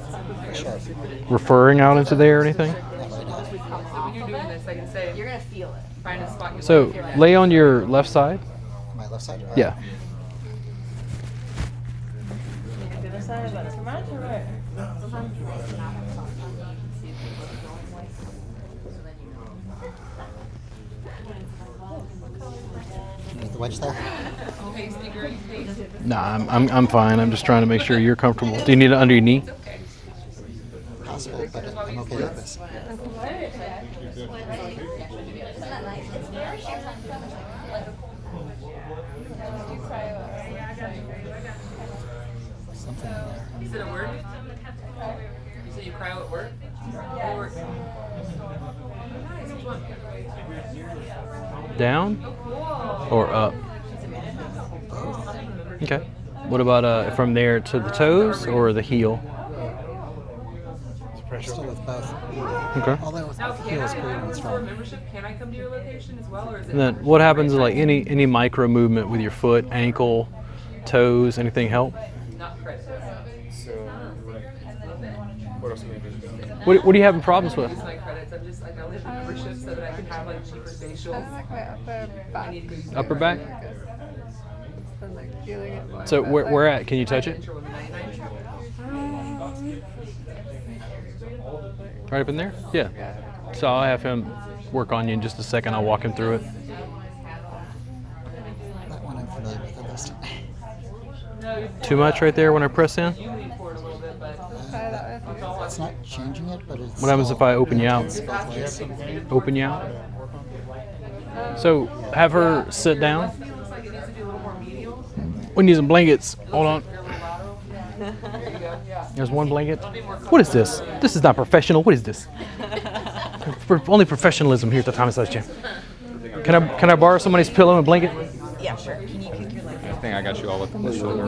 referring out into there or anything? So when you're doing this, I can say you're gonna feel it. Find a spot you So like here. lay on your left side. My left side? Yeah. The other side about too much or what? Need the wedge there? Nah, I'm fine. I'm just trying to make sure you're comfortable. Do you need it under your knee? Possible, but I'm okay with this. Something in there. You said at work? You said you cryo at work? Or Down or up? Okay. What about from there to the toes or the heel? Still with both. Okay. Although Now, the can heel is I, pretty much for strong. membership, can I come to your location as well, or is it? And then what happens is like any micro movement with your foot, ankle, toes, anything help? Not credit. So, what else do we do? What are you having problems with? Use my credits. I'm just like I only have membership so that I can have like cheaper facials. I need to go use my Upper back? I'm like feeling it more. So where at? Can you touch it? Right up in there? Yeah. So I'll have him work on you in just a second. I'll walk him through it. That one I'm familiar with at least. Too much right there when I press in? It's not changing it, but it's. What happens if I open you out? It's both ways. Open you out? So have her sit down. We need some blankets. Hold on. There's one blanket. What is this? This is not professional. What is this? Only professionalism here at the Time Massage Gym. Can I borrow somebody's pillow and blanket? Yeah, sure. Can you kick your leg? I think I got you all up on the shoulder.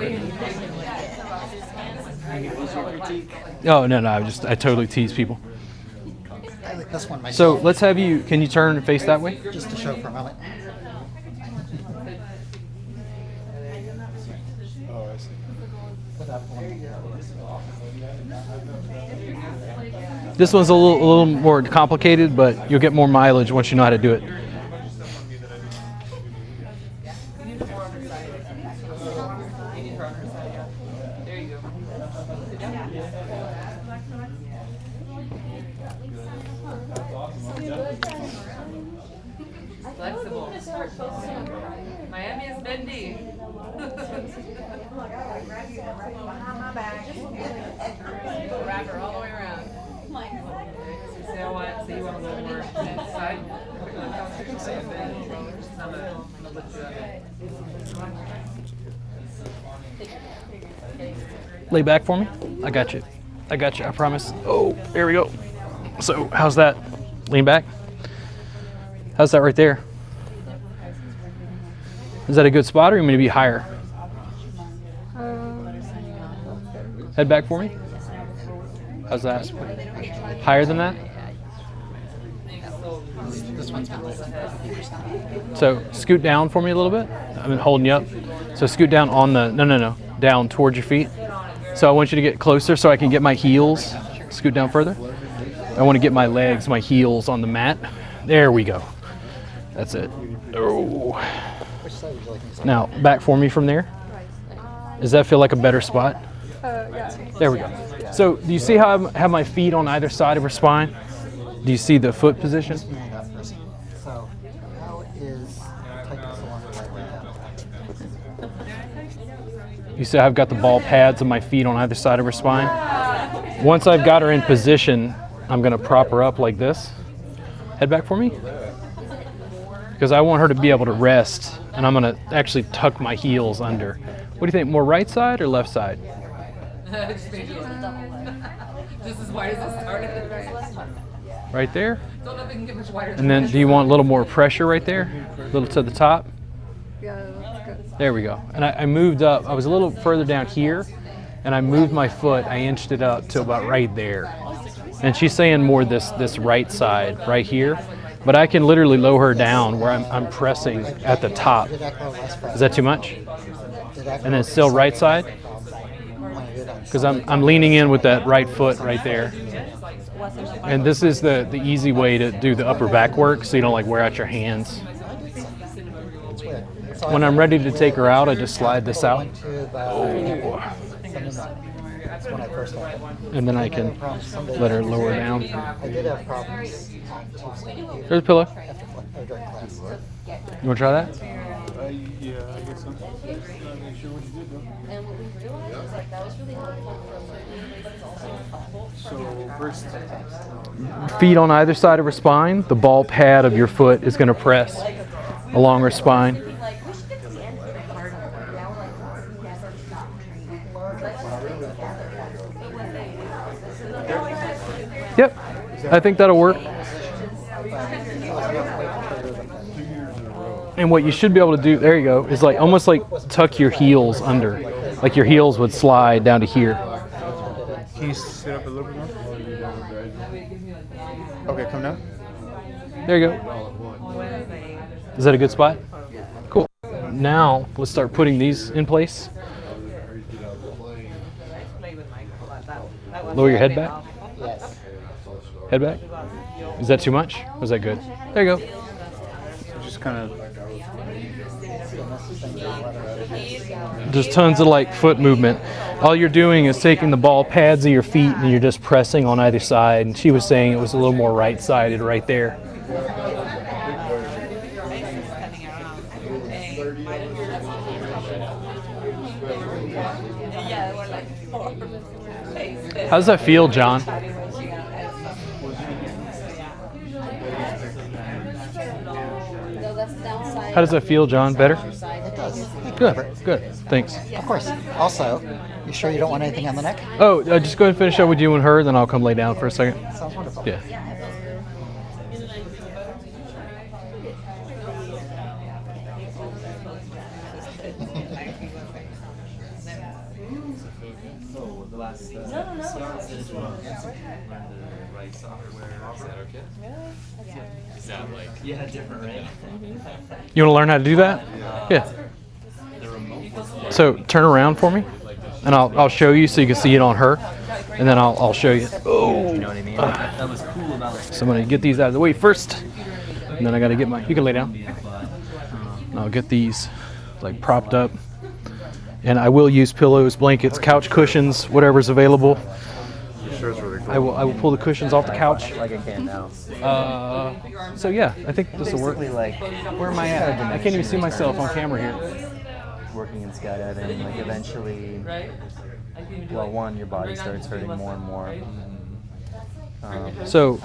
Oh no, I totally tease people. I like this one myself. So let's have you. Can you turn and face that way? Just to show for a moment. Oh, I see. Put that one. This one's a little more complicated, but you'll get more mileage once you know how to do it. Flexible. Miami is bendy. Wrap her all the way around. So you want a little more side? I'm gonna lift you up. Lay back for me. I got you. I promise. Oh, there we go. So how's that? Lean back. How's that right there? Is that a good spot, or you want me to be higher? Head back for me. How's that? Higher than that? This one's been So scoot down for me a little bit. I've been holding you up. So scoot down on the, no, down towards your feet. So I want you to get closer so I can get my heels. Scoot down further. I want to get my legs, my heels on the mat. There we go. That's it. Oh. Now back for me from there. Does that feel like a better spot? Yeah. There we go. So do you see how I have my feet on either side of her spine? Do you see the foot position? So how is tightness along the right leg? You see I've got the ball pads of my feet on either side of her spine. Once I've got her in position, I'm going to prop her up like this. Head back for me. Because I want her to be able to rest, and I'm going to actually tuck my heels under. What do you think, more right side or left side? Just as wide as it started. Right there? Don't know if it can get much wider. And then do you want a little more pressure right there? A little to the top? Yeah, that's good. There we go. And I moved up. I was a little further down here, and I moved my foot. I inched it up to about right there. And she's saying more this right side, right here. But I can literally lower her down where I'm pressing at the top. Is that too much? And then still right side? Because I'm leaning in with that right foot right there. And this is the easy way to do the upper back work so you don't like wear out your hands. When I'm ready to take her out, I just slide this out. Oh. And then I can let her lower down. I did have problems. There's a pillow. You want to try that? Yeah, I guess so. Make sure what you did though. And what we realized is like that was really helpful for certain reasons, also helpful. So first, Feet on either side of her spine. The ball pad of your foot is going to press along her spine. Yep, I think that'll work. And what you should be able to do, there you go, is like almost like tuck your heels under. like your heels would slide down to here. Can you sit up a little bit more? Okay, come down. There you go. Is that a good spot? Cool. Now let's start putting these in place. Lower your head back. Yes. Head back. Is that too much? Or is that good? There you go. Just kind of. There's tons of like foot movement. All you're doing is taking the ball pads of your feet and you're just pressing on either side. And she was saying it was a little more right-sided right there. How does that feel, John? How does that feel, John? Better? It does. Good, good. Thanks. Of course. Also, you sure you don't want anything on the neck? Oh, just go ahead and finish up with you and her, then I'll come lay down for a second. Sounds wonderful. Yeah. Yeah, different, right? You want to learn how to do that? Yeah. So turn around for me, and I'll show you so you can see it on her, and then I'll show you. Oh. You know what I mean? That was cool about like. So I'm gonna get these out of the way first, and then I gotta get my. You can lay down. And I'll get these like propped up, and I will use pillows, blankets, couch cushions, whatever's available. I will pull the cushions off the couch. Like I can now. So yeah, I think this will work. Like, where am I at? I can't even see myself on camera here. Working in skydiving, like eventually, well, one, your body starts hurting more and more. So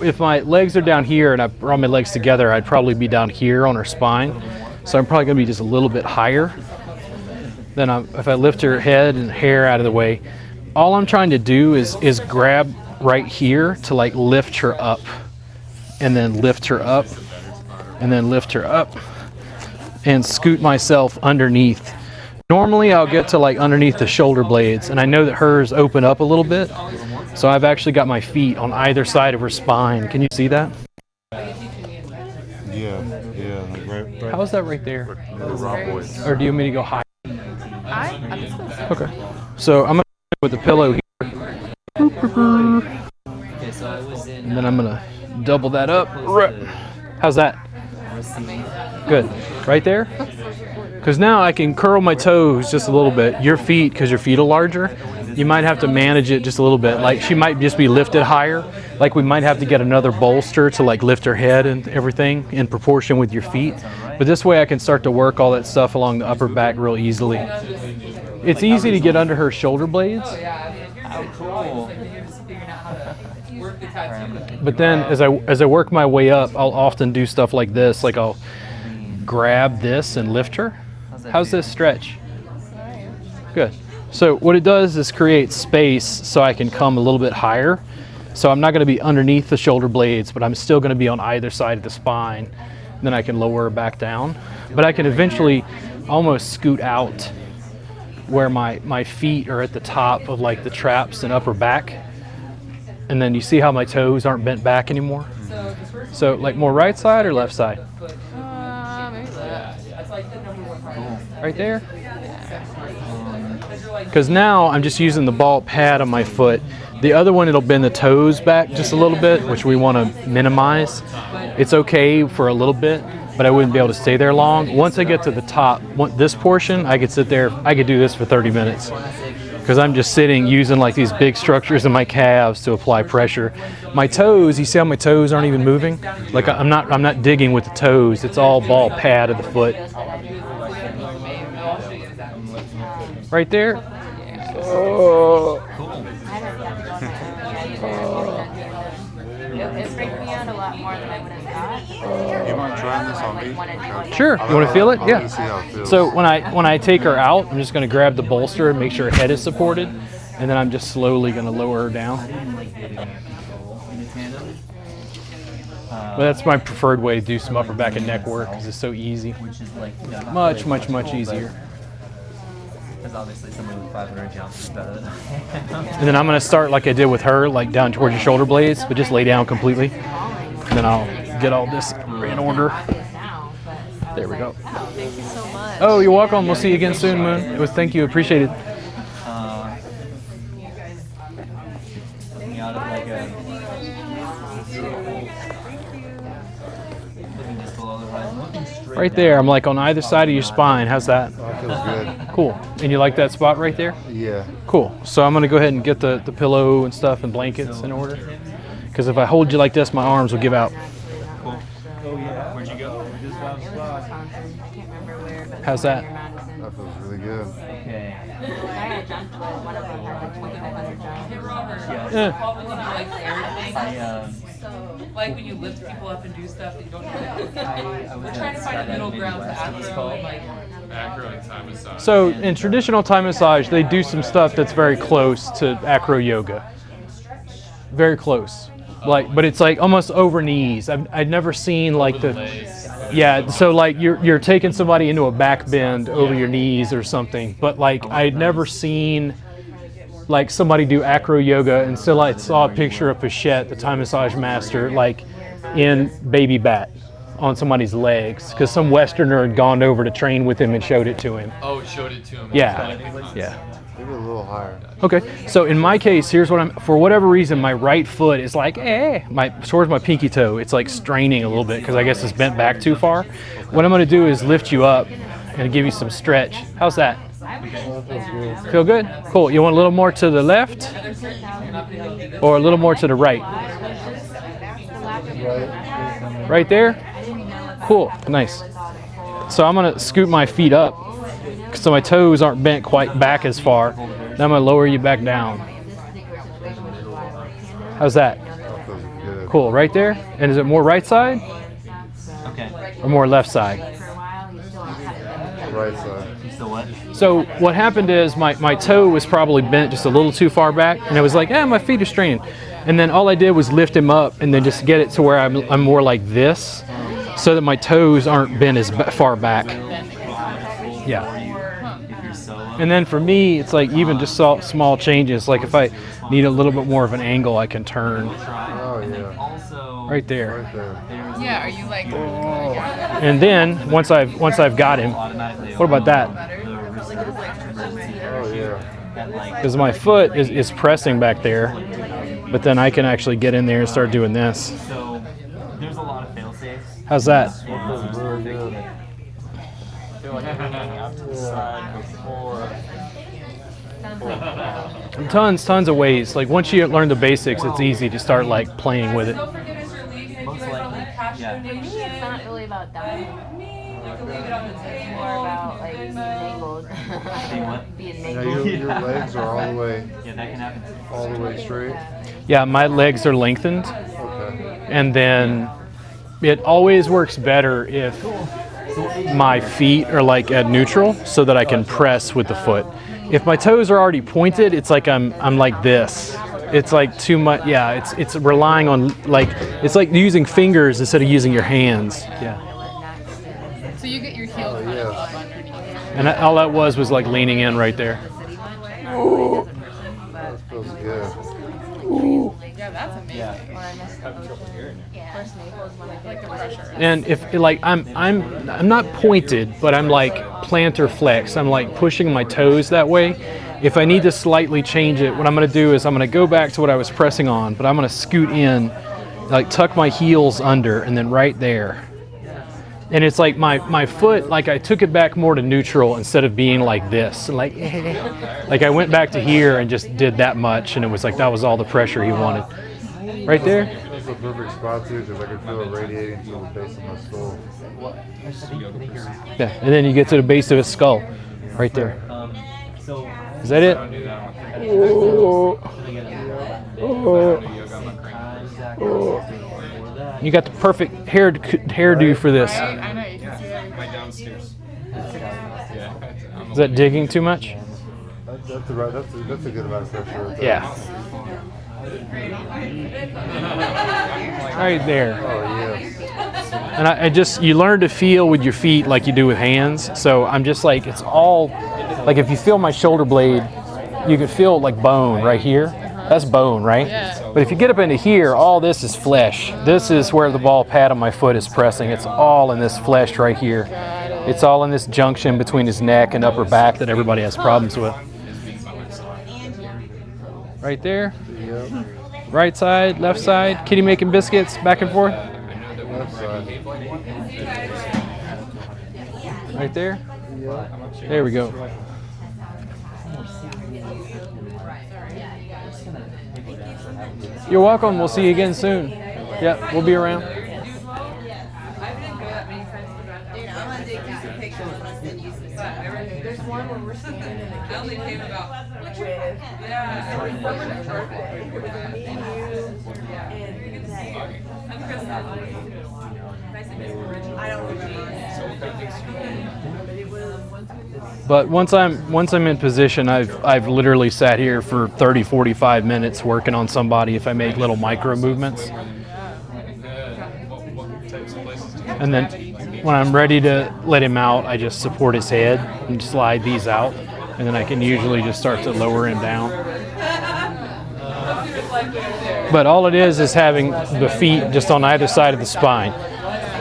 if my legs are down here and I brought my legs together, I'd probably be down here on her spine. So I'm probably gonna be just a little bit higher. Then if I lift her head and hair out of the way, all I'm trying to do is grab right here to like lift her up, and then lift her up, and then lift her up, and scoot myself underneath. Normally I'll get to like underneath the shoulder blades, and I know that hers open up a little bit, so I've actually got my feet on either side of her spine. Can you see that? Yeah, like right. How's that right there? Or do you want me to go high? Okay. So I'm gonna with the pillow here. And then I'm gonna double that up. How's that? Good. Right there? Because now I can curl my toes just a little bit. Your feet, because your feet are larger, you might have to manage it just a little bit. Like she might just be lifted higher. Like we might have to get another bolster to like lift her head and everything in proportion with your feet. But this way I can start to work all that stuff along the upper back real easily. It's easy to get under her shoulder blades. But then as I work my way up, I'll often do stuff like this. Like I'll grab this and lift her. How's this stretch? Good. So what it does is create space so I can come a little bit higher. So I'm not going to be underneath the shoulder blades, but I'm still going to be on either side of the spine. Then I can lower her back down. But I can eventually almost scoot out where my feet are at the top of like the traps and upper back. And then you see how my toes aren't bent back anymore? So like more right side or left side? Maybe left. Right there? Because now I'm just using the ball pad on my foot. The other one, it'll bend the toes back just a little bit, which we want to minimize. It's okay for a little bit, but I wouldn't be able to stay there long. Once I get to the top, this portion, I could sit there, I could do this for 30 minutes. Because I'm just sitting using like these big structures in my calves to apply pressure. My toes, you see how my toes aren't even moving? Like I'm not digging with the toes, it's all ball pad of the foot. Right there? Oh. It freaked me out a lot more than I would have thought. You mind trying this on me? Sure. You want to feel it? Yeah. See how it feels. So when I take her out, I'm just going to grab the bolster and make sure her head is supported, and then I'm just slowly going to lower her down. But that's my preferred way to do some upper back and neck work because it's so easy. Much easier. Because obviously someone with 500 jumps is better than I am. And then I'm gonna start like I did with her, like down towards your shoulder blades, but just lay down completely. And then I'll get all this in order. There we go. Thank you so much. Oh, you're welcome. We'll see you again soon, Moon. It was, thank you, appreciate it. Looking out at like a looking just below the horizon, looking straight Right there, I'm like on either side of your spine. How's that? That feels good. Cool. And you like that spot right there? Yeah. Cool. So I'm gonna go ahead and get the pillow and stuff and blankets in order. Because if I hold you like this, my arms will give out. Cool. Oh yeah. Where'd you go? How's that? That feels really good. Okay. Like when you lift people up and do stuff that you don't know. We're trying to find a middle ground to acro and like acro and Thai massage. So in traditional Thai massage, they do some stuff that's very close to acro yoga. Very close. Like, but it's like almost over knees. I've never seen like yeah. So like you're taking somebody into a back bend over your knees or something. But like I'd never seen like somebody do acro yoga until I saw a picture of Pichette, the Thai massage master, like in baby bat on somebody's legs, because some Westerner had gone over to train with him and showed it to him. Oh, showed it to him. Yeah, yeah. Maybe a little higher. Okay, so in my case, here's what for whatever reason, my right foot is like, towards my pinky toe, it's like straining a little bit because I guess it's bent back too far. What I'm gonna do is lift you up and give you some stretch. How's that? Feel good? Cool. You want a little more to the left or a little more to the right? Right there? Cool. Nice. So I'm going to scoot my feet up so my toes aren't bent quite back as far. Then I'm going to lower you back down. How's that? Cool. Right there? And is it more right side? Okay. Or more left side? Right side. You still what? So what happened is my toe was probably bent just a little too far back, and I was like, my feet are straining. And then all I did was lift him up and then just get it to where I'm more like this, so that my toes aren't bent as far back. Yeah. And then for me, it's like even just small changes. Like if I need a little bit more of an angle, I can turn. Oh yeah. Right there. Right there. yeah, are you like And then once I've got him, what about that? Oh yeah. Because my foot is pressing back there, but then I can actually get in there and start doing this. So there's a lot of fail safes. How's that? Really good. I feel like I'm hanging out to the side before. Tons of ways. Like once you learn the basics, it's easy to start like playing with it. Most likely, yeah. For me, it's not really about dying. It's more about like being mangled. Being Now mangled. your legs are all the way. Yeah, that can happen. All the way straight. Yeah, my legs are lengthened, Okay. and then it always works better if my feet are like at neutral, so that I can press with the foot. If my toes are already pointed, it's like I'm like this. It's like too much. Yeah, it's relying on like it's like using fingers instead of using your hands. Yeah. so you get your heel kind of up underneath. And all that was like leaning in right there. That feels good. Yeah, that's amazing. Like the pressure. And if like I'm not pointed, but I'm like plantar flex. I'm like pushing my toes that way. If I need to slightly change it, what I'm going to do is I'm going to go back to what I was pressing on, but I'm going to scoot in, like tuck my heels under, and then right there. And it's like my foot, like I took it back more to neutral instead of being like this. Like I went back to here and just did that much, and it was like that was all the pressure he wanted. Right there? That's a perfect spot too, because I can feel it radiating to the base of my skull. Yeah, and then you get to the base of his skull, right there. Is that it? You got the perfect hairdo for this. I know, you can see that. My downstairs. Is that digging too much? That's a good amount of pressure. Right there. Yeah. Right there. Oh yes. And I just, you learn to feel with your feet like you do with hands. So I'm just like, it's all Like if you feel my shoulder blade, you can feel like bone right here. That's bone, right? Yeah. But if you get up into here, all this is flesh. This is where the ball pad on my foot is pressing. It's all in this flesh right here. It's all in this junction between his neck and upper back that everybody has problems with. Right there. Right side, left side. Kitty making biscuits, back and forth. Right there. There we go. You're welcome. We'll see you again soon. Yeah, we'll be around. There's one where we're standing and I only came about with, yeah, it I'm Kristen. I don't But once I'm in position, I've literally sat here for 30, 45 minutes working on somebody if I make little micro movements. And then when I'm ready to let him out, I just support his head and slide these out. And then I can usually just start to lower him down. But all it is having the feet just on either side of the spine.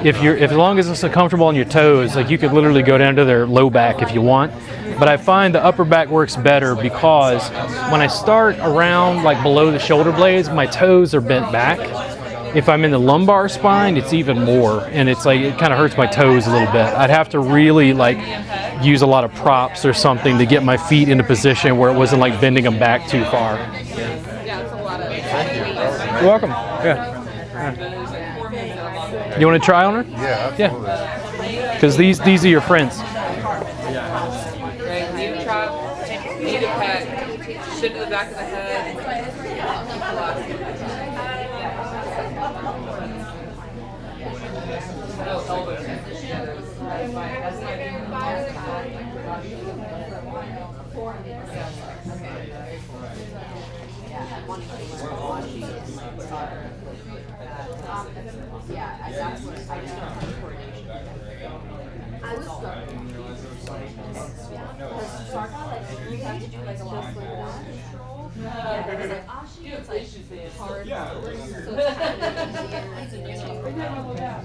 If as long as it's comfortable on your toes, like you could literally go down to their low back if you want. But I find the upper back works better because when I start around like below the shoulder blades, my toes are bent back. If I'm in the lumbar spine, it's even more, and it's like it kind of hurts my toes a little bit. I'd have to really like use a lot of props or something to get my feet in a position where it wasn't like bending them back too far. You're welcome. Yeah. You want to try on her? Yeah, absolutely. Yeah. Because these are your friends. Right, knee trap, knee to pec, shit to the back of the head.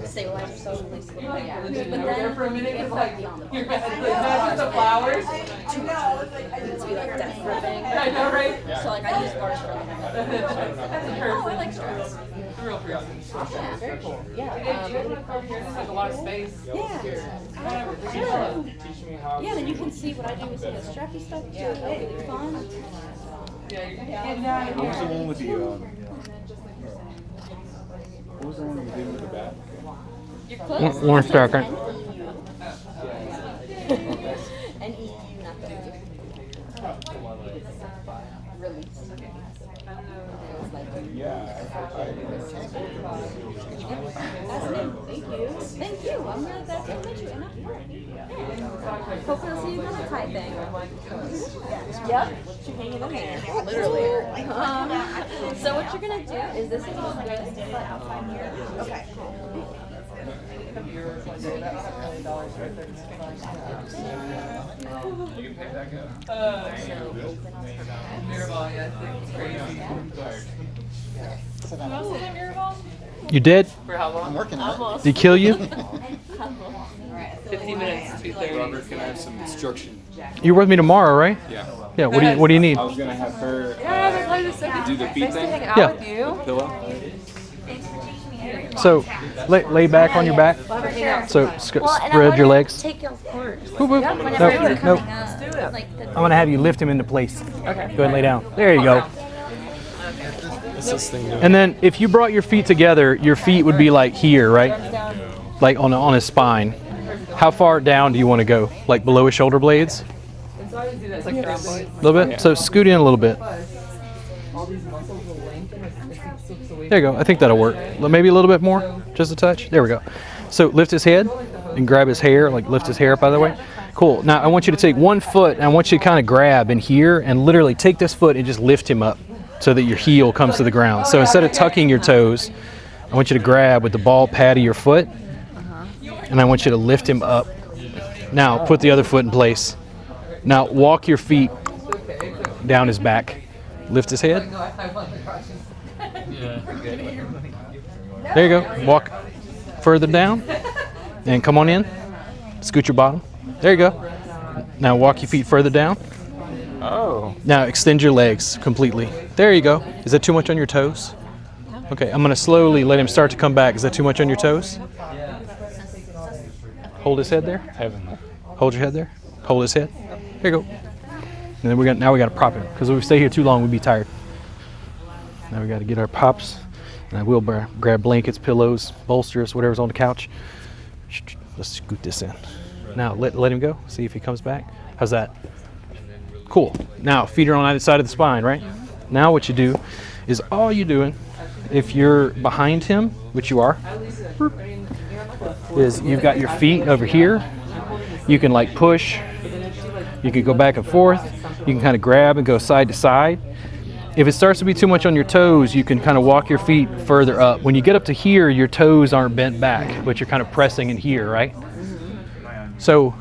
Stabilize yourself, release the ball. Yeah. But then for a minute, it's like your head, the flowers. Too much. It's be like death gripping. I know, right? So like I use bars for them. Oh, I like straps. Real person. Yeah, very cool. Yeah. There's like a lot of space. Yeah. Yeah, then you can see what I do with some of the strappy stuff too. It's really fun. What was the one with the what was the one you did with the bat? One second. And EU, not the release. Thank you. I'm really glad to meet you. And hopefully I'll see you another Thai thing. Yep. You're hanging in there. Literally. So what you're gonna do is this is what good outside here. Okay. You can pick that up. Mirrorball, yeah, it's crazy. Who else is at Mirrorball? You did? For how long? I'm working on it. Did he kill you? 15 minutes, 2:30. Robert, can I have some instruction? You're with me tomorrow, right? Yeah. Yeah. What do you need? I was gonna have her do the feet Nice to thing. hang out Yeah. with you. Pillow. So lay back on your back. So spread your legs. Take your course. Whoop, whoop. Whenever Nope, you're nope. coming up. Like the I'm gonna have you lift him into place. Okay. Go ahead and lay down. There you go. What's this thing doing? And then if you brought your feet together, your feet would be like here, right? Like on his spine. How far down do you want to go? Like below his shoulder blades? It's like A little bit? So scoot in a little bit. all these muscles will lengthen as it slips away. There you go. I think that'll work. Maybe a little bit more. Just a touch. There we go. So lift his head and grab his hair. Like lift his hair up out of the way. Cool. Now I want you to take one foot and I want you to kind of grab in here and literally take this foot and just lift him up so that your heel comes to the ground. So instead of tucking your toes, I want you to grab with the ball pad of your foot and I want you to lift him up. Now put the other foot in place. Now walk your feet down his back. Lift his head. There you go. Walk further down. And come on in. Scoot your bottom. There you go. Now walk your feet further down. Oh. Now extend your legs completely. There you go. Is that too much on your toes? Okay, I'm going to slowly let him start to come back. Is that too much on your toes? Hold his head there. Hold your head there. Hold his head. There you go. And then now we got to prop him because if we stay here too long, we'd be tired. Now we got to get our pops. And I will grab blankets, pillows, bolsters, whatever's on the couch. Let's scoot this in. Now let him go. See if he comes back. How's that? Cool. Now feet are on either side of the spine, right? Now what you do is all you're doing, if you're behind him, which you are, is you've got your feet over here. You can like push. You can go back and forth. You can kind of grab and go side to side. If it starts to be too much on your toes, you can kind of walk your feet further up. When you get up to here, your toes aren't bent back, but you're kind of pressing in here, right? So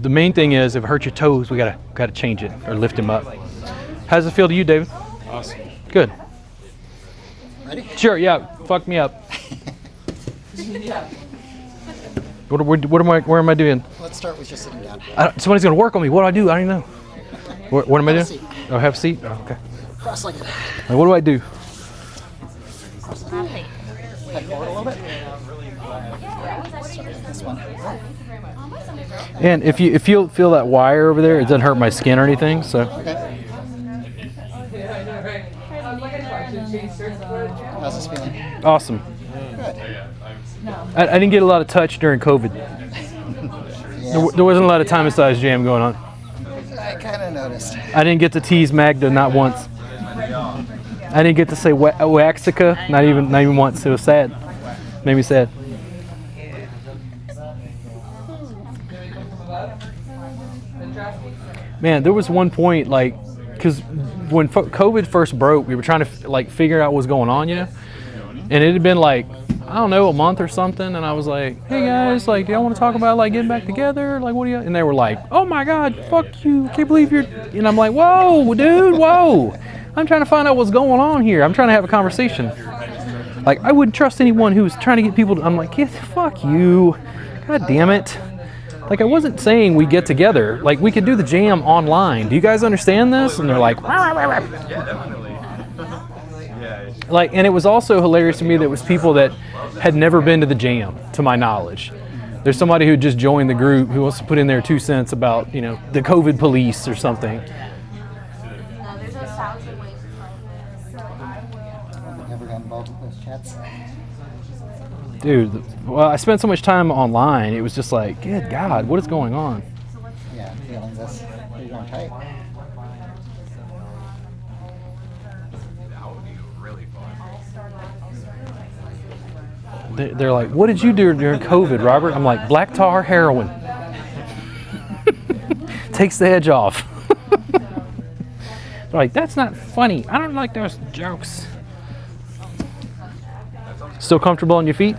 the main thing is, if it hurts your toes, we gotta change it or lift them up. How does it feel to you, David? Awesome. Good. Ready? Sure. Yeah. Fuck me up. Where am I doing? Let's start with just sitting down. Somebody's gonna work on me. What do I do? I don't even know. What am I doing? Oh, have a seat. Oh, okay. Cross-legged. Like, what do I do? Head forward a little bit. This one. And if you feel that wire over there, it doesn't hurt my skin or anything. So. Okay. How's this feeling? Awesome. Good. I didn't get a lot of touch during COVID. There wasn't a lot of time and size jam going on. I kind of noticed. I didn't get to tease Magda not once. I didn't get to say Waxica not even once. It was sad. Made me sad. Man, there was one point like, because when COVID first broke, we were trying to like figure out what was going on, you know, and it had been like, I don't know, a month or something, and I was like, hey guys, like, do y'all want to talk about like getting back together? Like, what do you? And they were like, oh my God, fuck you, can't believe you're. And I'm like, whoa, dude, whoa. I'm trying to find out what's going on here. I'm trying to have a conversation. Like, I wouldn't trust anyone who's trying to get people to. I'm like, yeah, fuck you, God damn it. Like, I wasn't saying we get together. Like, we could do the jam online. Do you guys understand this? And they're like, Yeah, definitely. like, and it was also hilarious to me that it was people that had never been to the jam, to my knowledge. There's somebody who just joined the group who wants to put in their 2 cents about, you know, the COVID police or something. Never got involved with those chats. Dude, well, I spent so much time online, it was just like, good God, what is going on? Yeah, feeling this. You're going tight. They're like, what did you do during COVID, Robert? I'm like, black tar heroin. Takes the edge off. They're like, that's not funny. I don't like those jokes. Still comfortable on your feet?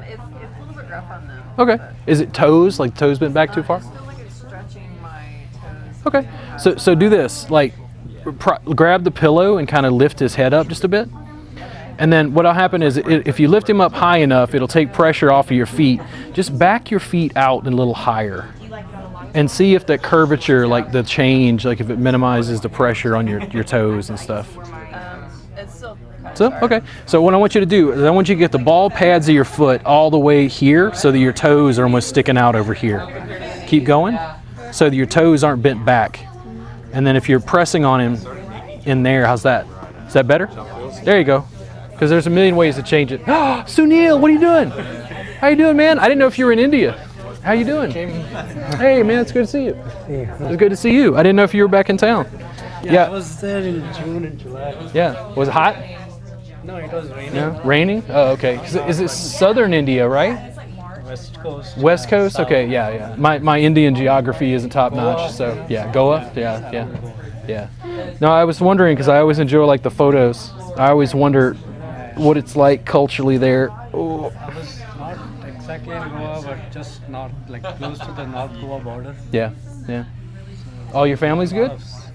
It's a little bit rough on them. Okay. Is it toes? Like toes bent back too far? I feel like it's stretching my toes. Okay. So do this. Like, grab the pillow and kind of lift his head up just a bit. And then what'll happen is if you lift him up high enough, it'll take pressure off of your feet. Just back your feet out a little higher. And see if the curvature, like the change, like if it minimizes the pressure on your toes and stuff. It's still So, okay. So what I want you to do is I want you to get the ball pads of your foot all the way here so that your toes are almost sticking out over here. Keep going so that your toes aren't bent back. And then if you're pressing on him in there, how's that? Is that better? There you go. Because there's a million ways to change it. Oh, Sunil, what are you doing? How you doing, man? I didn't know if you were in India. How you doing? Hey, man, it's good to see you. It's good to see you. I didn't know if you were back in town. Yeah, I was there in June and July. Yeah. Was it hot? No, it was raining. No? Raining? Oh, okay. Is it southern India, right? West Coast. West Coast? Okay, yeah. My Indian geography isn't top notch, so yeah. Goa? Yeah. No, I was wondering because I always enjoy like the photos. I always wonder what it's like culturally there. Oh. I was not exactly in Goa, but just not like close to the North Goa border. Yeah. All your family's good?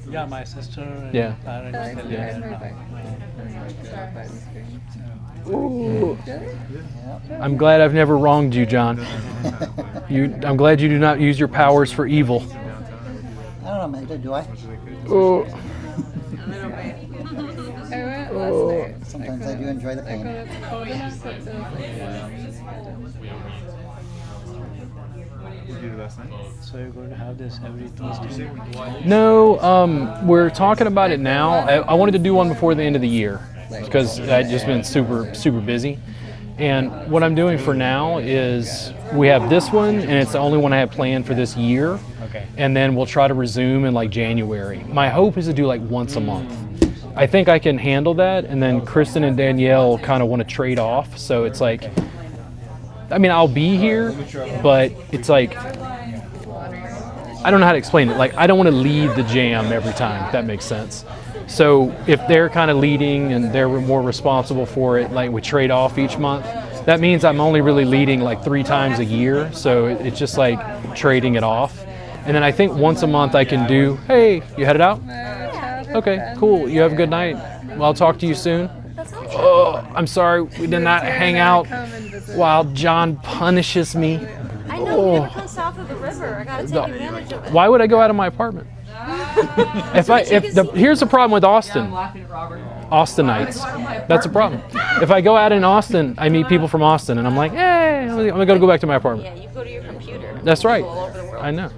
Yeah, my sister and Yeah. parents. Ooh. I'm glad I've never wronged you, John. I'm glad you do not use your powers for evil. I don't know, Magda, do I? Oh. Sometimes I do enjoy the pain. So you're going to have this every Thursday? No, we're talking about it now. I wanted to do one before the end of the year because I've just been super busy. And what I'm doing for now is we have this one, and it's the only one I have planned for this year. Okay. And then we'll try to resume in like January. My hope is to do like once a month. I think I can handle that. And then Kristen and Danielle kind of want to trade off. So it's like, I mean, I'll be here, but it's like, I don't know how to explain it. Like, I don't want to lead the jam every time, if that makes sense. So if they're kind of leading and they're more responsible for it, like we trade off each month, that means I'm only really leading like 3 times a year. So it's just like trading it off. And then I think once a month I can do, hey, you headed out? Okay, cool. You have a good night. Well, I'll talk to you soon. Oh, I'm sorry. We did not hang out while John punishes me. I know, you never come south of the river. I gotta take advantage of it. Why would I go out of my apartment? Here's the problem with Austin. Austinites. That's a problem. If I go out in Austin, I meet people from Austin, and I'm like, hey, I'm gonna go back to my apartment. Yeah, you go to your computer. That's right. All over the world. I know.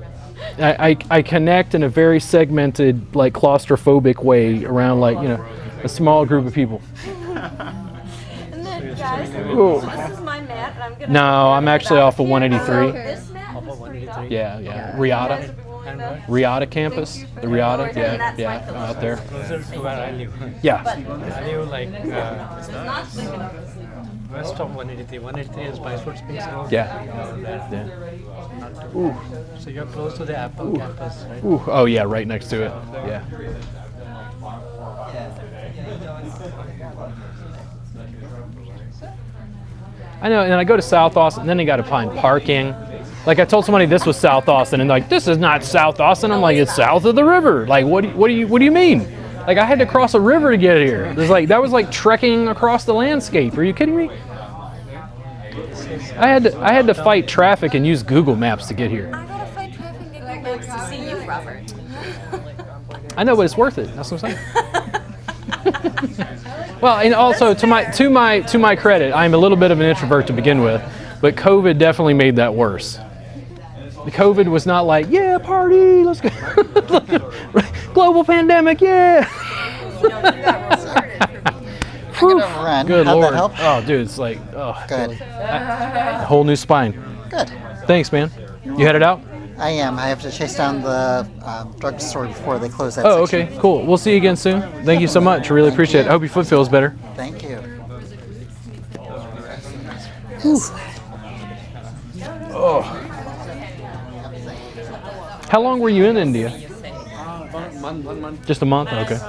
I connect in a very segmented, like claustrophobic way around, like, you know, a small group of people. And then, guys, Ooh. so this is my mat, and I'm gonna. No, I'm actually off of 183. This mat was $3. Yeah. Riata campus. The Riata, yeah, out there. Closer to where I live. Yeah. I live like west of 183. 183 is Spicewood Springs Road. Yeah. Ooh. So you're close to the Apple campus, right? Ooh. Oh yeah, right next to it. Yeah. I know, and I go to South Austin, and then you got to find parking. Like I told somebody this was South Austin, and like, this is not South Austin. I'm like, it's south of the river. Like, what do you mean? Like, I had to cross a river to get here. It was like, that was like trekking across the landscape. Are you kidding me? I had to fight traffic and use Google Maps to get here. I gotta fight traffic and Google Maps to see you, Robert. I know, but it's worth it. That's what I'm saying. Well, and also to my credit, I'm a little bit of an introvert to begin with, but COVID definitely made that worse. The COVID was not like, yeah, party, let's go. Global pandemic, yeah. Good How'd Lord. that help? Oh, dude, it's like, oh, Good. a whole new spine. Good. Thanks, man. You headed out? I am. I have to chase down the drugstore before they close that Oh, section. okay, cool. We'll see you again soon. Thank you so much. I really appreciate it. I hope your foot feels better. Thank you. Oh. How long were you in India? 1 month. Just a month? Okay.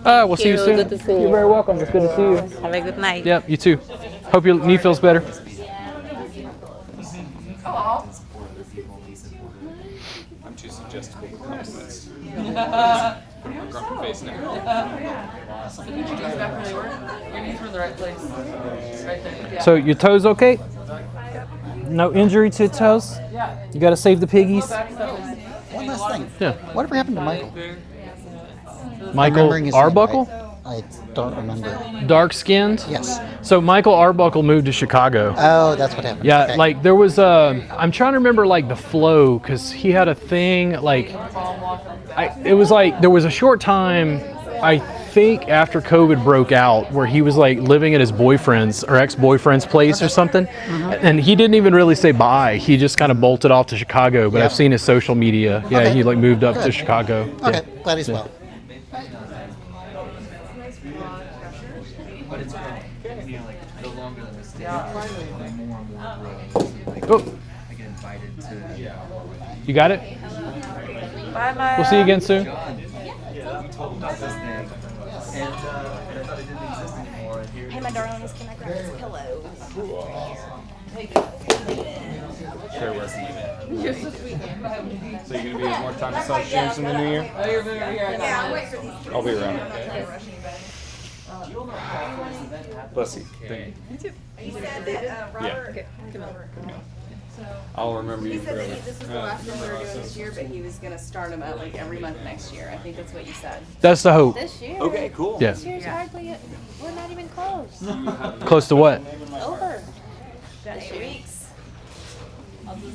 We'll see you soon. Good to see you. You're very welcome. It's good to see you. Have a good night. Yep, you too. Hope your knee feels better. I'm too suggestible with compliments. Putting on a grumpy face now. Your knees were in the right place. Right there. Yeah. So your toes okay? No injury to toes? You gotta save the piggies? One last thing. Yeah. Whatever happened to Michael? Michael Remembering his name Arbuckle? right. I don't remember. Dark skinned? Yes. So Michael Arbuckle moved to Chicago. Oh, that's what happened. Yeah, Okay. like there was I'm trying to remember like the flow, because he had a thing like, it was like there was a short time, I think after COVID broke out, where he was like living at his boyfriend's or ex-boyfriend's place or something, and he didn't even really say bye. He just kind of bolted off to Chicago. But Yeah. I've seen his social media. Yeah, Okay. he like moved up to Good. Chicago. Okay, Yeah. glad he's Yeah. well. But it's you know, like the longer that we stay, more and more roles. Oh. I get invited to. You got it? Bye, Maya. We'll see you again soon. John, you told me about this thing, and I thought it didn't exist anymore. And here Hey, my darlings, can I grab this pillow? Fair work. So you're gonna be at more time massage jams in the new year? I'll be around. Bless you. Thank you. You said that Robert. Yeah. Okay, come over. I'll remember He you said forever. that this was the last thing we were doing this year, but he was gonna start them out like every month next year. I think that's what you said. That's the hope. This year. Okay, cool. Yeah. This year's hardly. We're not even close. Close to what? Over. This weeks.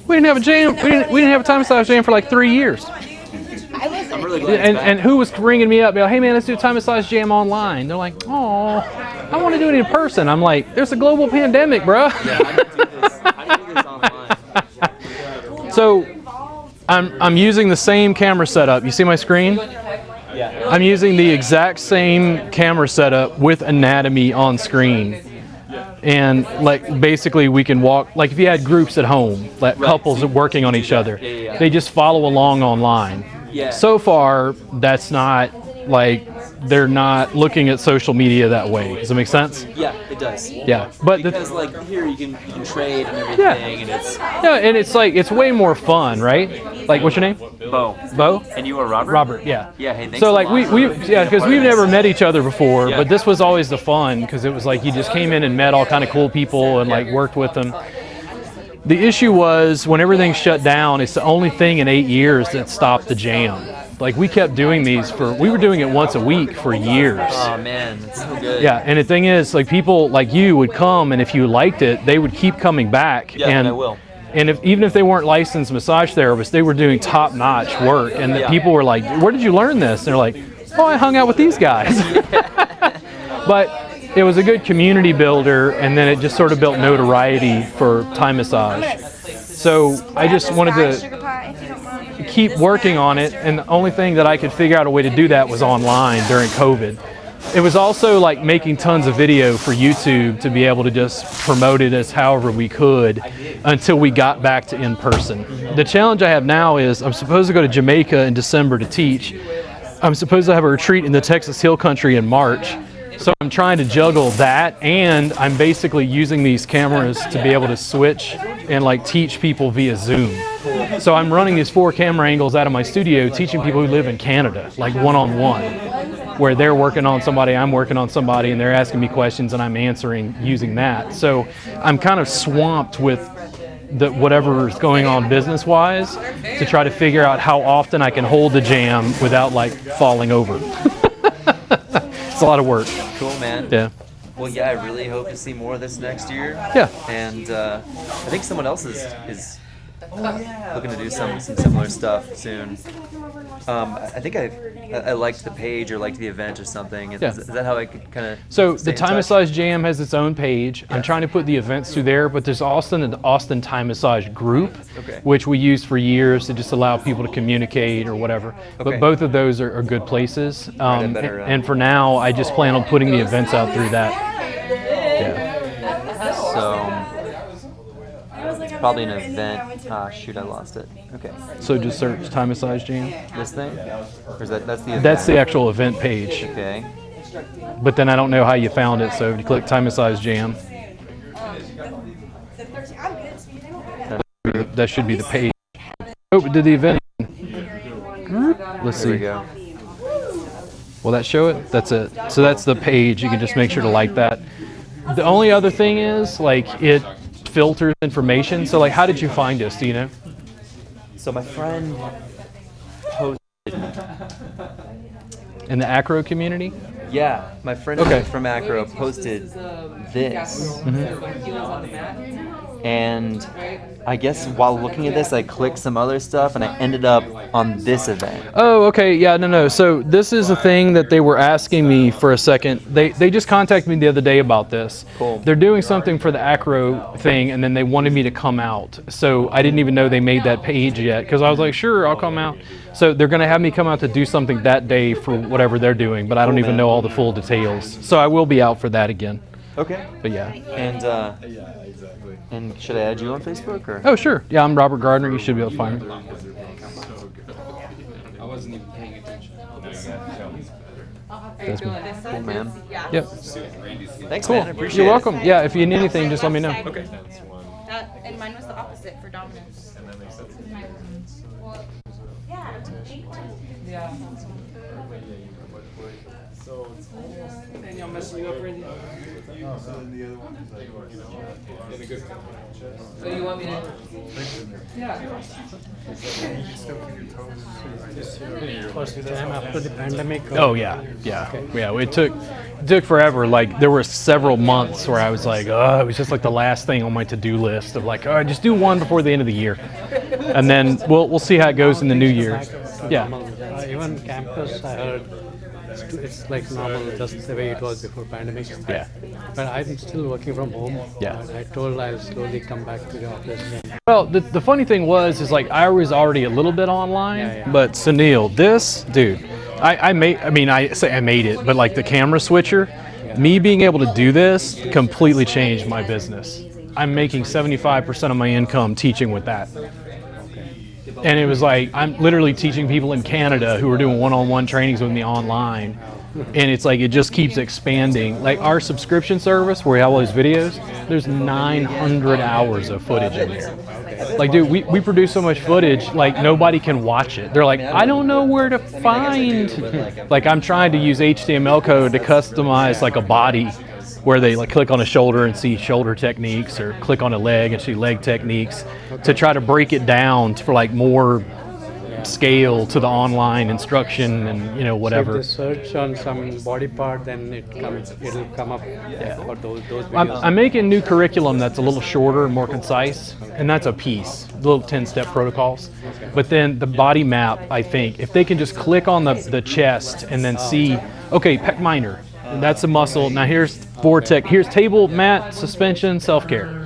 We didn't have a jam. We didn't have a time massage jam for like 3 years. I wasn't. I'm really glad it's back. And who was ringing me up? Be like, hey man, let's do a time massage jam online. They're like, oh, I want to do it in person. I'm like, there's a global pandemic, bro. Yeah, how do you do this? How do you do this online? So I'm using the same camera setup. You see my screen? Yeah. I'm using the exact same camera setup with anatomy on screen. And like basically we can walk, like if you had groups at home, like couples working on each other, they just follow along online. Yeah. So far, that's not like, they're not looking at social media that way. Does it make sense? Yeah, it does. Yeah, but because like here you can trade and everything, and it's and it's like it's way more fun, right? Like, what's your name? Bo. Bo? And you are Robert? Robert, yeah. Yeah, hey, thanks So a like lot we for yeah, because we've never met each other before, Yeah. but this was always the fun because it was like you just came in and met all kind of cool people and like worked with them. The issue was when everything shut down, it's the only thing in 8 years that stopped the jam. Like we kept doing these we were doing it once a week for years. Oh man, that's so good. Yeah, and the thing is, like people like you would come, and if you liked it, they would keep coming back. Yeah, and I will. And even if they weren't licensed massage therapists, they were doing top-notch work. And the people were like, "Where did you learn this?" And they're like, "Oh, I hung out with these guys." But it was a good community builder, and then it just sort of built notoriety for Thai massage. So I just wanted to keep working on it, and the only thing that I could figure out a way to do that was online during COVID. It was also like making tons of video for YouTube to be able to just promote it as however we could until we got back to in person. The challenge I have now is I'm supposed to go to Jamaica in December to teach. I'm supposed to have a retreat in the Texas Hill Country in March. So I'm trying to juggle that, and I'm basically using these cameras to be able to switch and like teach people via Zoom. So I'm running these 4 camera angles out of my studio, teaching people who live in Canada, like one-on-one, where they're working on somebody, I'm working on somebody, and they're asking me questions and I'm answering using that. So I'm kind of swamped with whatever is going on business-wise to try to figure out how often I can hold the jam without like falling over. It's a lot of work. Cool, man. Yeah. Well, yeah, I really hope to see more of this next year. Yeah. And I think someone else is looking to do some similar stuff soon. I think I liked the page or liked the event or something. Is, Yeah. is that how I could kind of? So the Thai Massage Jam has its own page. I'm trying to put the events through there, but there's also an Austin Thai Massage group, which we used for years to just allow people to communicate or whatever. But both of those are good places. And for now, I just plan on putting the events out through that. Yeah. So it's probably an event. Shoot, I lost it. Okay. So just search Thai Massage Jam. This thing? Or is that's the event? That's the actual event page. Okay. But then I don't know how you found it, so if you click Thai Massage Jam, that should be the page. Oh, did the event? Let's see. There we go. Will that show it? That's it. So that's the page. You can just make sure to like that. The only other thing is, like, it filters information. So, like, how did you find us? Do you know? So my friend posted. In the acro community? Yeah, my friend from Acro posted this. And I guess while looking at this, I clicked some other stuff and I ended up on this event. Oh, okay. Yeah, no. So this is a thing that they were asking me for a second. They just contacted me the other day about this. Cool. They're doing something for the acro thing, and then they wanted me to come out. So I didn't even know they made that page yet, because I was like, sure, I'll come out. So they're going to have me come out to do something that day for whatever they're doing, but I don't even know all the full details. So I will be out for that again. Okay. But yeah. And should I add you on Facebook or? Oh, sure. Yeah, I'm Robert Gardner. You should be able to find me. I wasn't even paying attention. That's me. Cool, man. Yep. Thanks, Cool. man. I appreciate You're it. welcome. Yeah, if you need anything, just let me know. Okay. And mine was the opposite for dominance. And then they said Yeah. So it's almost. Danielle messing you up, Randy? No, so then the other one is like, you know, In a good So you want me to? Yeah. First time after the pandemic. Oh yeah. Yeah. It took forever. Like there were several months where I was like, it was just like the last thing on my to-do list of like, just do one before the end of the year, and then we'll see how it goes in the new year. Yeah. Even campus, I heard it's like normal, just the way it was before pandemic. Yeah. But I'm still working from home. Yeah. I told I'll slowly come back to the office. Well, the funny thing is like I was already a little bit online, Yeah. but Sunil, this dude, I made it, but like the camera switcher, me being able to do this completely changed my business. I'm making 75% of my income teaching with that. And it was like, I'm literally teaching people in Canada who are doing one-on-one trainings with me online. And it's like, it just keeps expanding. Like our subscription service where we have all these videos, there's 900 hours of footage in there. Like, dude, we produce so much footage, like nobody can watch it. They're like, I don't know where to find. Like I'm trying to use HTML code to customize like a body where they like click on a shoulder and see shoulder techniques, or click on a leg and see leg techniques, to try to break it down for like more scale to the online instruction and whatever. So if they search on some body part, then it'll come up for those videos. I'm making new curriculum that's a little shorter and more concise, and that's a piece, little 10-step protocols. But then the body map, I think, if they can just click on the chest and then see, okay, pec minor, and that's a muscle. Now here's vortex, here's table, mat, suspension, self-care.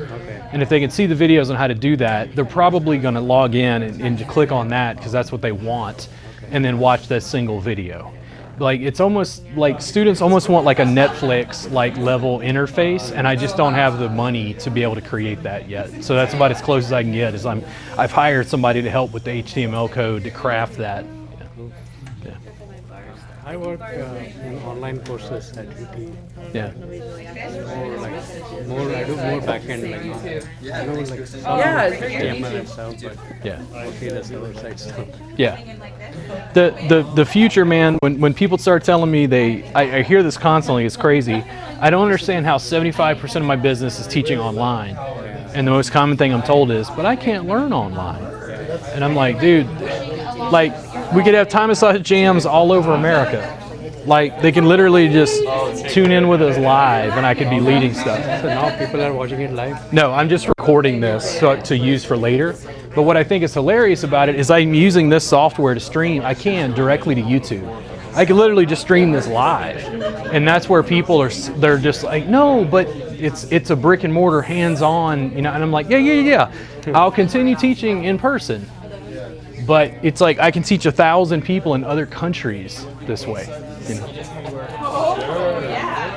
And if they can see the videos on how to do that, they're probably going to log in and click on that because that's what they want, and then watch that single video. Like it's almost like students almost want like a Netflix like level interface, and I just don't have the money to be able to create that yet. So that's about as close as I can get. I've hired somebody to help with the HTML code to craft that. I work in online courses at UT. Yeah. I do more back-end, like, like some HTML and stuff, but mostly the server-side stuff. Yeah. The future, man, when people start telling me I hear this constantly, it's crazy. I don't understand how 75% of my business is teaching online. And the most common thing I'm told is, but I can't learn online. And I'm like, dude, like, we could have time massage jams all over America. Like, they can literally just tune in with us live, and I could be leading stuff. So now people are watching it live? No, I'm just recording this to use for later. But what I think is hilarious about it is I'm using this software to stream. I can directly to YouTube. I can literally just stream this live. And that's where people they're just like, no, but it's a brick and mortar hands-on, and I'm like, yeah. I'll continue teaching in person. But it's like I can teach 1,000 people in other countries this way.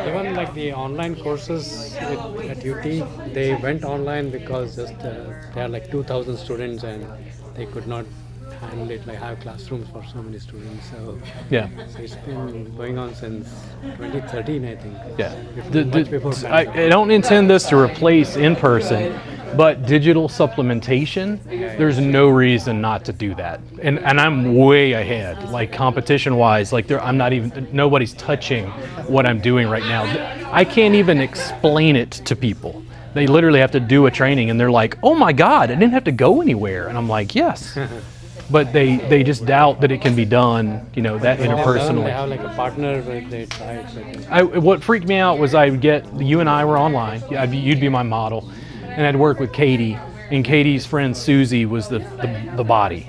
Even like the online courses at UT, they went online because just there are like 2,000 students and they could not handle it, like have classrooms for so many students. So so it's been going on since 2013, I think. Yeah. I don't intend this to replace in person. But digital supplementation, there's no reason not to do that. And I'm way ahead, like competition-wise. Like nobody's touching what I'm doing right now. I can't even explain it to people. They literally have to do a training, and they're like, "Oh my God, I didn't have to go anywhere." And I'm like, "Yes." But they just doubt that it can be done, that interpersonally. They have like a partner where they try it. What freaked me out was you and I were online. You'd be my model. And I'd work with Katie, and Katie's friend Susie was the body.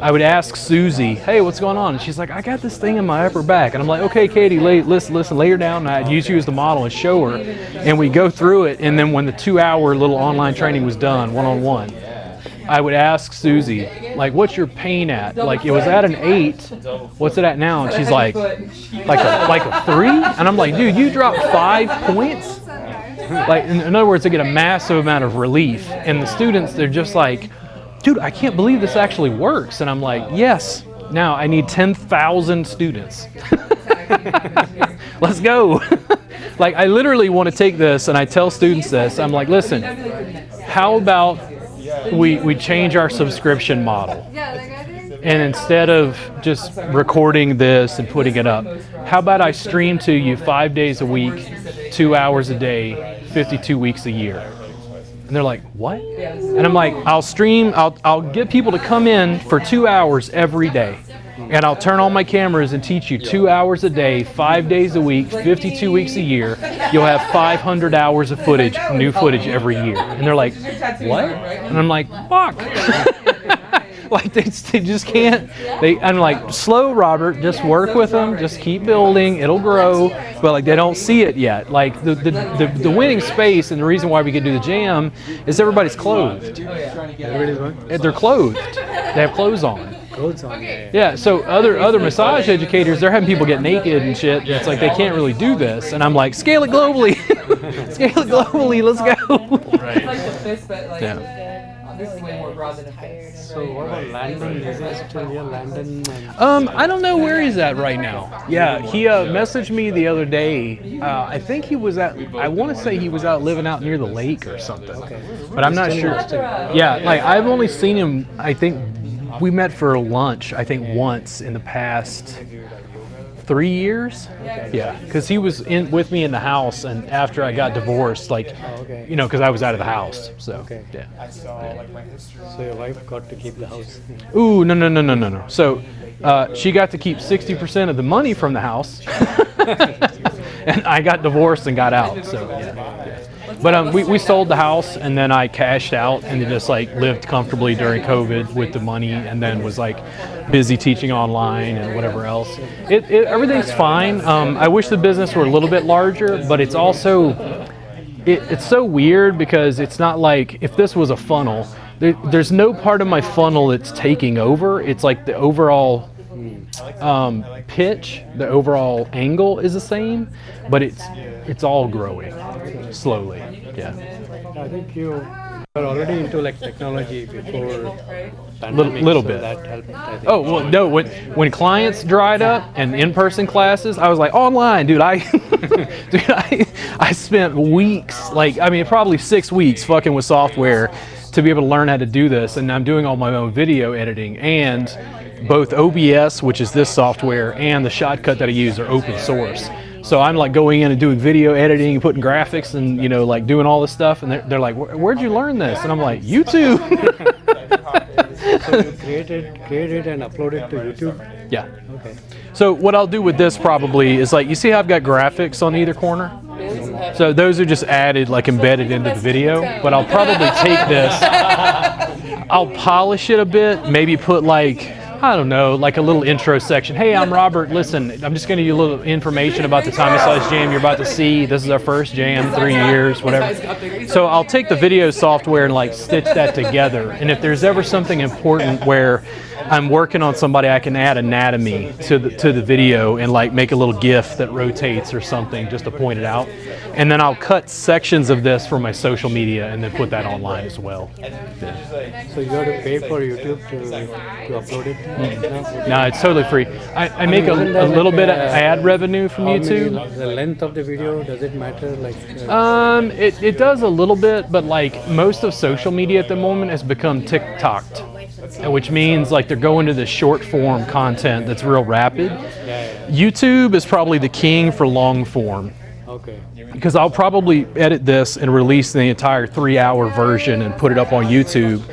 I would ask Susie, hey, what's going on? And she's like, I got this thing in my upper back. And I'm like, okay, Katie, listen, lay her down. And I'd use you as the model and show her. And we'd go through it. And then when the 2-hour little online training was done, one-on-one, I would ask Susie, like, what's your pain at? Like, it was at an 8. What's it at now? And she's like a 3? And I'm like, dude, you dropped 5 points? Like, in other words, they get a massive amount of relief. And the students, they're just like, dude, I can't believe this actually works. And I'm like, yes, now I need 10,000 students. Let's go. Like, I literally want to take this, and I tell students this. I'm like, listen, how about we change our subscription model. And instead of just recording this and putting it up, how about I stream to you 5 days a week, 2 hours a day, 52 weeks a year? And they're like, what? And I'm like, I'll get people to come in for 2 hours every day. And I'll turn on my cameras and teach you 2 hours a day, 5 days a week, 52 weeks a year. You'll have 500 hours of footage, new footage every year. And they're like, what? And I'm like, fuck. Like they just can't. I'm like, slow, Robert. Just work with them. Just keep building. It'll grow. But like they don't see it yet. Like the winning space and the reason why we could do the jam is everybody's clothed. Everybody's what? They're clothed. They have clothes on. Clothes on. Yeah. Yeah. So other massage educators, they're having people get naked and shit. It's like they can't really do this. And I'm like, scale it globally. Scale it globally. Let's go. Right. It's like the fist, but like. Yeah. This is way more broad than a fist. So what about Landon? Is he still here, Landon? I don't know where he's at right now. Yeah, he messaged me the other day. I think he was I want to say he was out living out near the lake or something. Okay. But I'm not sure. Yeah, like I've only seen him, I think we met for lunch, I think once in the past 3 years. Yeah, because he was with me in the house, and after I got divorced, like, you know, because I was out of the house. So yeah. So your wife got to keep the house. Ooh, no. So she got to keep 60% of the money from the house, and I got divorced and got out. So yeah. But we sold the house, and then I cashed out and just like lived comfortably during COVID with the money, and then was like busy teaching online and whatever else. Everything's fine. I wish the business were a little bit larger, but it's also it's so weird because it's not like if this was a funnel, there's no part of my funnel that's taking over. It's like the overall pitch, the overall angle is the same, but it's all growing slowly. Yeah. I think you were already into like technology before pandemic, little so bit. That helped, I think. Oh well, no. When clients dried up and in-person classes, I was like online, dude. I spent weeks, like I mean, probably 6 weeks, fucking with software to be able to learn how to do this, and I'm doing all my own video editing, and both OBS, which is this software, and the shortcut that I use are open source. So I'm like going in and doing video editing and putting graphics and, you know, like doing all this stuff, and they're like, where'd you learn this? And I'm like, YouTube. So you created and uploaded to YouTube? Yeah. Okay. So what I'll do with this probably is like, you see how I've got graphics on either corner? So those are just added, like embedded into the video, but I'll probably take this, I'll polish it a bit, maybe put like, I don't know, like a little intro section. Hey, I'm Robert. Listen, I'm just going to give you a little information about the Time Massage Jam you're about to see. This is our first jam, 3 years, whatever. So I'll take the video software and like stitch that together. And if there's ever something important where I'm working on somebody, I can add anatomy to the video and like make a little GIF that rotates or something just to point it out. And then I'll cut sections of this for my social media and then put that online as well. Yeah. So you have to pay for YouTube to upload it? No, it's totally free. I make a little bit of ad revenue from YouTube. The length of the video, does it matter? Like it does a little bit, but like most of social media at the moment has become TikTok, which means like they're going to the short form content that's real rapid. YouTube is probably the king for long form. Okay. Because I'll probably edit this and release the entire 3-hour version and put it up on YouTube.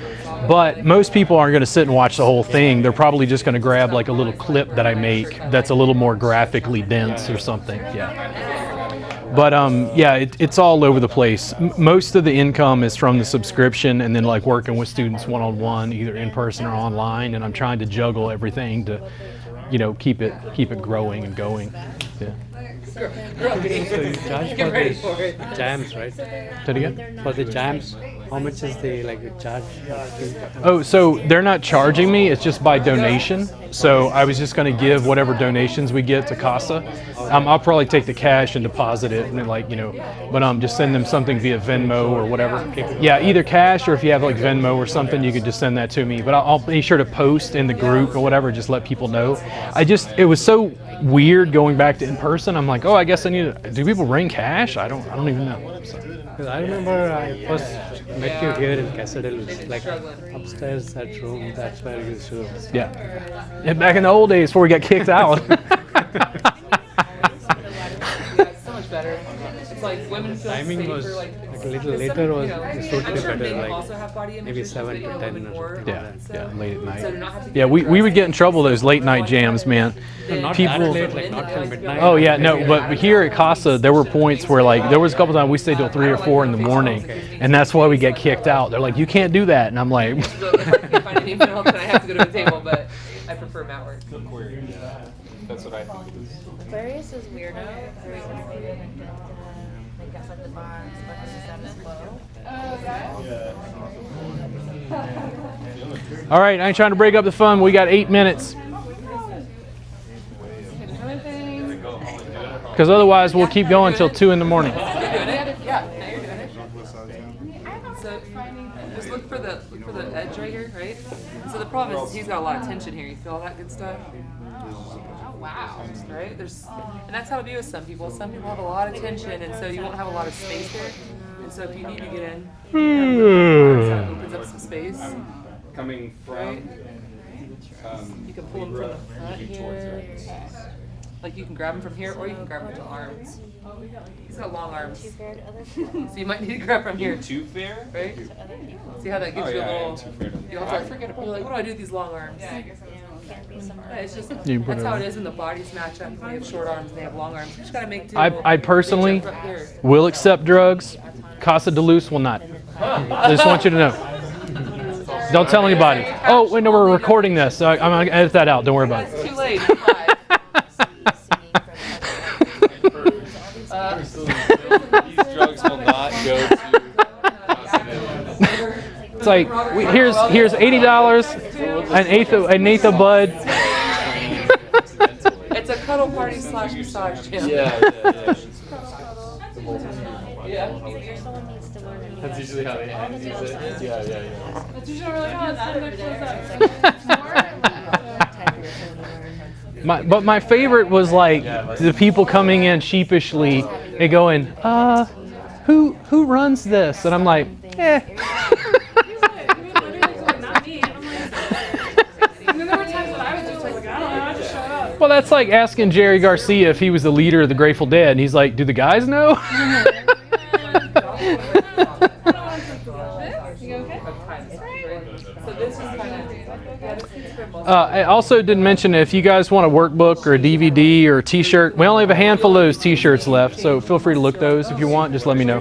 But most people aren't going to sit and watch the whole thing. They're probably just going to grab like a little clip that I make that's a little more graphically dense or something. Yeah. But yeah, it's all over the place. Most of the income is from the subscription and then like working with students one-on-one, either in person or online. And I'm trying to juggle everything to, you know, keep it growing and going. Yeah. So you charge for the jams, right? Say it again? For the jams, how much is the like charge? Oh, so they're not charging me, it's just by donation. So I was just going to give whatever donations we get to Casa. I'll probably take the cash and deposit it, and like, you know, but just send them something via Venmo or whatever. Yeah, either cash, or if you have like Venmo or something, you could just send that to me. But I'll be sure to post in the group or whatever, just let people know. It was so weird going back to in person. I'm like, oh, I guess I need to. Do people bring cash? I don't even know. So. I remember I first met you here in Casa, like upstairs that room. That's where you used to. Yeah. And back in the old days before we got kicked out. So much better. It's like women feel Timing safer, was like a little later was this would be better, men like also have body maybe image 7 to issues, 10 or something. Yeah, late at night. So to not have to Yeah, we would get in trouble those late night jams, man. Not that late, like not till midnight. Oh yeah, no, but here at Casa, there were points where like there was a couple times we stayed till 3 or 4 in the morning, and that's why we get kicked out. They're like, you can't do that, and I'm like. If I can't find anyone else, then I have to go to a table, but I prefer mat work. That's what I think it is. Aquarius is weirdo. They got like the bars, but the is low. All right, I ain't trying to break up the fun. We got 8 minutes. Because otherwise we'll keep going until 2 in the morning. You're doing it? Yeah, now you're doing it. So just look for the edge right here, right? So the problem is he's got a lot of tension here. You feel all that good stuff? Oh wow. Right? And that's how it be with some people. Some people have a lot of tension, and so you won't have a lot of space there. And so if you need to get in, it opens up some space. Coming from, right? You can pull him from the front here. Like you can grab him from here, or you can grab him with the arms. He's got long arms. So you might need to grab from here. Too fair? Right? See how that gives you a little... You're like, what do I do with these long arms? Yeah, it's just, that's how it is when the bodies match up. They have short arms, they have long arms. You just gotta make do. I personally will accept drugs. Casa de Luz will not. I just want you to know. Don't tell anybody. Oh, wait, no, we're recording this. So I'm going to edit that out. Don't worry about it. It's too late. These drugs will not go to. It's like here's $80, an eighth of bud. It's a cuddle party / massage gym. Yeah. That's usually how they end these. Yeah. That's usually really how it's But my favorite was like the people coming in sheepishly and going, who runs this? And I'm like, eh. Well, that's like asking Jerry Garcia if he was the leader of the Grateful Dead, and he's like, do the guys know? I also didn't mention if you guys want a workbook or a DVD or a t-shirt, we only have a handful of those t-shirts left, so feel free to look those if you want. Just let me know.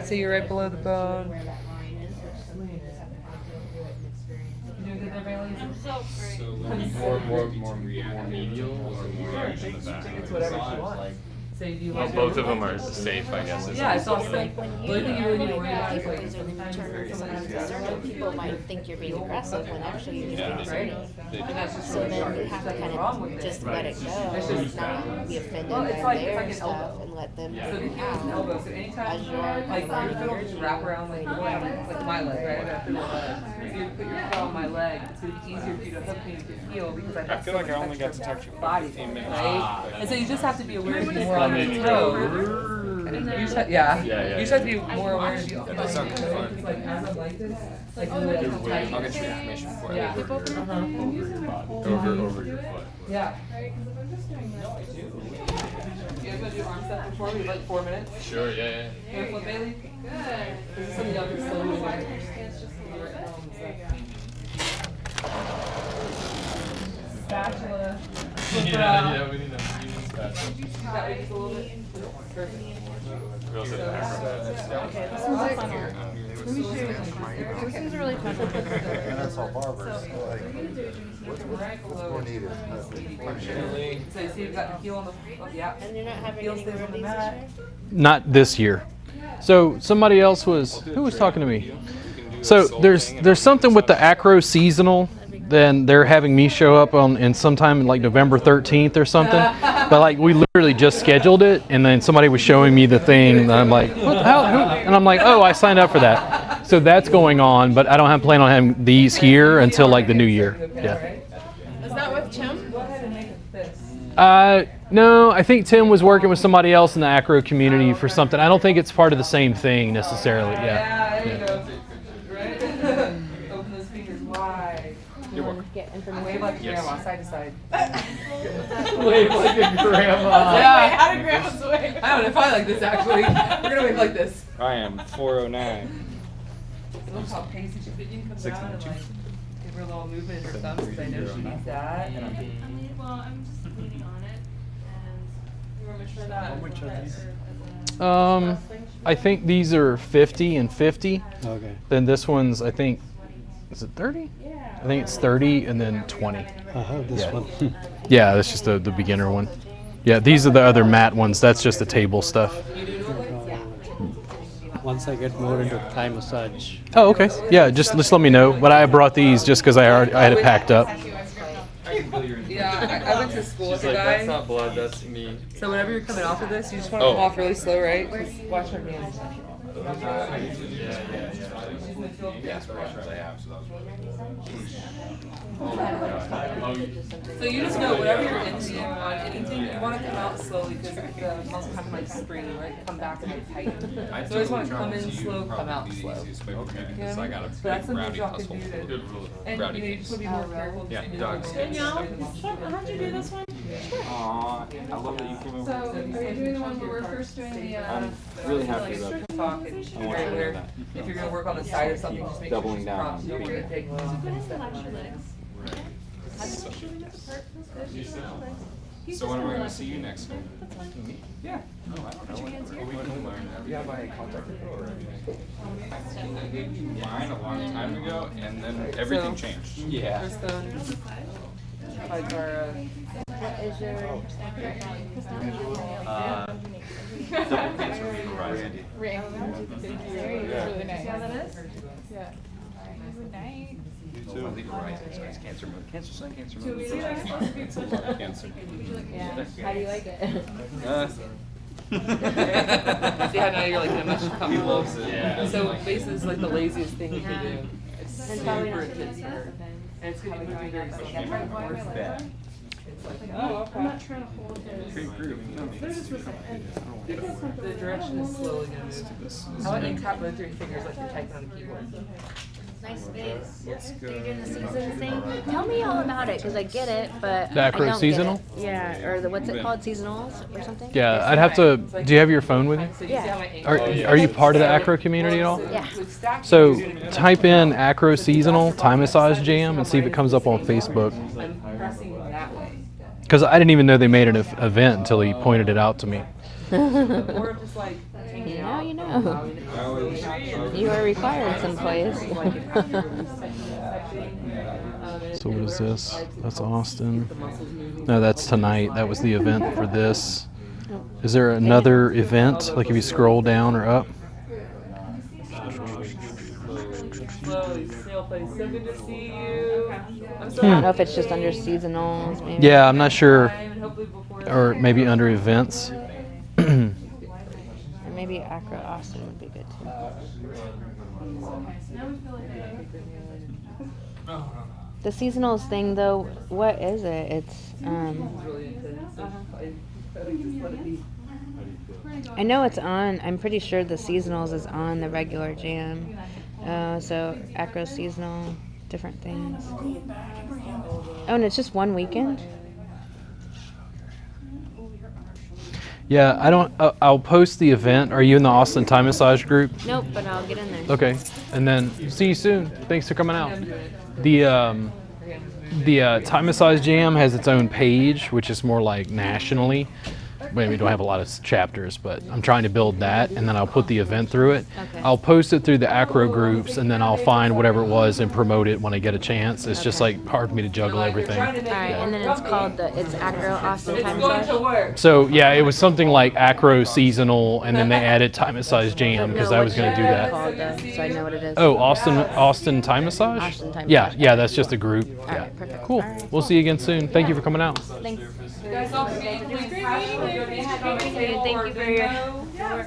So you're right below the bone. More medial or more It's whatever you want. So do you Well, like both of them are safe, I guess. Yeah, it's all safe. The only thing you really need to worry about is Certain people might think you're being aggressive when actually you're just being assertive. So then you have to kind of just let it go, not be offended by their stuff, and let them figure out So anytime, as you're like your fiddle just wrap around like my leg, right? I got fiddle leg. So you put your foot on my leg. It's gonna be easier for you to hook me to heal because I feel like I only got to touch your body, 15 minutes. right? And so you just have to be aware to be more on your toe. You just have, you just have to be more aware of your That sounds fun. like as I'm like this, like I'll get your information for yeah. over your body. Over your foot. Yeah. You guys want to do arm stuff before we have like 4 minutes? Sure, yeah. Here, flip Bailey. Good. This is something y'all can still do. Spatula. Yeah, we need a spatula. That way just a little bit. Perfect. We also have Okay, this one's a fun one. Let me show you this one. This one's really fun. And that's all barbers. More needed. So you see you've got the heel on the yeah. And you're not having Heel any stays more on of the these mat. this year? Not this year. So somebody else who was talking to me? So there's something with the acro seasonal. Then they're having me show up in sometime in like November 13th or something. But like we literally just scheduled it, and then somebody was showing me the thing, and I'm like, what the hell? And I'm like, oh, I signed up for that. So that's going on, but I don't plan on having these here until like the new year. Yeah. Is that with Tim? No, I think Tim was working with somebody else in the acro community for something. I don't think it's part of the same thing necessarily. Yeah. There you go. Open those fingers wide. You're welcome. Get information. Wave like grandma, side to side. Wave like a grandma. Yeah. How did grandmas wave? I don't know if I like this actually. We're gonna wave like this. I am 409. Look how pacey she is. You can come down and like give her a little movement in her thumbs because I know she needs that. Well, I'm just leaning on it, and you want me to try that? How much are these? I think these are 50 and 50. Okay. Then this one's, I think, is it 30? I think it's 30 and then 20. This one. Yeah, that's just the beginner one. Yeah, these are the other matte ones. That's just the table stuff. Once I get more into Thai massage. Oh, okay. Yeah, just let me know. But I brought these just because I had it packed up. Yeah, I went to school with a guy. That's not blood, that's me. So whenever you're coming off of this, you just want to come off really slow, right? Just watch her hands. So you just know whatever you're into on anything, you want to come out slowly because the muscles have to like spring, right? Come back and like tighten. So you always want to come in slow, come out slow. Because I got a So that's big something rowdy y'all can hustle. do to, and you know, you just want to be more careful. Yeah, dogs. Danielle, how'd you do this one? Aw, I love that you came over. So, are you doing the one where we're first doing the, I'm really happy about it. Talk and I want you to know that. if you're going to work on the side of something, just make sure Doubling she's down prompt. on Don't being worry, take Relax your legs. So when am I going to see you next week? Yeah. No, I don't know. When we can learn that. Yeah, by contact info or everything. I gave you mine a long time ago, and then everything changed. Yeah. Kristen, like our, What is your Double cancer Randy. Ring. Thank you. Yeah. Really nice. Yeah, that is? Yeah. Good night. You too. Leave it right. It's cancer mode. Cancer sign, cancer Do you mode. want me to try? Cancer. Yeah. How do you like it? see how now you're like in a much comfortable. He loves it. Yeah. So basically it's like the laziest thing you can do. It's And probably super not gonna intense be for her. this And it's going to be very slow. Bad. Oh, okay. I'm not trying to hold his. The direction is slowly going to move. How about you tap both your fingers like you're typing on a keyboard? Nice face. Let's go. You're doing the season thing. Tell me all about it, because I get it, but The acro I don't seasonal? Get it. Yeah, or the what's it called, seasonals or something? Yeah, I'd have to. Do you have your phone with you? Yeah. Are you part of the acro community at all? Yeah. So type in acro seasonal Thai massage jam and see if it comes up on Facebook. I'm pressing that way. Because I didn't even know they made an event until he pointed it out to me. Or just like You know, you know. You are required someplace. So what is this? That's Austin. No, that's tonight. That was the event for this. Is there another event? Like if you scroll down or up? slowly, snail place. So good to see you. I'm so I don't know if it's just under seasonals, maybe. Yeah, I'm not sure. Or maybe under events. Or maybe Accra Austin would be good too. The seasonals thing, though, what is it? It's I know it's on. I'm pretty sure the seasonals is on the regular jam. So Accra seasonal, different things. Oh, and it's just one weekend. Yeah, I don't. I'll post the event. Are you in the Austin Thai Massage group? Nope, but I'll get in there. Okay, and then see you soon. Thanks for coming out. The Thai Massage Jam has its own page, which is more like nationally. we don't have a lot of chapters, but I'm trying to build that, and then I'll put the event through it. Okay. I'll post it through the acro groups, and then I'll find whatever it was and promote it when I get a chance. It's just like hard for me to juggle everything. All right, and then it's called it's Acro Austin Time Massage. So yeah, it was something like acro seasonal, and then they added time massage jam because I was going to do that. Called, so I know what it is. Oh, Austin Time Massage? Austin Time Yeah, Massage. yeah, that's just a group. All Yeah. right, perfect. Cool. All right. We'll see you again soon. Thank you for coming out. Thanks. You guys all Thank you for your work.